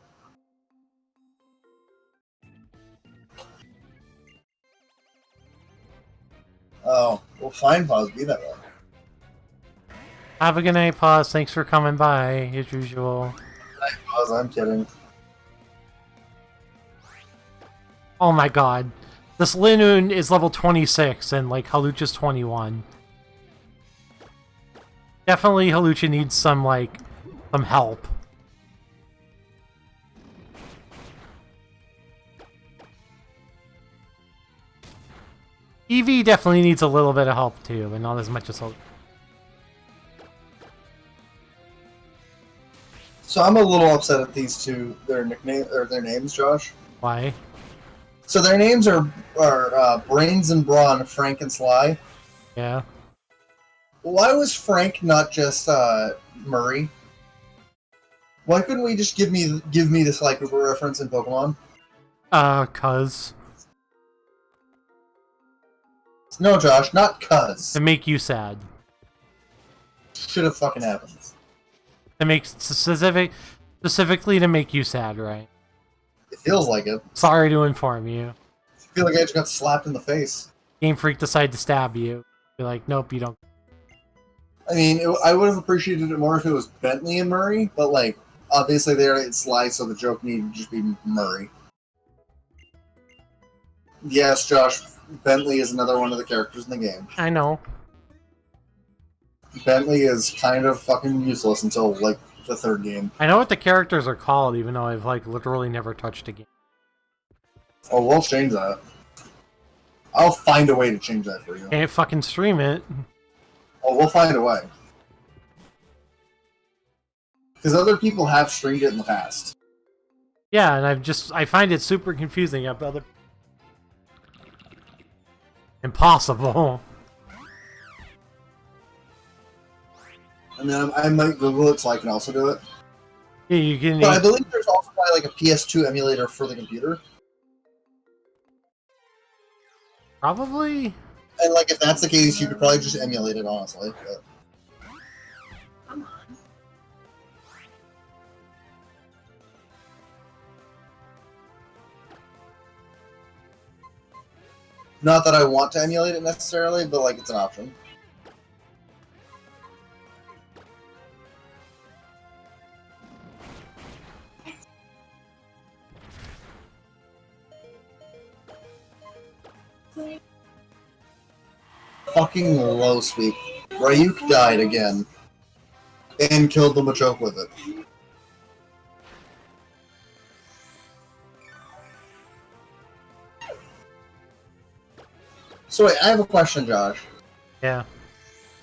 Oh, well, fine, pause. Be that way. Have a good night, Pause. Thanks for coming by, as usual. Pause, I'm kidding. Oh my god. This Linoon is level 26, and, like, Halucha's 21. Definitely Halucha needs some, like, some help. Eevee definitely needs a little bit of help, too, but not as much as Halucha. So I'm a little upset at these two, their names, Josh. Why? So their names are Brains and Brawn, Frank and Sly. Yeah. Why was Frank not just Murray? Why couldn't we just give me this like reference in Pokemon? Cuz. No, Josh, not cuz. To make you sad. Should have fucking happened. To make specifically to make you sad, right? It feels like it. Sorry to inform you. I feel like I just got slapped in the face. Game Freak decided to stab you. Be like, nope, you don't. I mean, I would have appreciated it more if it was Bentley and Murray, but like, obviously it's Sly, so the joke needed to just be Murray. Yes, Josh, Bentley is another one of the characters in the game. I know. Bentley is kind of fucking useless until, like, the third game. I know what the characters are called, even though I've, like, literally never touched a game. Oh, we'll change that. I'll find a way to change that for you. Can't fucking stream it. Oh, we'll find a way. Because other people have streamed it in the past. Yeah, and I find it super confusing. Impossible. And then I might Google it so I can also do it. Yeah, you can. But I believe there's also probably like a PS2 emulator for the computer. Probably. And like if that's the case, you could probably just emulate it, honestly. But... Come on. Not that I want to emulate it necessarily, but like it's an option. Fucking low sweep. Ryuk died again. And killed the Machoke with it. So wait, I have a question, Josh. Yeah.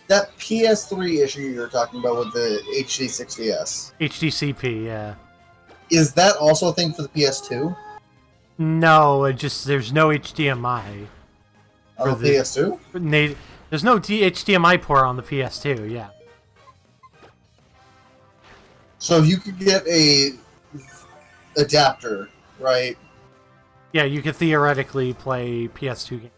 That PS3 issue you were talking about with the HD60S. HDCP, yeah. Is that also a thing for the PS2? No, there's no HDMI. On the PS2? There's no HDMI port on the PS2, yeah. So if you could get a adapter, right? Yeah, you could theoretically play PS2 games.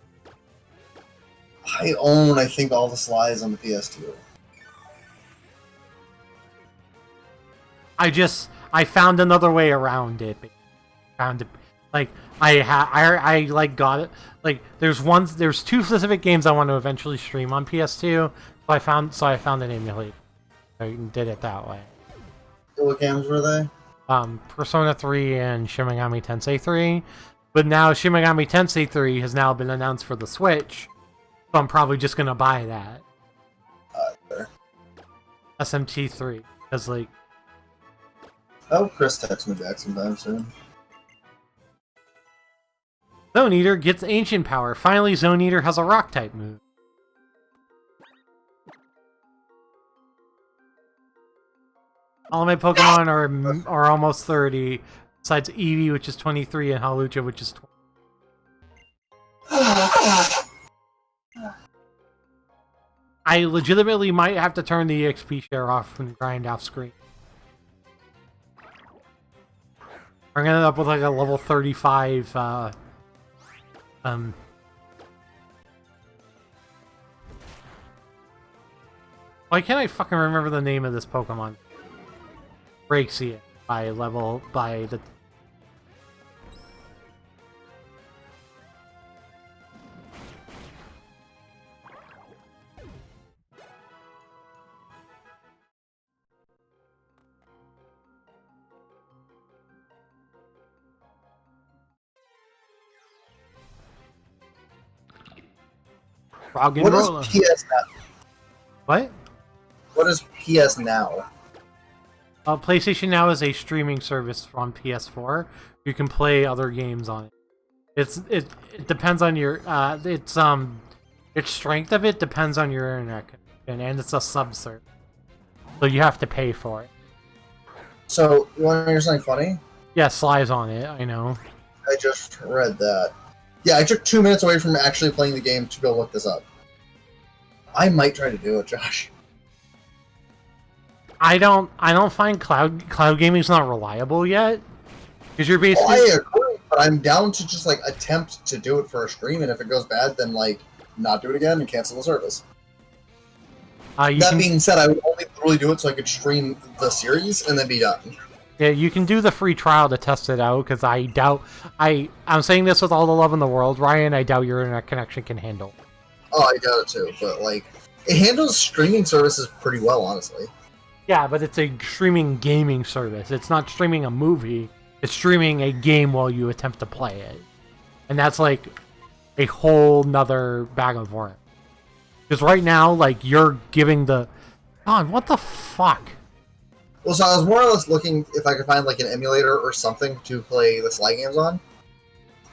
I think, all the Slides on the PS2. I found another way around it. Found it, like, I like got it. Like, there's two specific games I want to eventually stream on PS2. So I found an emulator. I did it that way. What games were they? Persona 3 and Shin Megami Tensei 3. But now Shin Megami Tensei 3 has now been announced for the Switch. So I'm probably just gonna buy that. Sure. SMT3. Because, like... Oh, Chris text me back sometime soon. Zone Eater gets Ancient Power. Finally, Zone Eater has a Rock-type move. All of my Pokemon are almost 30, besides Eevee, which is 23, and Hawlucha, which is 20. I legitimately might have to turn the EXP share off and grind off screen. We're gonna end up with like a level 35 Why can't I fucking remember the name of this Pokemon? Breaksian by the. Frog and What is Roller. PS Now? What? What is PS Now? PlayStation Now is a streaming service on PS4. You can play other games on it. It depends on your its strength of it depends on your internet connection, and it's a subservice, so you have to pay for it. So, you want to hear something funny? Yeah, Sly's on it. I know. I just read that. Yeah, I took 2 minutes away from actually playing the game to go look this up. I might try to do it, Josh. I don't find cloud gaming's not reliable yet, because you're basically. Well, I agree, but I'm down to just like attempt to do it for a stream, and if it goes bad, then like not do it again and cancel the service. Being said, I would only literally do it so I could stream the series and then be done. Yeah, you can do the free trial to test it out, because I doubt... I'm saying this with all the love in the world, Ryan, I doubt your internet connection can handle. Oh, I doubt it too, but like, it handles streaming services pretty well, honestly. Yeah, but it's a streaming gaming service. It's not streaming a movie, it's streaming a game while you attempt to play it. And that's like a whole nother bag of worms. Because right now, like, you're giving the... God, what the fuck? Well, so I was more or less looking if I could find like an emulator or something to play the Sly games on,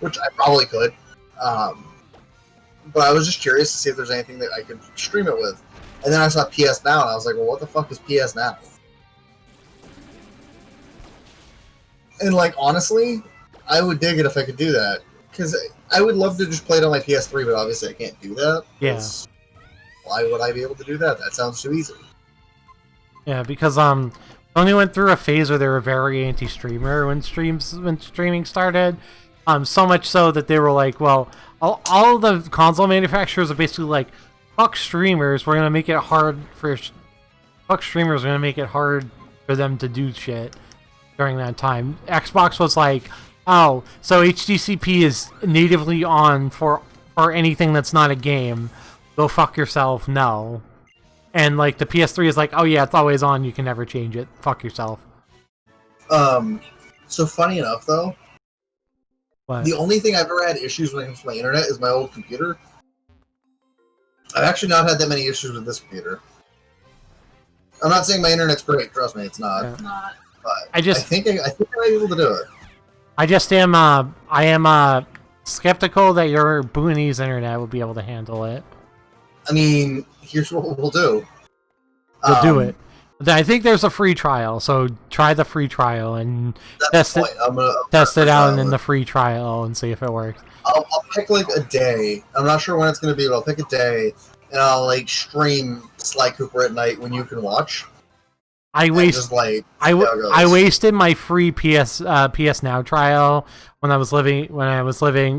which I probably could. But I was just curious to see if there's anything that I could stream it with. And then I saw PS Now, and I was like, well, what the fuck is PS Now? And like, honestly, I would dig it if I could do that. Because I would love to just play it on my PS3, but obviously I can't do that. Yeah. Why would I be able to do that? That sounds too easy. Yeah, because Sony went through a phase where they were very anti-streamer when streaming started. So much so that they were like, well, all the console manufacturers are basically like, fuck streamers, we're gonna make it hard for them to do shit during that time. Xbox was like, oh, so HDCP is natively on for anything that's not a game. Go fuck yourself, no. And like the PS3 is like, oh yeah, it's always on, you can never change it. Fuck yourself. So funny enough though, What? the only thing I've ever had issues when it comes to my internet is my old computer. I've actually not had that many issues with this computer. I'm not saying my internet's great, trust me, it's not. Yeah. It's not. But I think I might be able to do it. I just am I am skeptical that your Booney's internet will be able to handle it. I mean, here's what we'll do. We'll do it. I think there's a free trial, so try the free trial and test it out in the free trial and see if it works. I'll pick like a day. I'm not sure when it's going to be, but I'll pick a day and I'll like stream Sly Cooper at night when you can watch. I wasted my free PS Now trial when I was living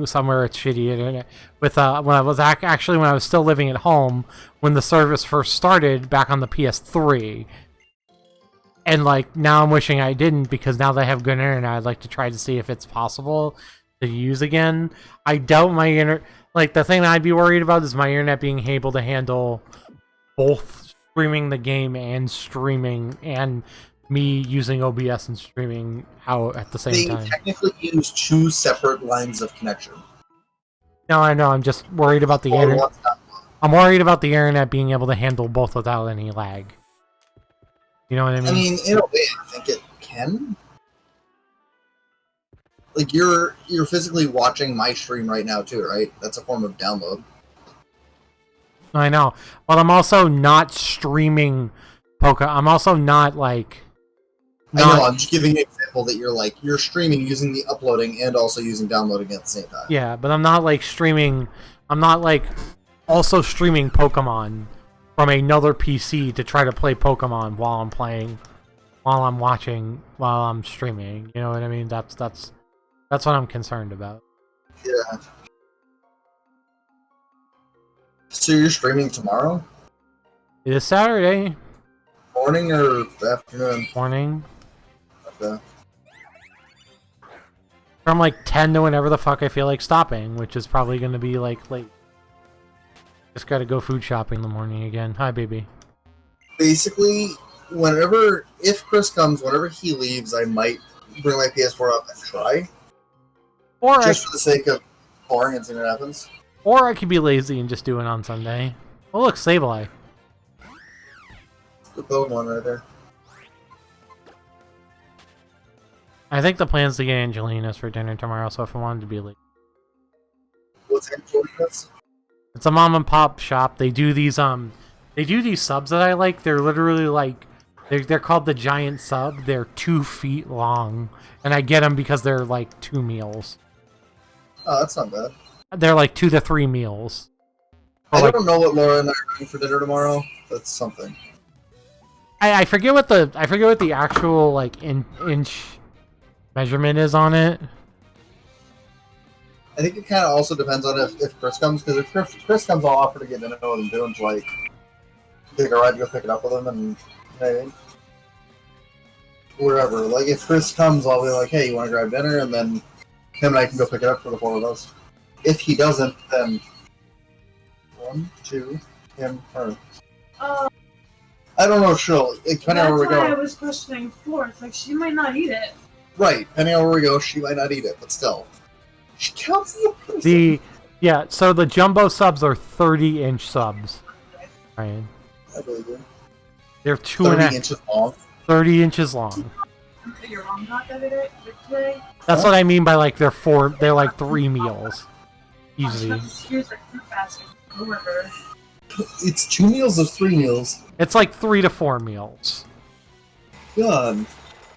somewhere with shitty internet. When I was still living at home when the service first started back on the PS3. And like now I'm wishing I didn't, because now that I have good internet, I'd like to try to see if it's possible to use again. I doubt my the thing that I'd be worried about is my internet being able to handle both streaming the game and streaming and me using OBS and streaming out at the same time. They technically use two separate lines of connection. No, I know. I'm just worried about the internet. I'm worried about the internet being able to handle both without any lag. You know what I mean? I mean, in a way, I think it can. Like, you're physically watching my stream right now, too, right? That's a form of download. I know. But I'm also not streaming I'm also not, like... I know, I'm just giving an example that you're streaming using the uploading and also using downloading at the same time. Yeah, but I'm not, like, streaming... I'm not, like, also streaming Pokemon from another PC to try to play Pokemon while I'm playing, while I'm watching, while I'm streaming. You know what I mean? That's what I'm concerned about. Yeah. So you're streaming tomorrow? It is Saturday Morning or afternoon? morning. Okay. From like 10 to whenever the fuck I feel like stopping, which is probably going to be like late. Just gotta go food shopping in the morning again. Hi, baby. Basically, if Chris comes, whenever he leaves, I might bring my PS4 up and try. Just for the sake of boring and seeing what happens. Or I could be lazy and just do it on Sunday. Oh look, Sableye. Good Pokemon right there. I think the plan's to get Angelina's for dinner tomorrow, so if I wanted to be late. What's Angelina's? It's a mom and pop shop. They do these subs that I like. They're literally like they're called the giant sub. They're 2 feet long, and I get them because they're like 2 meals. Oh, that's not bad. They're like 2 to 3 meals. I don't know what Laura and I are doing for dinner tomorrow. That's something. I forget what the actual like inch measurement is on it. I think it kind of also depends on if Chris comes, because if Chris comes, I'll offer to get dinner with him too, and like take a ride to go pick it up with him, and hey, wherever. Like if Chris comes, I'll be like, hey, you want to grab dinner, and then him and I can go pick it up for the 4 of us. If he doesn't, then 1, 2, him, her. I don't know. Depending on where we go. That's why I was questioning 4th. Like she might not eat it. Right, depending on where we go, she might not eat it, but still. She counts as a person. So the jumbo subs are 30-inch subs. Right. I believe you. They're 30 inches long. 30 inches long. Your mom got that today? That's what I mean by like they're like 3 meals. Easily. Here's a fruit basket for her. It's 2 meals of 3 meals. It's like 3 to 4 meals. God.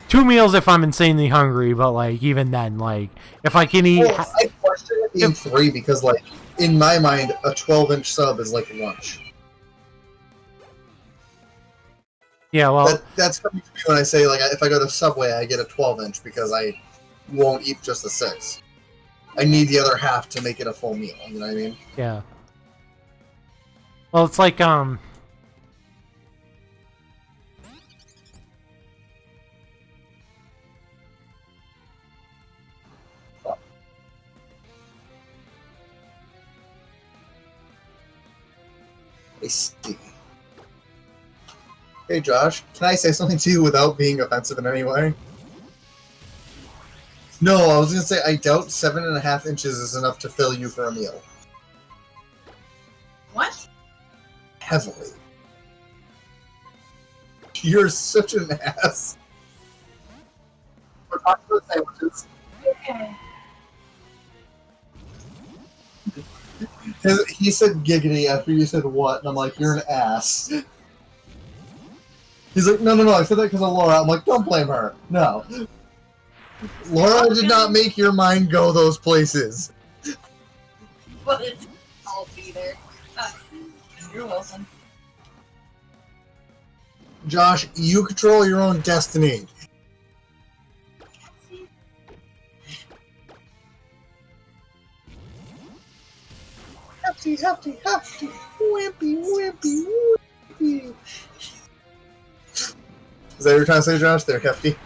2 meals if I'm insanely hungry, but like even then, like if I can eat. Well, I question it being 3 because, like, in my mind, a 12-inch sub is like lunch. Yeah, well, that's coming to me when I say, like, if I go to Subway, I get a 12-inch because I won't eat just the 6. I need the other half to make it a full meal. You know what I mean? Yeah. Well, it's like I see. Hey Josh, can I say something to you without being offensive in any way? No, I was gonna say I doubt 7.5 inches is enough to fill you for a meal. What? Heavily. You're such an ass. We're talking about sandwiches. Okay. He said giggity after you said what, and I'm like, you're an ass. He's like, no, I said that because of Laura. I'm like, don't blame her. No. Laura did not make your mind go those places. But I'll be there. You're welcome. Josh, you control your own destiny. Hefty, hefty, hefty. Wimpy, wimpy, wimpy. Is that what you're trying to say, Josh? They're hefty.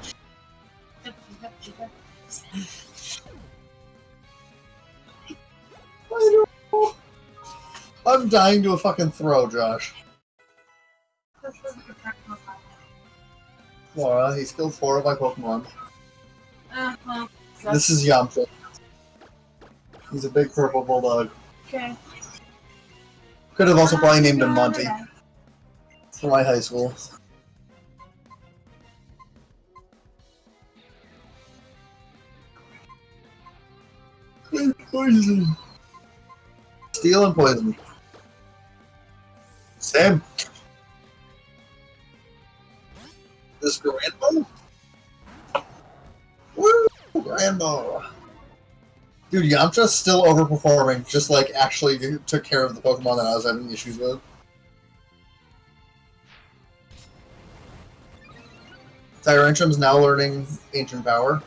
I know. I'm dying to a fucking throw, Josh. Laura, he's killed 4 of my Pokemon. Well, This is Yamcha. He's a big purple bulldog. okay. Could have also probably named him Monty for my high school. Poison. Steel and poison. Same. This Grandma? Woo! Grandma! Dude, Yamcha's still overperforming, just like actually took care of the Pokemon that I was having issues with. Tyrantrum's now learning Ancient Power.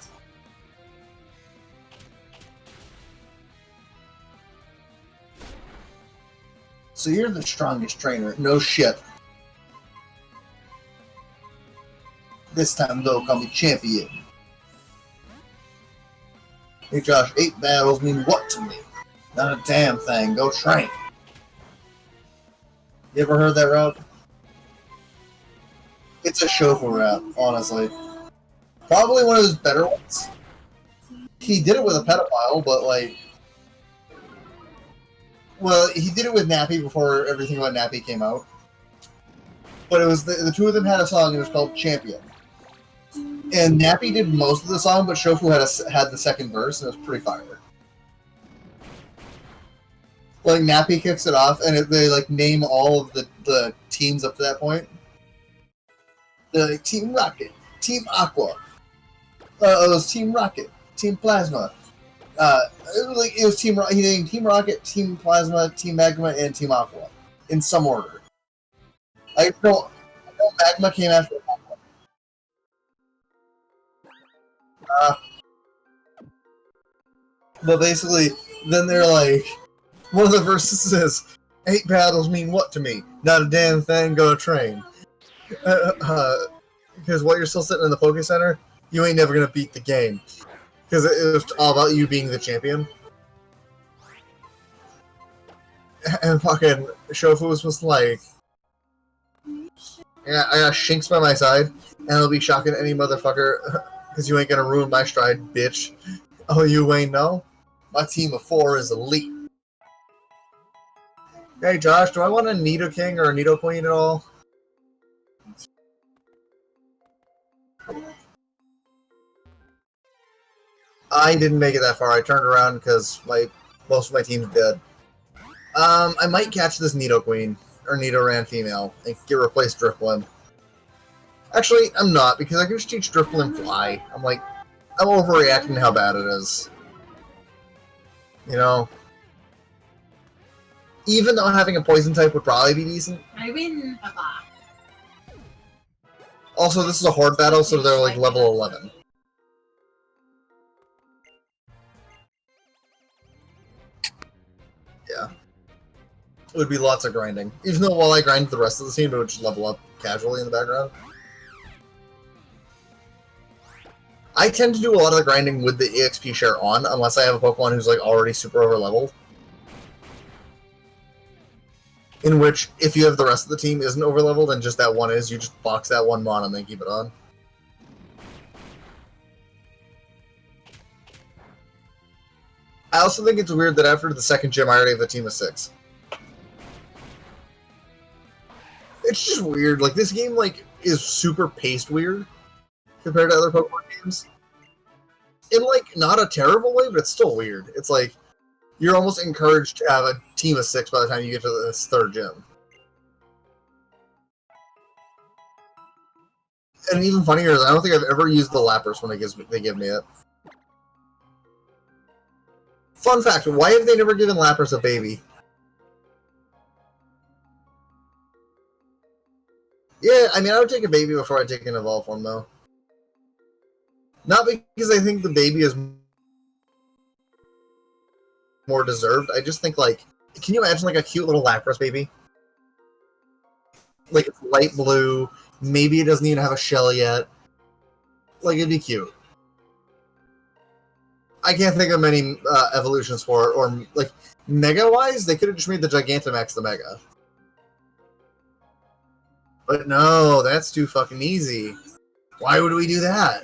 So you're the strongest trainer. No shit. This time, though, call me champion. Hey, Josh, 8 battles mean what to me? Not a damn thing. Go train. You ever heard that rap? It's a chauffeur rap, honestly. Probably one of his better ones. He did it with a pedophile, but like... Well, he did it with Nappy before everything about Nappy came out. But it was the two of them had a song, it was called Champion. And Nappy did most of the song, but Shofu had the second verse, and it was pretty fire. Like, Nappy kicks it off, and they, like, name all of the teams up to that point. They're like, Team Rocket, Team Aqua. It was Team Rocket, Team Plasma. It was he named Team Rocket, Team Plasma, Team Magma, and Team Aqua. In some order. I know Magma came after Aqua. But basically, then they're like... One of the verses says, 8 battles mean what to me? Not a damn thing, go train. Because while you're still sitting in the Poké Center, you ain't never gonna beat the game. Because it was all about you being the champion. And fucking Shofu was like, yeah, I got Shinx by my side, and it'll be shocking any motherfucker, because you ain't gonna ruin my stride, bitch. Oh, you ain't know? My team of 4 is elite. Hey Josh, do I want a Nidoking or a Nidoqueen at all? I didn't make it that far. I turned around because most of my team's dead. I might catch this Nidoqueen or Nidoran female and get replaced Drifblim. Actually, I'm not, because I can just teach Drifblim Fly. I'm overreacting to how bad it is. You know? Even though having a poison type would probably be decent. I win, Papa. Also, this is a horde battle, so they're like level 11. Yeah. It would be lots of grinding. Even though while I grind the rest of the team, it would just level up casually in the background. I tend to do a lot of the grinding with the EXP share on, unless I have a Pokemon who's like already super over leveled. In which, if you have the rest of the team isn't overleveled and just that one is, you just box that one mon and then keep it on. I also think it's weird that after the second gym, I already have a team of 6. It's just weird. Like, this game, like, is super paced weird compared to other Pokemon games. In, like, not a terrible way, but it's still weird. It's like, you're almost encouraged to have a team of 6 by the time you get to this third gym. And even funnier is I don't think I've ever used the Lapras when they give me it. Fun fact, why have they never given Lapras a baby? Yeah, I mean, I would take a baby before I take an evolved form, though. Not because I think the baby is more deserved. I just think, like, can you imagine, like, a cute little Lapras baby? Like, it's light blue, maybe it doesn't even have a shell yet. Like, it'd be cute. I can't think of many evolutions for it, or, like, Mega-wise, they could have just made the Gigantamax the Mega. But no, that's too fucking easy. Why would we do that?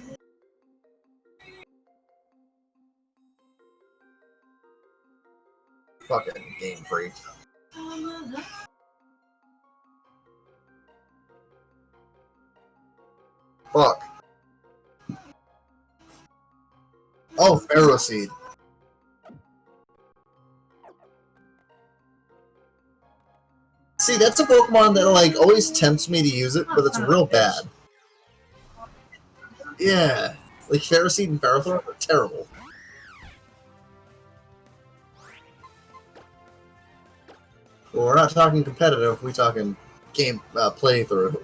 Fucking Game Freak. Fuck. Oh, Pharaoh Seed. See, that's a Pokemon that, like, always tempts me to use it, but it's real bad. Yeah. Like, Pharaoh Seed and Pharaoh Thorn are terrible. Well, we're not talking competitive, we're talking game playthrough.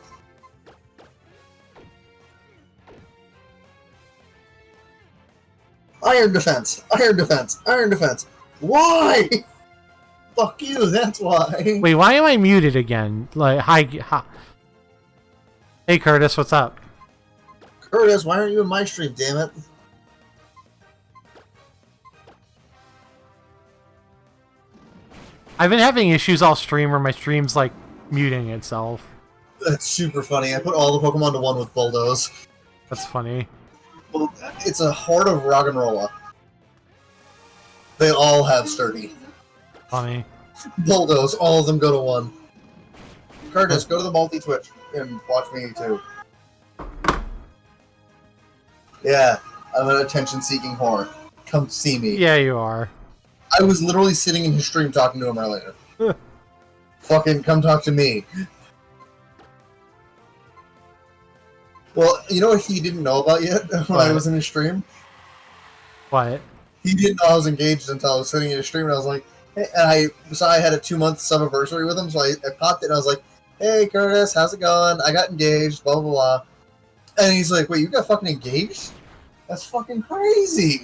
Iron Defense! Iron Defense! Iron Defense! Why? Fuck you, that's why. Wait, why am I muted again? Like, hi. Hey, Curtis, what's up? Curtis, why aren't you in my stream, damn it? I've been having issues all stream where my stream's like muting itself. That's super funny. I put all the Pokemon to one with Bulldoze. That's funny. Well, it's a horde of Roggenrola. They all have Sturdy. Funny. Bulldoze, all of them go to one. Curtis, go to the multi-Twitch and watch me too. Yeah, I'm an attention-seeking whore. Come see me. Yeah, you are. I was literally sitting in his stream talking to him earlier. Fucking come talk to me. Well, you know what he didn't know about yet when I was in his stream? What? He didn't know I was engaged until I was sitting in his stream, and I was like, hey, and I saw I had a 2-month sub-anniversary with him, so I popped it, and I was like, hey, Curtis, how's it going? I got engaged, blah, blah, blah. And he's like, wait, you got fucking engaged? That's fucking crazy.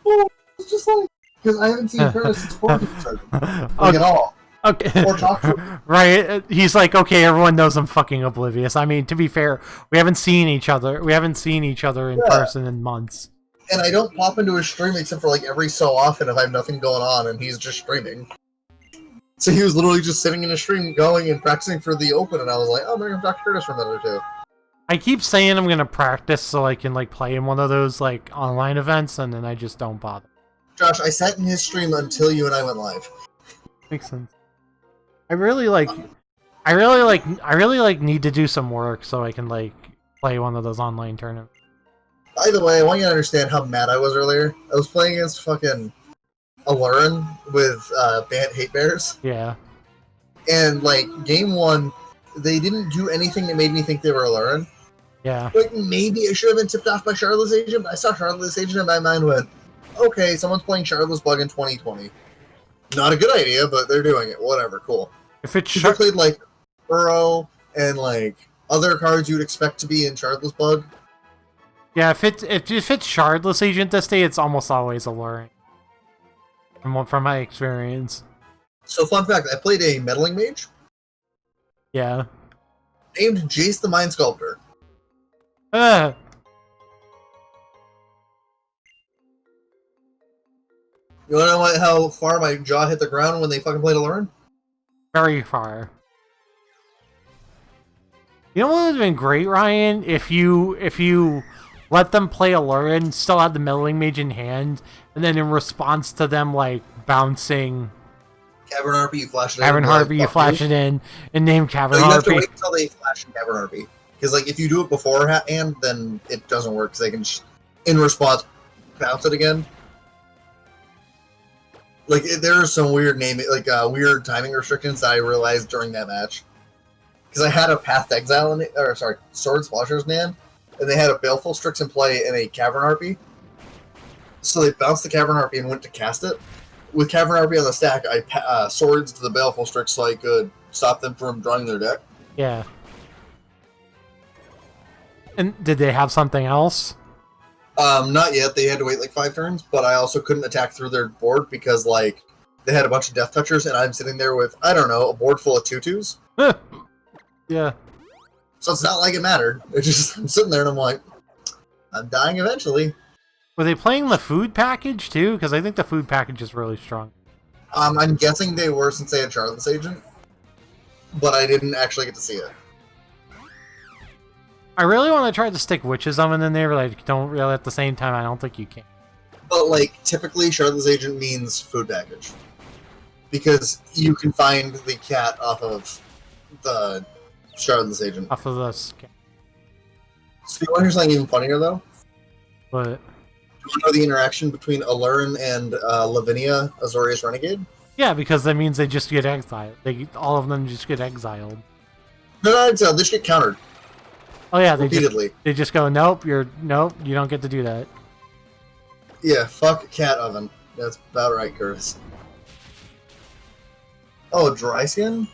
It's just like, because I haven't seen Curtis since quarantine started. Like, at all. Okay. Or talk to him. Right. He's like, okay, everyone knows I'm fucking oblivious. I mean, to be fair, we haven't seen each other. We haven't seen each other in person in months. And I don't pop into his stream except for like every so often if I have nothing going on and he's just streaming. So he was literally just sitting in his stream going and practicing for the open, and I was like, oh, I'm gonna talk to Curtis for a minute or two. I keep saying I'm gonna practice so I can like play in one of those like online events, and then I just don't bother. Josh, I sat in his stream until you and I went live. Makes sense. I really need to do some work so I can like play one of those online tournaments. By the way, I want you to understand how mad I was earlier. I was playing against fucking Alurin with Hate Bears. Yeah. And like game 1, they didn't do anything that made me think they were Alurin. Yeah. Like maybe I should have been tipped off by Charlotte's Agent, but I saw Charlotte's Agent and my mind went, okay, someone's playing Charlotte's Bug in 2020. Not a good idea, but they're doing it. Whatever, cool. If it's they played like Burrow and like other cards you'd expect to be in Charlotte's Bug. Yeah, if it's Shardless Agent this day, it's almost always alluring. From my experience. So fun fact, I played a Meddling Mage. Yeah. Named Jace the Mind Sculptor. Uh. You wanna know how far my jaw hit the ground when they fucking played Alurin? Very far. You know what would have been great, Ryan? If you let them play Alurin, still had the Meddling Mage in hand, and then in response to them like bouncing Cavern Harpy, you flash it in. Cavern Harpy, you flash it in, and name Cavern Harpy. You have to Harpy. wait until they flash in Cavern Harpy. Because like if you do it beforehand, then it doesn't work, because they can, in response, bounce it again. Like, there are some weird weird timing restrictions that I realized during that match. Because I had a Path to Exile, Sword Splasher's man, and they had a Baleful Strix in play and a Cavern Harpy. So they bounced the Cavern Harpy and went to cast it. With Cavern Harpy on the stack, I swords to the Baleful Strix so I could stop them from drawing their deck. Yeah. And did they have something else? Not yet. They had to wait like 5 turns, but I also couldn't attack through their board because, like, they had a bunch of Death Touchers, and I'm sitting there with, I don't know, a board full of tutus. Yeah. So it's not like it mattered. It's just, I'm sitting there and I'm like, I'm dying eventually. Were they playing the food package too? Because I think the food package is really strong. I'm guessing they were since they had Charlotte's Agent, but I didn't actually get to see it. I really want to try to stick Witches Oven in there, but I don't really at the same time. I don't think you can. But, like, typically Charlotte's Agent means food package. Because you can find the cat off of the Charlotte's Agent. Off of this. So you want to hear something even funnier, though? What? Do you know the interaction between Alurin and Lavinia, Azorius Renegade? Yeah, because that means they just get exiled. All of them just get exiled. No, they just get countered. Oh yeah, repeatedly. They just go, nope, you don't get to do that. Yeah, fuck Cat Oven. That's about right, Curtis. Oh, dry skin?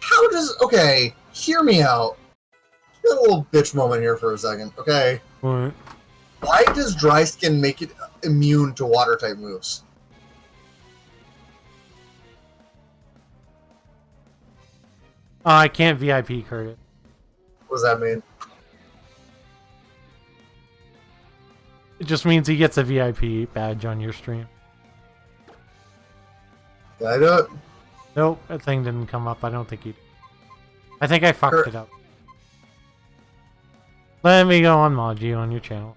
How does... Okay, hear me out. Get a little bitch moment here for a second, okay? What? Why does dry skin make it immune to water-type moves? Oh, I can't VIP Curtis. What does that mean? It just means he gets a VIP badge on your stream. Did I do it? Nope, that thing didn't come up. I don't think he did. I think I fucked it up. Let me go unmod you on your channel.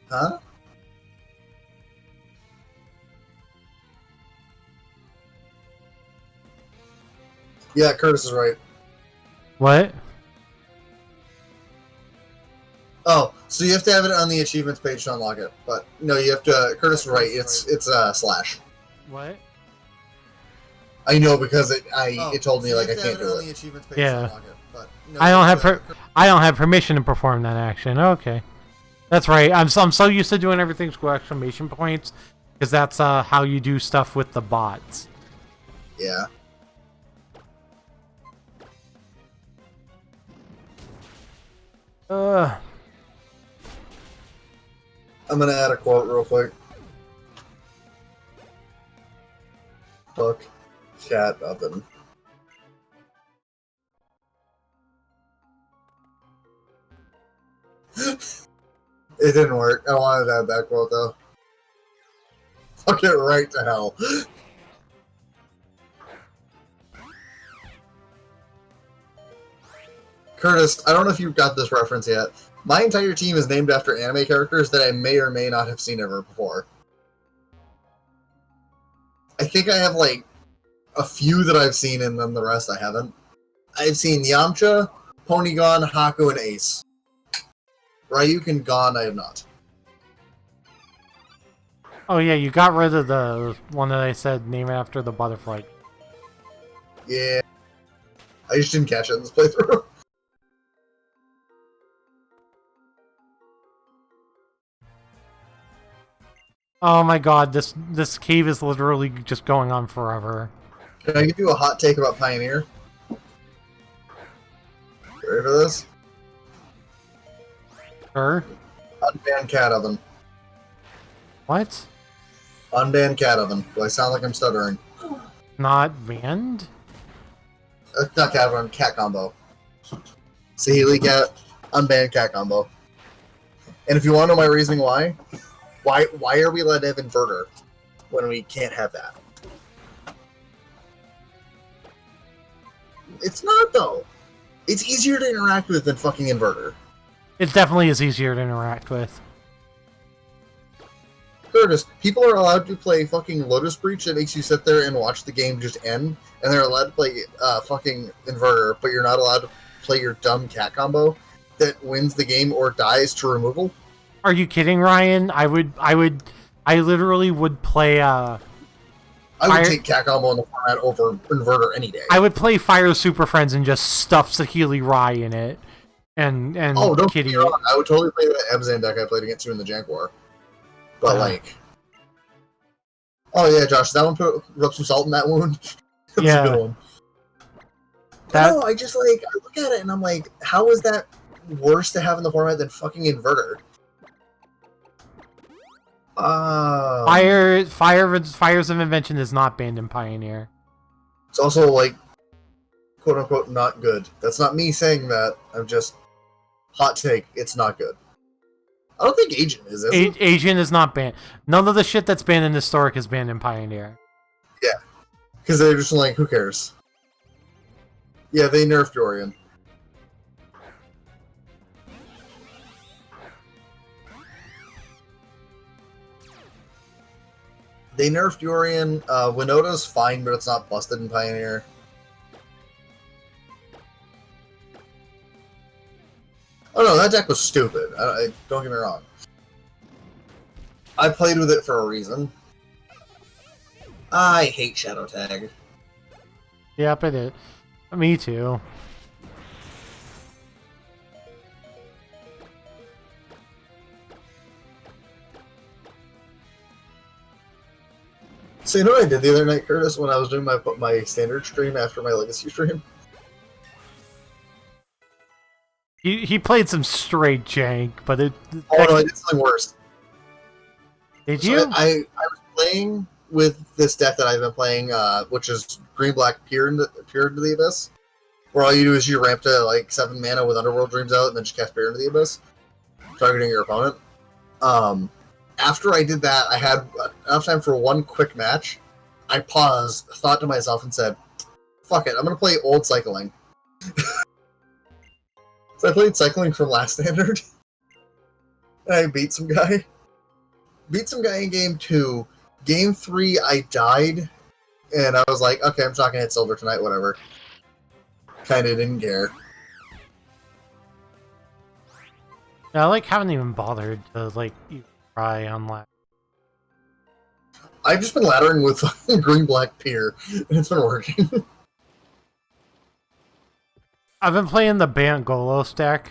Huh? Yeah, Curtis is right. What? Oh, so you have to have it on the achievements page to unlock it. But no, you have to. Curtis is right. It's slash. What? I know because it told me like I can't do it. Yeah. I don't have permission to perform that action. Okay, that's right. I'm so used to doing everything with exclamation points because that's how you do stuff with the bots. Yeah. I'm gonna add a quote real quick. Fuck. Chat oven. It didn't work. I wanted to add that quote though. Fuck it right to hell. Curtis, I don't know if you got this reference yet. My entire team is named after anime characters that I may or may not have seen ever before. I think I have like a few that I've seen and then the rest I haven't. I've seen Yamcha, Ponygon, Haku, and Ace. Ryuk and Gon I have not. Oh yeah, you got rid of the one that I said name after the butterfly. Yeah. I just didn't catch it in this playthrough. Oh my god, this cave is literally just going on forever. Can I give you a hot take about Pioneer? You ready for this? Sure. Unbanned cat oven. What? Unbanned cat oven. Do I sound like I'm stuttering? Not banned? Not cat oven, cat combo. Saheeli cat, unbanned cat combo. And if you want to know my reasoning why are we allowed to have inverter when we can't have that? It's not though. It's easier to interact with than fucking inverter. It definitely is easier to interact with. Curtis, people are allowed to play fucking Lotus Breach that makes you sit there and watch the game just end, and they're allowed to play fucking inverter, but you're not allowed to play your dumb cat combo that wins the game or dies to removal. Are you kidding, Ryan? I literally would play I would take cat combo in the format over inverter any day. I would play Fire Super Friends and just stuff Saheeli Rai in it. And oh, don't get me wrong. I would totally play the Ebzan deck I played against you in the Jank War. But like, oh yeah, Josh, that one rub some salt in that wound. That's yeah, a good one. No, I just like I look at it and I'm like, how is that worse to have in the format than fucking inverter? Fires of Invention is not banned in Pioneer. It's also like, quote unquote, not good. That's not me saying that. I'm just hot take. It's not good. I don't think Agent is it? Agent is not banned. None of the shit that's banned in Historic is banned in Pioneer. Yeah. Because they're just like, who cares? Yeah, they nerfed Dorian. They nerfed Dorian. Winota's fine, but it's not busted in Pioneer. Oh no, that deck was stupid. Don't get me wrong. I played with it for a reason. I hate Shadow Tag. Yep, it is. Me too. So you know what I did the other night, Curtis, when I was doing my standard stream after my Legacy stream? He played some straight jank, but it... Oh no, I did something worse. Did you? So I was playing with this deck that I've been playing, which is Green-Black Peer into the Abyss. where all you do is you ramp to like 7 mana with Underworld Dreams out, and then just cast Barrier into the Abyss, targeting your opponent. After I did that, I had enough time for one quick match. I paused, thought to myself, and said, "Fuck it, I'm gonna play old cycling." So I played cycling from Last Standard, and I beat some guy. Beat some guy in game 2. Game 3, I died, and I was like, okay, I'm just not gonna hit silver tonight, whatever. Kinda didn't care. Yeah, I haven't even bothered to even try on ladder. I've just been laddering with green-black Pier, and it's been working. I've been playing the Bant-Golo stack.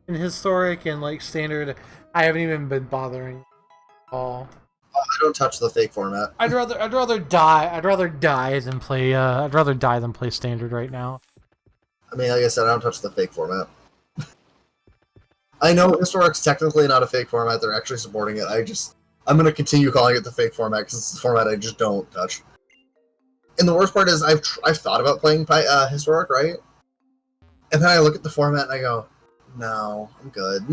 In Historic and Standard, I haven't even been bothering at all. I don't touch the fake format. I'd rather die than play Standard right now. I mean, like I said, I don't touch the fake format. I know Historic's technically not a fake format. They're actually supporting it. I'm going to continue calling it the fake format because it's the format I just don't touch. And the worst part is I've thought about playing Historic, right? And then I look at the format and I go, no, I'm good.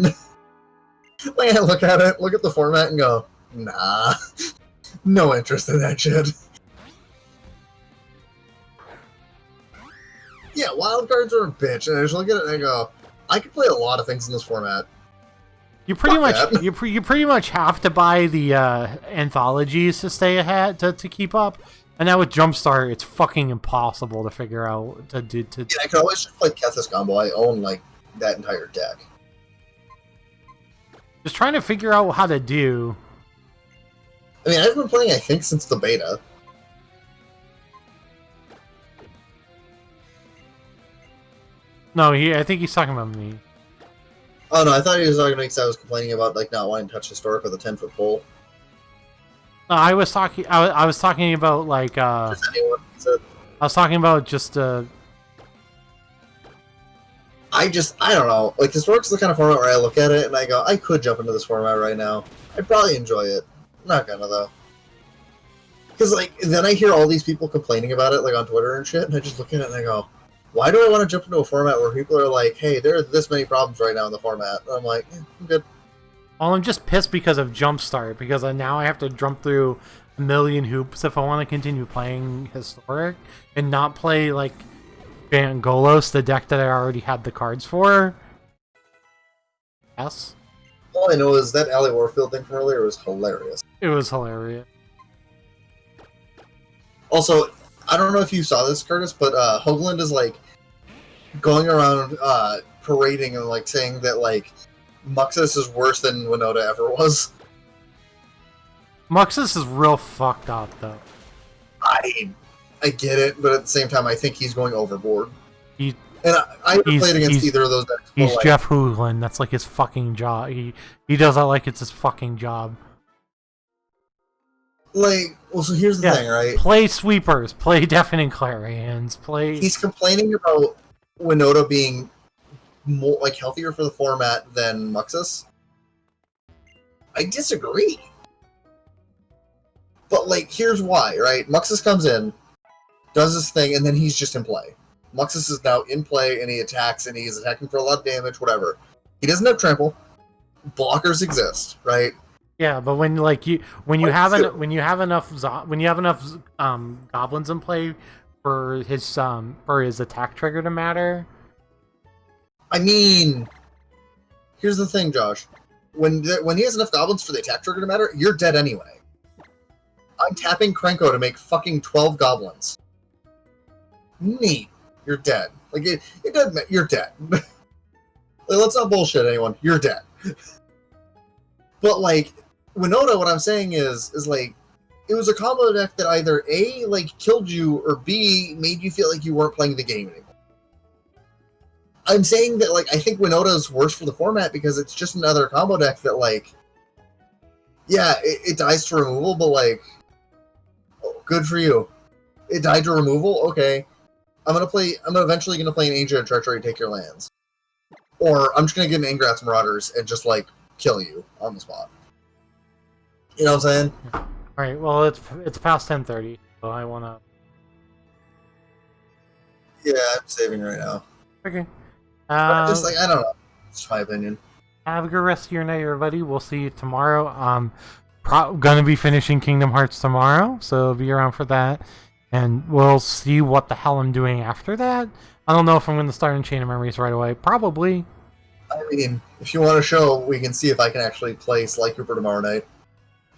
I look at it, look at the format and go, nah, no interest in that shit. Yeah, wildcards are a bitch, and I just look at it and I go, I could play a lot of things in this format. You pretty much have to buy the anthologies to stay ahead to keep up. And now with Jumpstart, it's fucking impossible to figure out to do. Yeah, I could always just play Kethis combo. I own that entire deck. Just trying to figure out how to do. I mean, I've been playing, I think, since the beta. No, I think he's talking about me. Oh no, I thought he was talking because I was complaining about not wanting to touch Historic with a 10-foot pole. No, I was talking about Just anyone, I was talking about just I don't know. Historic's the kind of format where I look at it and I go, I could jump into this format right now. I'd probably enjoy it. I'm not gonna though. Because then I hear all these people complaining about it on Twitter and shit, and I just look at it and I go, why do I want to jump into a format where people are like, hey, there are this many problems right now in the format? And I'm like, I'm good. Well, I'm just pissed because of Jumpstart, because now I have to jump through a million hoops if I want to continue playing Historic and not play Bant-Golos, the deck that I already had the cards for. Yes. All I know is that Allie Warfield thing from earlier was hilarious. It was hilarious. Also, I don't know if you saw this, Curtis, but Hoagland is going around parading and saying that Muxus is worse than Winota ever was. Muxus is real fucked up, though. I get it, but at the same time, I think he's going overboard. I haven't played against either of those decks. He's Jeff Hoagland. That's his fucking job. He does that like it's his fucking job. Well, so here's the thing, right? Play sweepers. Play Deafening Clarions. Play... He's complaining about Winota being more healthier for the format than Muxus. I disagree. But here's why, right? Muxus comes in, does his thing, and then he's just in play. Muxus is now in play, and he attacks, and he's attacking for a lot of damage, whatever. He doesn't have trample. Blockers exist, right? Yeah, but when you have enough goblins in play for his attack trigger to matter. I mean, here's the thing, Josh. When he has enough goblins for the attack trigger to matter, you're dead anyway. I'm tapping Krenko to make fucking 12 goblins. Neat. You're dead. It doesn't. You're dead. Let's not bullshit anyone. You're dead. But Winota, what I'm saying is it was a combo deck that either A, killed you, or B, made you feel like you weren't playing the game anymore. I'm saying that, I think Winota is worse for the format because it's just another combo deck that, yeah, it dies to removal, but, good for you. It died to removal? Okay. I'm eventually gonna play an Ancient of Treachery and take your lands. Or I'm just gonna get an Ingrat's Marauders and just, kill you on the spot. You know what I'm saying? Alright, well, it's past 10:30, so I wanna... Yeah, I'm saving right now. Okay. Just like, I don't know. It's my opinion. Have a good rest of your night, everybody. We'll see you tomorrow. Gonna be finishing Kingdom Hearts tomorrow, so be around for that. And we'll see what the hell I'm doing after that. I don't know if I'm going to start in Chain of Memories right away. Probably. I mean, if you want to show, we can see if I can actually play Sly Cooper tomorrow night.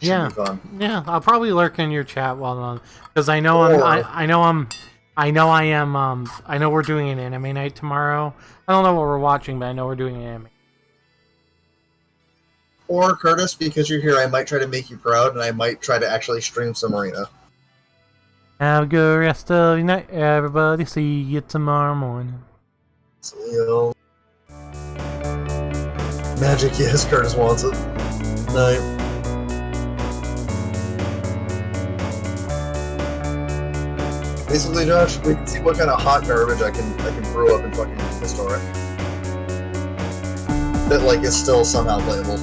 Should be fun. Yeah. I'll probably lurk in your chat while on, because I know I know we're doing an anime night tomorrow. I don't know what we're watching, but I know we're doing an anime. Or Curtis, because you're here, I might try to make you proud, and I might try to actually stream some Arena. Have a good rest of your night, everybody. See you tomorrow morning. See you. Magic, yes, Curtis wants it. Night. Basically, Josh, we can see what kind of hot garbage I can brew up in fucking Historic. That, like, is still somehow playable.